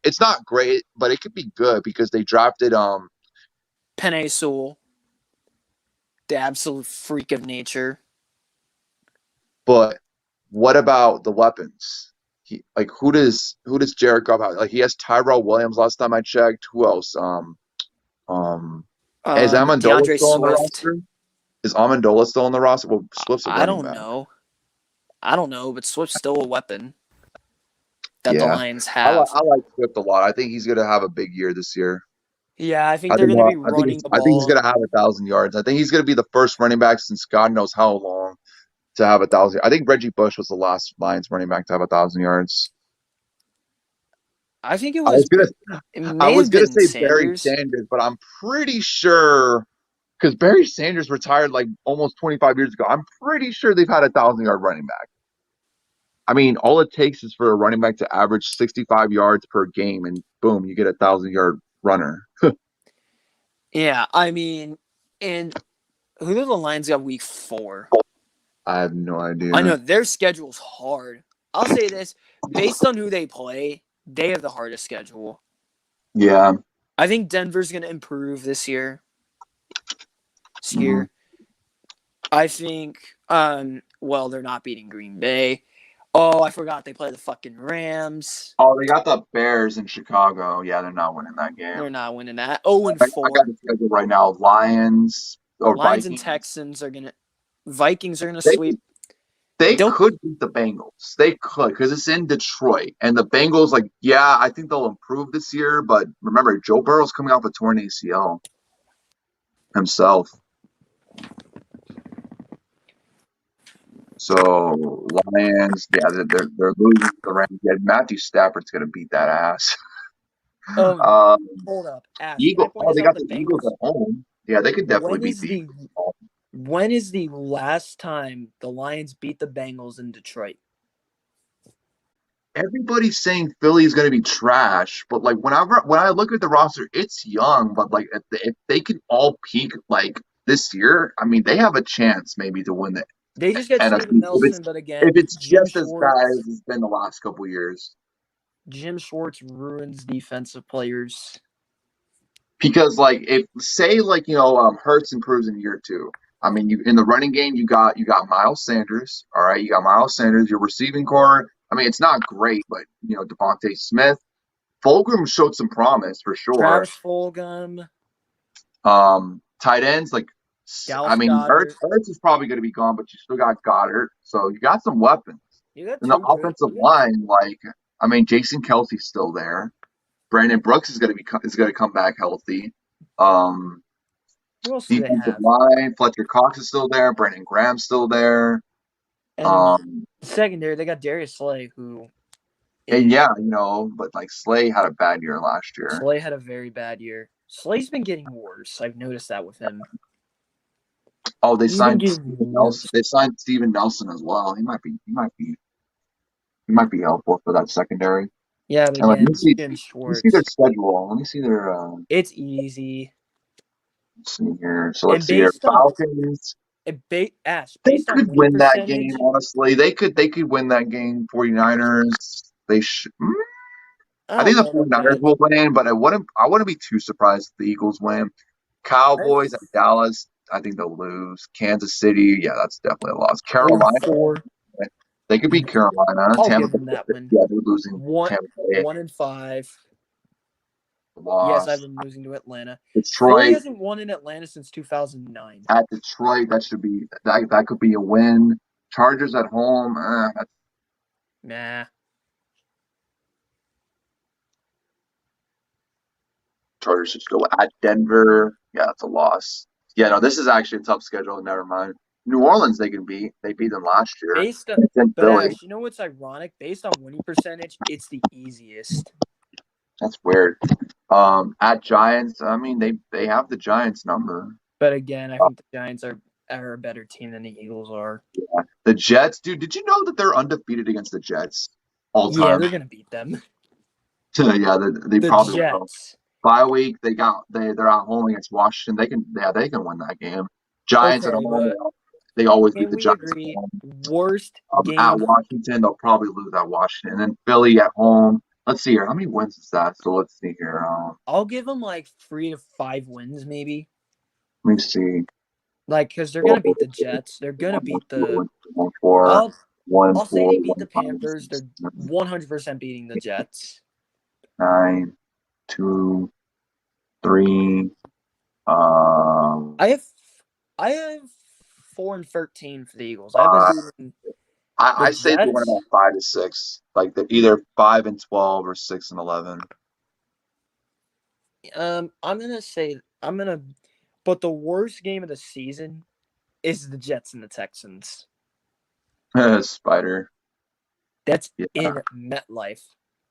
it's not great, but it could be good because they drafted Penei Sewell, the absolute freak of nature. But what about the weapons? Who does Jared Goff have? Like he has Tyrell Williams. Last time I checked, who else? Is Amendola still on the roster? Is Amendola still on the roster? Well, Swift's a running back. I don't know, but Swift's still a weapon that the Lions have. I like Swift a lot. I think he's going to have a big year this year. Yeah, I think they're going to be running the ball. I think he's going to have 1,000 yards. I think he's going to be the first running back since God knows how long to have 1,000. I think Reggie Bush was the last Lions running back to have 1,000 yards. I think it was. I was going to say Barry Sanders, but I'm pretty sure because Barry Sanders retired like almost 25 years ago. I'm pretty sure they've had 1,000-yard running back. I mean, all it takes is for a running back to average 65 yards per game, and boom, you get 1,000-yard runner. Yeah, I mean, and who do the Lions got week 4? I have no idea. I know their schedule's hard. I'll say this: based on who they play, they have the hardest schedule. Yeah, I think Denver's going to improve this year. I think, well, they're not beating Green Bay. Oh, I forgot they play the fucking Rams. Oh, they got the Bears in Chicago. Yeah, they're not winning that game. They're not winning that. 0-4. I got the schedule right now. Lions Vikings. And Texans are gonna. Vikings are gonna sweep. They could beat the Bengals. They could because it's in Detroit, and the Bengals, I think they'll improve this year. But remember, Joe Burrow's coming off a torn ACL himself. So Lions, they're losing to the Rams. Yeah, Matthew Stafford's gonna beat that ass. Hold up, Ash. Eagles. They got the Eagles at home. Yeah, they could definitely beat the Eagles. When is the last time the Lions beat the Bengals in Detroit? Everybody's saying Philly's going to be trash, but when I look at the roster, it's young. But if they can all peak this year, I mean, they have a chance maybe to win it. They just get Steven Nelson, but again, if it's just as bad as it's been the last couple of years, Jim Schwartz ruins defensive players. Because Hurts improves in year 2. I mean, in the running game, you got Miles Sanders. All right, you got Miles Sanders. Your receiving core. I mean, it's not great, but Devontae Smith, Fulgham showed some promise for sure. Travis Fulgham. Tight ends Hurts is probably going to be gone, but you still got Goddard, so you got some weapons. And the offensive line, Jason Kelce's still there. Brandon Brooks is going to come back healthy. Who else do they have? Line, Fletcher Cox is still there. Brandon Graham's still there. And secondary, they got Darius Slay, who. And but Slay had a bad year last year. Slay had a very bad year. Slay's been getting worse. I've noticed that with him. Oh, they signed Steven Nelson. They signed Steven Nelson as well. He might be helpful for that secondary. Yeah, but let me see Jim Schwartz. Let me see their schedule. Let me see their. It's easy. Let's see here. So let's see here. Falcons. They could win that game. Honestly, they could win that game. 49ers. They should. I think the 49ers will win, but I wouldn't be too surprised if the Eagles win. Cowboys at Dallas. I think they'll lose. Kansas City. Yeah, that's definitely a loss. Carolina. They could beat Carolina. I'll Tampa give them Bay. that one. Yeah, they're losing. One, Tampa Bay 1-5. Yes, lost. I've been losing to Atlanta. Detroit Philly hasn't won in Atlanta since 2009. at Detroit. That could be a win. Chargers at home. Nah. Chargers should go at Denver. Yeah, it's a loss. Yeah, no, this is actually a tough schedule. Never mind. New Orleans, they can beat. They beat them last year. Based on, It's in but Philly. Ash, you know what's ironic? Based on winning percentage, it's the easiest. That's weird. At Giants, I mean, they have the Giants number. But again, I think the Giants are a better team than the Eagles are. Yeah. The Jets, dude, did you know that they're undefeated against the Jets all Yeah, time? they're gonna beat them. Yeah, they The probably will. Jets. Bye week, they're at home against Washington. They can win that game. Giants Okay, at home, but they always beat can the we Giants. agree? At home. Worst game. At Washington, they'll probably lose at Washington. And then Philly at home. Let's see here. How many wins is that? So let's see here. I'll give them like 3 to 5 wins, maybe. Let me see. Like, because they're gonna beat the Jets. They're gonna beat the. 1-4. I'll 1-4. say they beat the 1-5, Panthers. They're 100% beating the Jets. 9, 2, 3. I have 4-13 for the Eagles. I've been beating I the say they win Jets. about 5 to 6. Like they're either 5-12 or 6-11. But the worst game of the season is the Jets and the Texans. Spider. That's Yeah. in MetLife.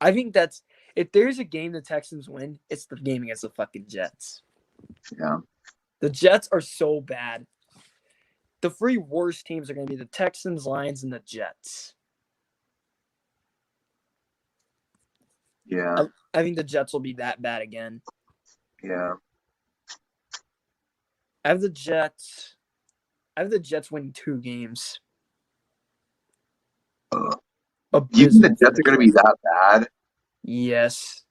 I think that's if there's a game the Texans win, it's the game against the fucking Jets. Yeah. The Jets are so bad. The 3 worst teams are going to be the Texans, Lions, and the Jets. Yeah. I think the Jets will be that bad again. Yeah. I have the Jets winning 2 games. You think the Jets are going to be that bad? Yes.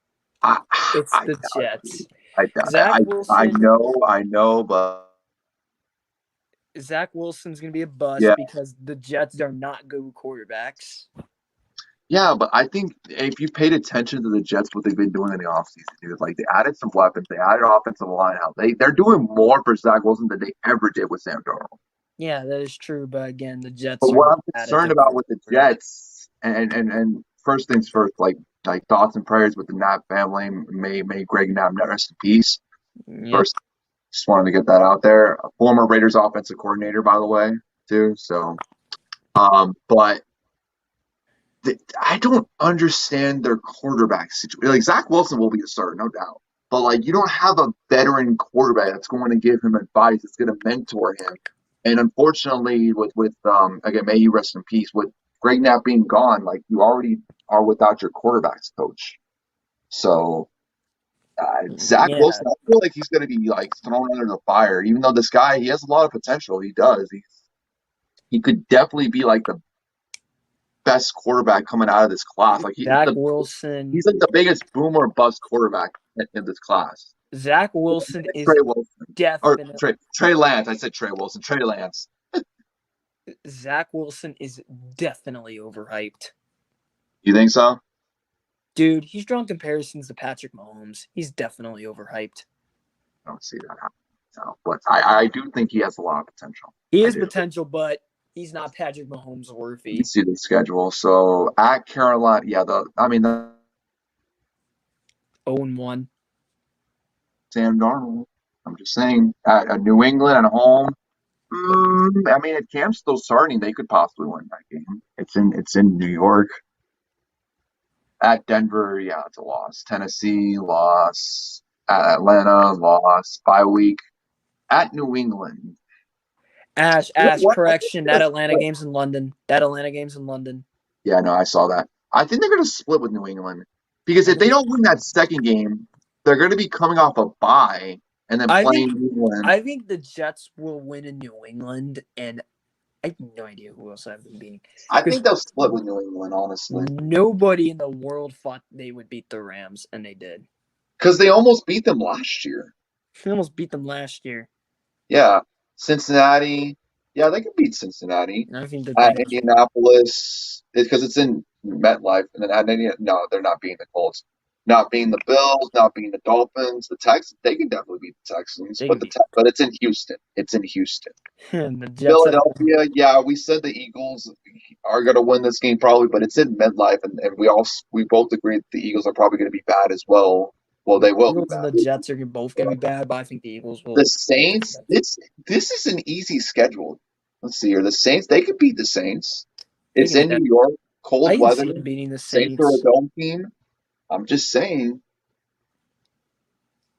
It's the Jets. I know, but Zach Wilson's going to be a bust Yeah. because the Jets are not good quarterbacks. yeah, but I think if you paid attention to the Jets, what they've been doing in the offseason, dude, like they added some weapons, they added offensive line out. They're doing more for Zach Wilson than they ever did with Sam Darnold. Yeah, that is true. But again, the Jets But are what I'm bad at concerned their about with the quarterback. Jets, and first things first, like thoughts and prayers with the Knapp family. May Greg Knapp rest in peace. Yep. First, just wanted to get that out there. A former Raiders offensive coordinator, by the way, too. So, but I don't understand their quarterback situation. Like Zach Wilson will be a starter, no doubt. But like you don't have a veteran quarterback that's going to give him advice, that's going to mentor him. And unfortunately, with again, may he rest in peace. With Greg Knapp being gone, like you already are without your quarterbacks coach. So Zach Yeah. Wilson, I feel like he's going to be like thrown under the fire. Even though this guy, he has a lot of potential. He does. He could definitely be like the best quarterback coming out of this class. Like Zach Wilson. he's like the biggest boom or bust quarterback in this class. Zach Wilson is Trey Wilson. Or definitely Trey Lance. I said Trey Wilson. Trey Lance. Zach Wilson is definitely overhyped. You think so? Dude, he's drawn comparisons to Patrick Mahomes. He's definitely overhyped. I don't see that happening. So, but I do think he has a lot of potential. He has potential, but he's not Patrick Mahomes worthy. You see the schedule. So at Carolina, yeah, the 0-1. Sam Darnold. I'm just saying, at New England at home. I mean, if Cam's still starting, they could possibly win that game. It's in New York. At Denver, yeah, it's a loss. Tennessee, loss. At Atlanta, loss. Bye week. At New England. Ash, What? correction. That Atlanta game's in London. Yeah, no, I saw that. I think they're going to split with New England. Because if they don't win that second game, they're going to be coming off a bye and then playing New England. I think the Jets will win in New England, and I have no idea who else I've been beating. I think they'll split with New England, honestly. Nobody in the world thought they would beat the Rams, and they did. Because they almost beat them last year. They almost beat them last year. Yeah. Cincinnati, Yeah, they can beat Cincinnati. I think the At Bengals. Indianapolis, because it's in MetLife, and then at no, they're not beating the Colts, not beating the Bills, not beating the Dolphins. The Texans, they can definitely beat the Texans, They but can beat but it's in Houston. It's in Houston. and the Jets. Philadelphia, yeah, we said the Eagles are going to win this game probably, but it's in MetLife, and we both agree that the Eagles are probably going to be bad as well. Well, they will be Eagles and bad. the Jets are both going to be bad, but I think the Eagles will. The Saints, this is an easy schedule. Let's see here. The Saints, they could beat the Saints. It's can in beat New York, I cold can weather. see them beating the Saints are a Saints. dome team. I'm just saying.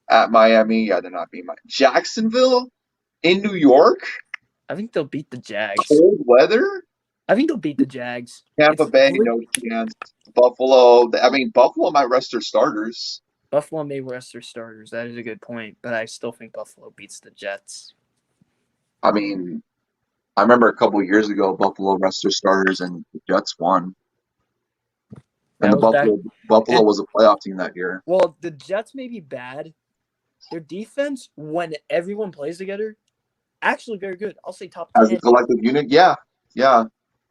At Miami, yeah, they're not beating Jacksonville in New York, I think they'll beat the Jags. cold weather. I think they'll beat the Jags. Tampa Bay, no chance. Buffalo, I mean, Buffalo might rest their starters. Buffalo may rest their starters. That is a good point, but I still think Buffalo beats the Jets. I mean, I remember a couple of years ago, Buffalo rest their starters and the Jets won. And That was Buffalo was a playoff team that year. Well, the Jets may be bad. Their defense, when everyone plays together, actually very good. I'll say top 10. As a collective unit, yeah,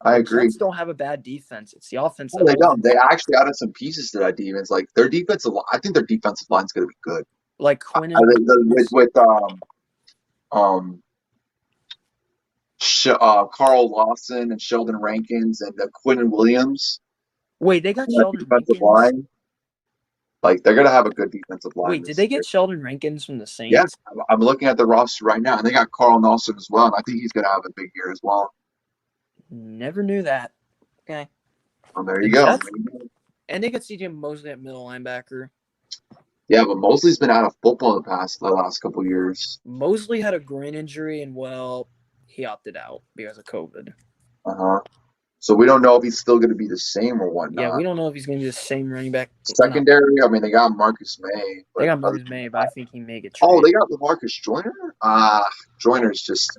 I agree. Jets don't have a bad defense. It's the offense. No, they don't. They actually added some pieces to that defense. Like their defensive, I think their defensive line's going to be good. Like Quinn with Carl Lawson and Sheldon Rankins and Quinn Williams. Wait, they got Sheldon defensive Rankins? line. Like they're gonna have a good defensive line. Wait, did they get Sheldon Rankins from the Saints? Yeah, I'm looking at the roster right now, and they got Carl Nelson as well, and I think he's gonna have a big year as well. Never knew that. Okay. Well, there you go. And they got CJ Mosley at middle linebacker. Yeah, but Mosley's been out of football the last couple of years. Mosley had a groin injury, and he opted out because of COVID. So we don't know if he's still going to be the same or whatnot. Yeah, we don't know if he's going to be the same running back. Secondary, I mean, they got Marcus May. They got Marcus May, but I think he may get traded. Oh, they got LaMarcus Joyner? Joyner's just,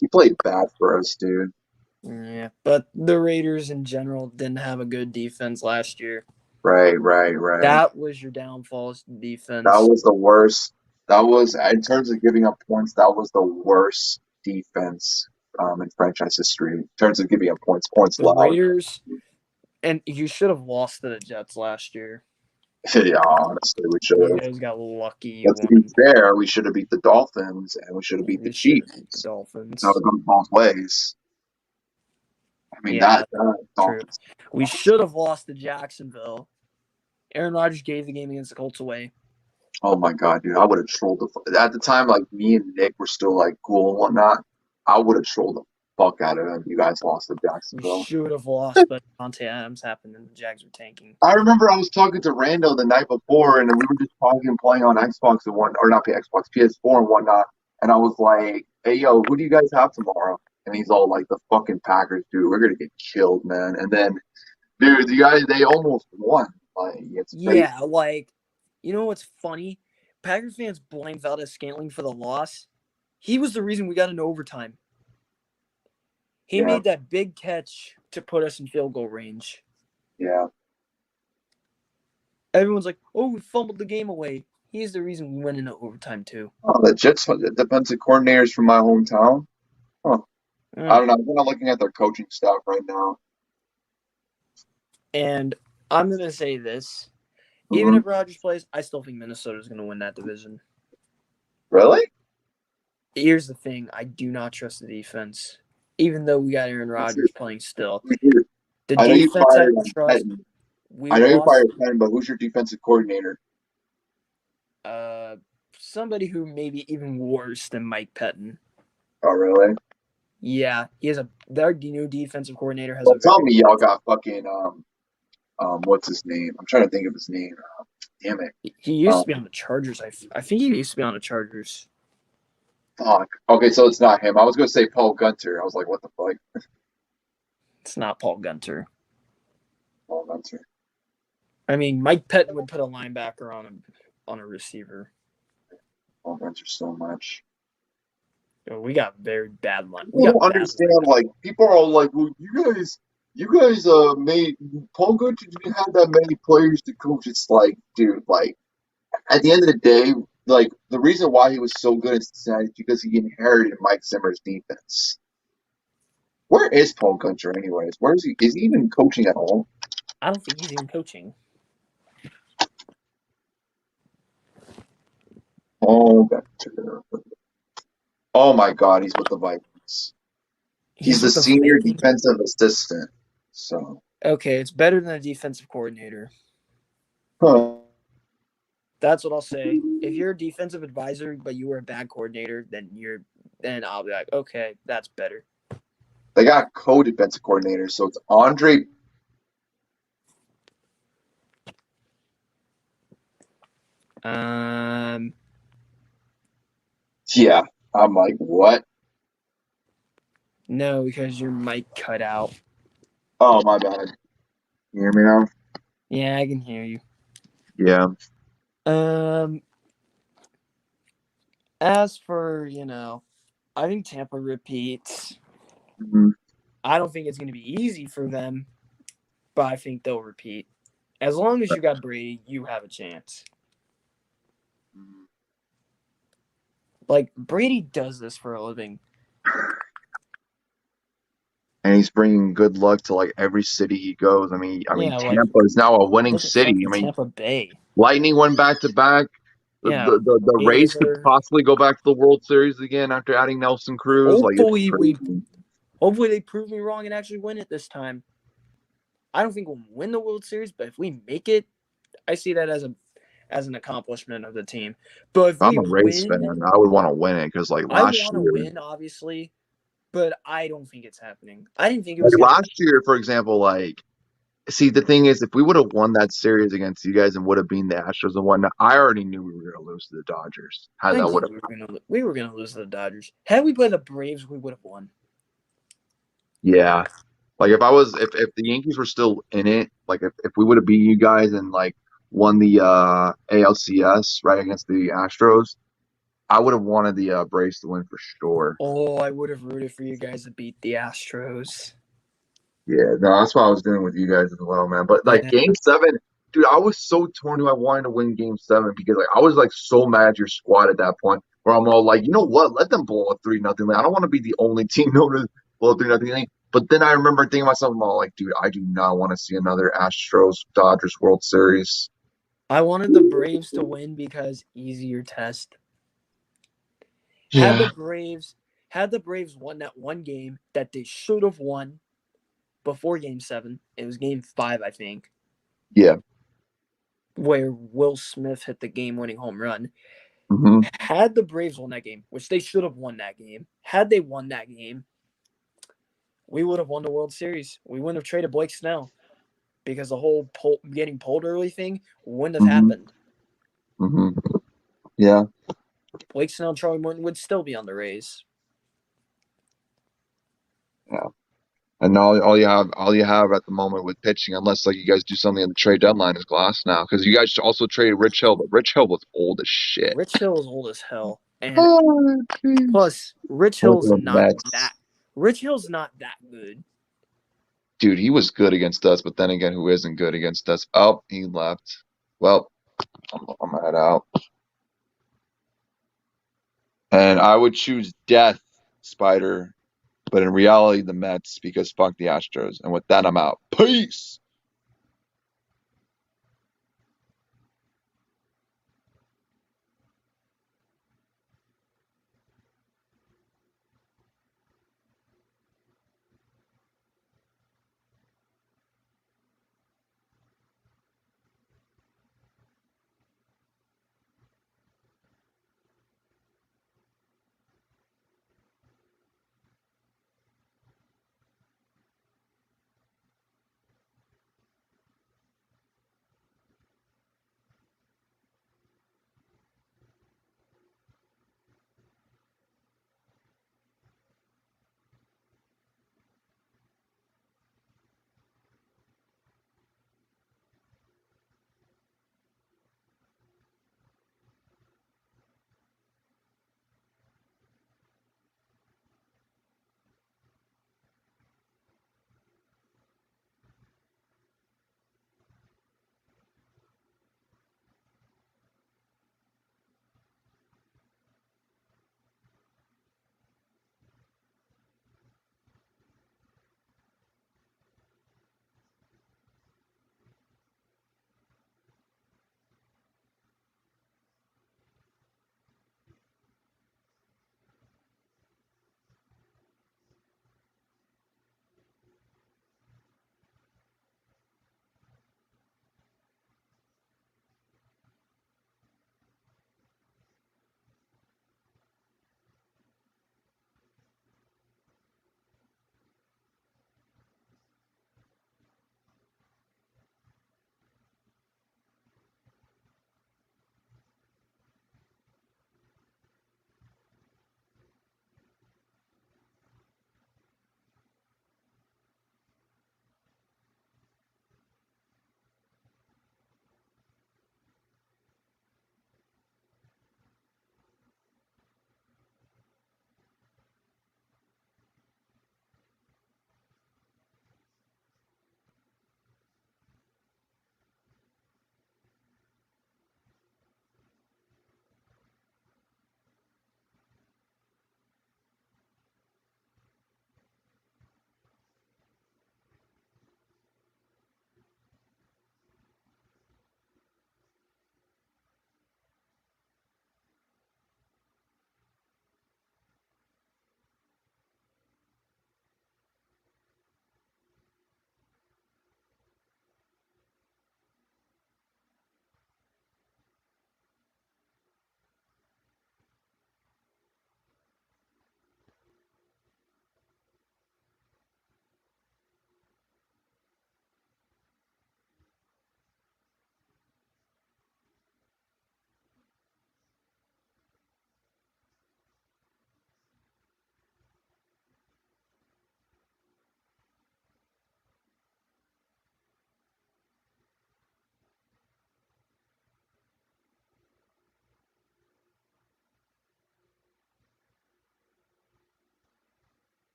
he played bad for us, dude. Yeah, but the Raiders in general didn't have a good defense last year. Right. That was your downfall, defense. That was the worst. That was, in terms of giving up points, that was the worst defense in franchise history. In terms of giving up points the Raiders, and you should have lost to the Jets last year. Yeah, honestly, we should have. You guys got lucky. But to be fair, we should have beat the Dolphins, and we should have beat the Chiefs. The Dolphins. That would go both ways. I mean, that Dolphins. We should have lost to Jacksonville. Aaron Rodgers gave the game against the Colts away. Oh my god, dude! I would have trolled at the time. Like me and Nick were still like cool and whatnot. I would have trolled the fuck out of him. You guys lost to Jacksonville. We should have lost, but Devontae Adams happened and the Jags were tanking. I remember I was talking to Rando the night before, and we were just talking, playing on Xbox and Xbox, PS4 and whatnot. And I was like, "Hey, yo, who do you guys have tomorrow?" And he's all like, "The fucking Packers, dude. We're gonna get killed, man." And then, dude, they almost won. Like, you know what's funny? Packers fans blame Valdez-Scantling for the loss. He was the reason we got into overtime. He made that big catch to put us in field goal range. Yeah. Everyone's like, "Oh, we fumbled the game away." He's the reason we went into overtime too. Oh, the Jets defensive coordinators from my hometown. Huh. I don't know. I'm not looking at their coaching staff right now. And I'm going to say this. Even if Rodgers plays, I still think Minnesota's going to win that division. Really? Here's the thing. I do not trust the defense. Even though we got Aaron Rodgers playing still. The defense I trust. I know you fired Penn, but who's your defensive coordinator? Somebody who may be even worse than Mike Pettin. Oh, really? Yeah. Their new defensive coordinator has tell me y'all got fucking what's his name? I'm trying to think of his name. Damn it. He used to be on the Chargers. I think he used to be on the Chargers. Fuck. Okay, so it's not him. I was going to say Paul Gunter. I was like, what the fuck? It's not Paul Gunter. Paul Gunter. I mean, Mike Pettin would put a linebacker on a receiver. Paul Gunter so much. We got very bad line. I don't understand. Like, people are all like, well, you guys made Paul Gunter didn't have that many players to coach. It's like, dude, like at the end of the day, like the reason why he was so good in Cincinnati is because he inherited Mike Zimmer's defense. Where is Paul Gunter, anyways? Where is he? Is he even coaching at all? I don't think he's even coaching. Paul Gunter. Oh my God, he's with the Vikings. He's the with the senior Vikings? defensive assistant. So, Okay, it's better than a defensive coordinator. huh. That's what I'll say. If you're a defensive advisor, but you were a bad coordinator, then I'll be like, okay, that's better. They got co-defensive coordinators, so it's Andre. Yeah, I'm like, what? No, because your mic cut out. Oh, my bad. You hear me now? Yeah, I can hear you. Yeah. As for, I think Tampa repeats. Mhm. I don't think it's going to be easy for them, but I think they'll repeat. As long as you got Brady, you have a chance. Like, Brady does this for a living. And he's bringing good luck to like every city he goes. I mean, Yeah, like, Tampa is now a winning look at city. fucking I mean, Tampa Bay. Lightning went back to back. Yeah. The Rays could Razor. possibly go back to the World Series again after adding Nelson Cruz. Like, it's Hopefully they prove me wrong and actually win it this time. I don't think we'll win the World Series, but if we make it, I see that as an accomplishment of the team. But if I'm we a Rays win, fan. I would want to win it because, like, I last want to year, win, obviously, but I don't think it's happening. I didn't think it was like going to. last year, for example, like, see, the thing is, if we would have won that series against you guys and would have been the Astros and whatnot, I already knew we were going to lose to the Dodgers. How I that would knew have. we were gonna lose to the Dodgers. Had we played the Braves, we would have won. Yeah. Like if the Yankees were still in it, like if we would have beat you guys and like won the ALCS right against the Astros, I would have wanted the Braves to win for sure. Oh, I would have rooted for you guys to beat the Astros. Yeah, no, that's what I was doing with you guys as well, man. But like Yeah. Game 7, dude, I was so torn who I wanted to win Game 7 because like I was like so mad at your squad at that point where I'm all like, you know what? Let them blow a 3-0 lead. I don't want to be the only team known to blow a 3-0 lead. But then I remember thinking to myself, I'm all like, dude, I do not want to see another Astros Dodgers World Series. I wanted the Braves to win because easier test. Yeah. Had the Braves won that one game that they should have won before Game 7, it was Game 5, I think. Yeah. Where Will Smith hit the game-winning home run. Mm-hmm. Had the Braves won that game, which they should have won that game, had they won that game, we would have won the World Series. We wouldn't have traded Blake Snell because the whole getting pulled early thing wouldn't have happened. Mm-hmm. Yeah. Blake Snell and Charlie Morton would still be on the Rays. Yeah. And all you have at the moment with pitching, unless like you guys do something at the trade deadline, is Glass now. Because you guys also traded Rich Hill, but Rich Hill was old as shit. Rich Hill is old as hell, and Oh, plus Rich Hill's not that good. Dude, he was good against us, but then again, who isn't good against us? Oh, he left. Well, I'm gonna head out. And I would choose death, Spider, but in reality, the Mets, because fuck the Astros. And with that, I'm out. Peace.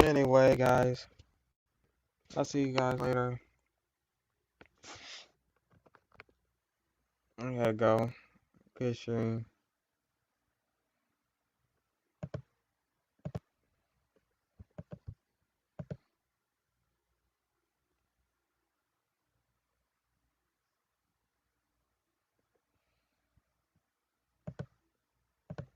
Anyway, guys, I'll see you guys later. I gotta go. Good stream.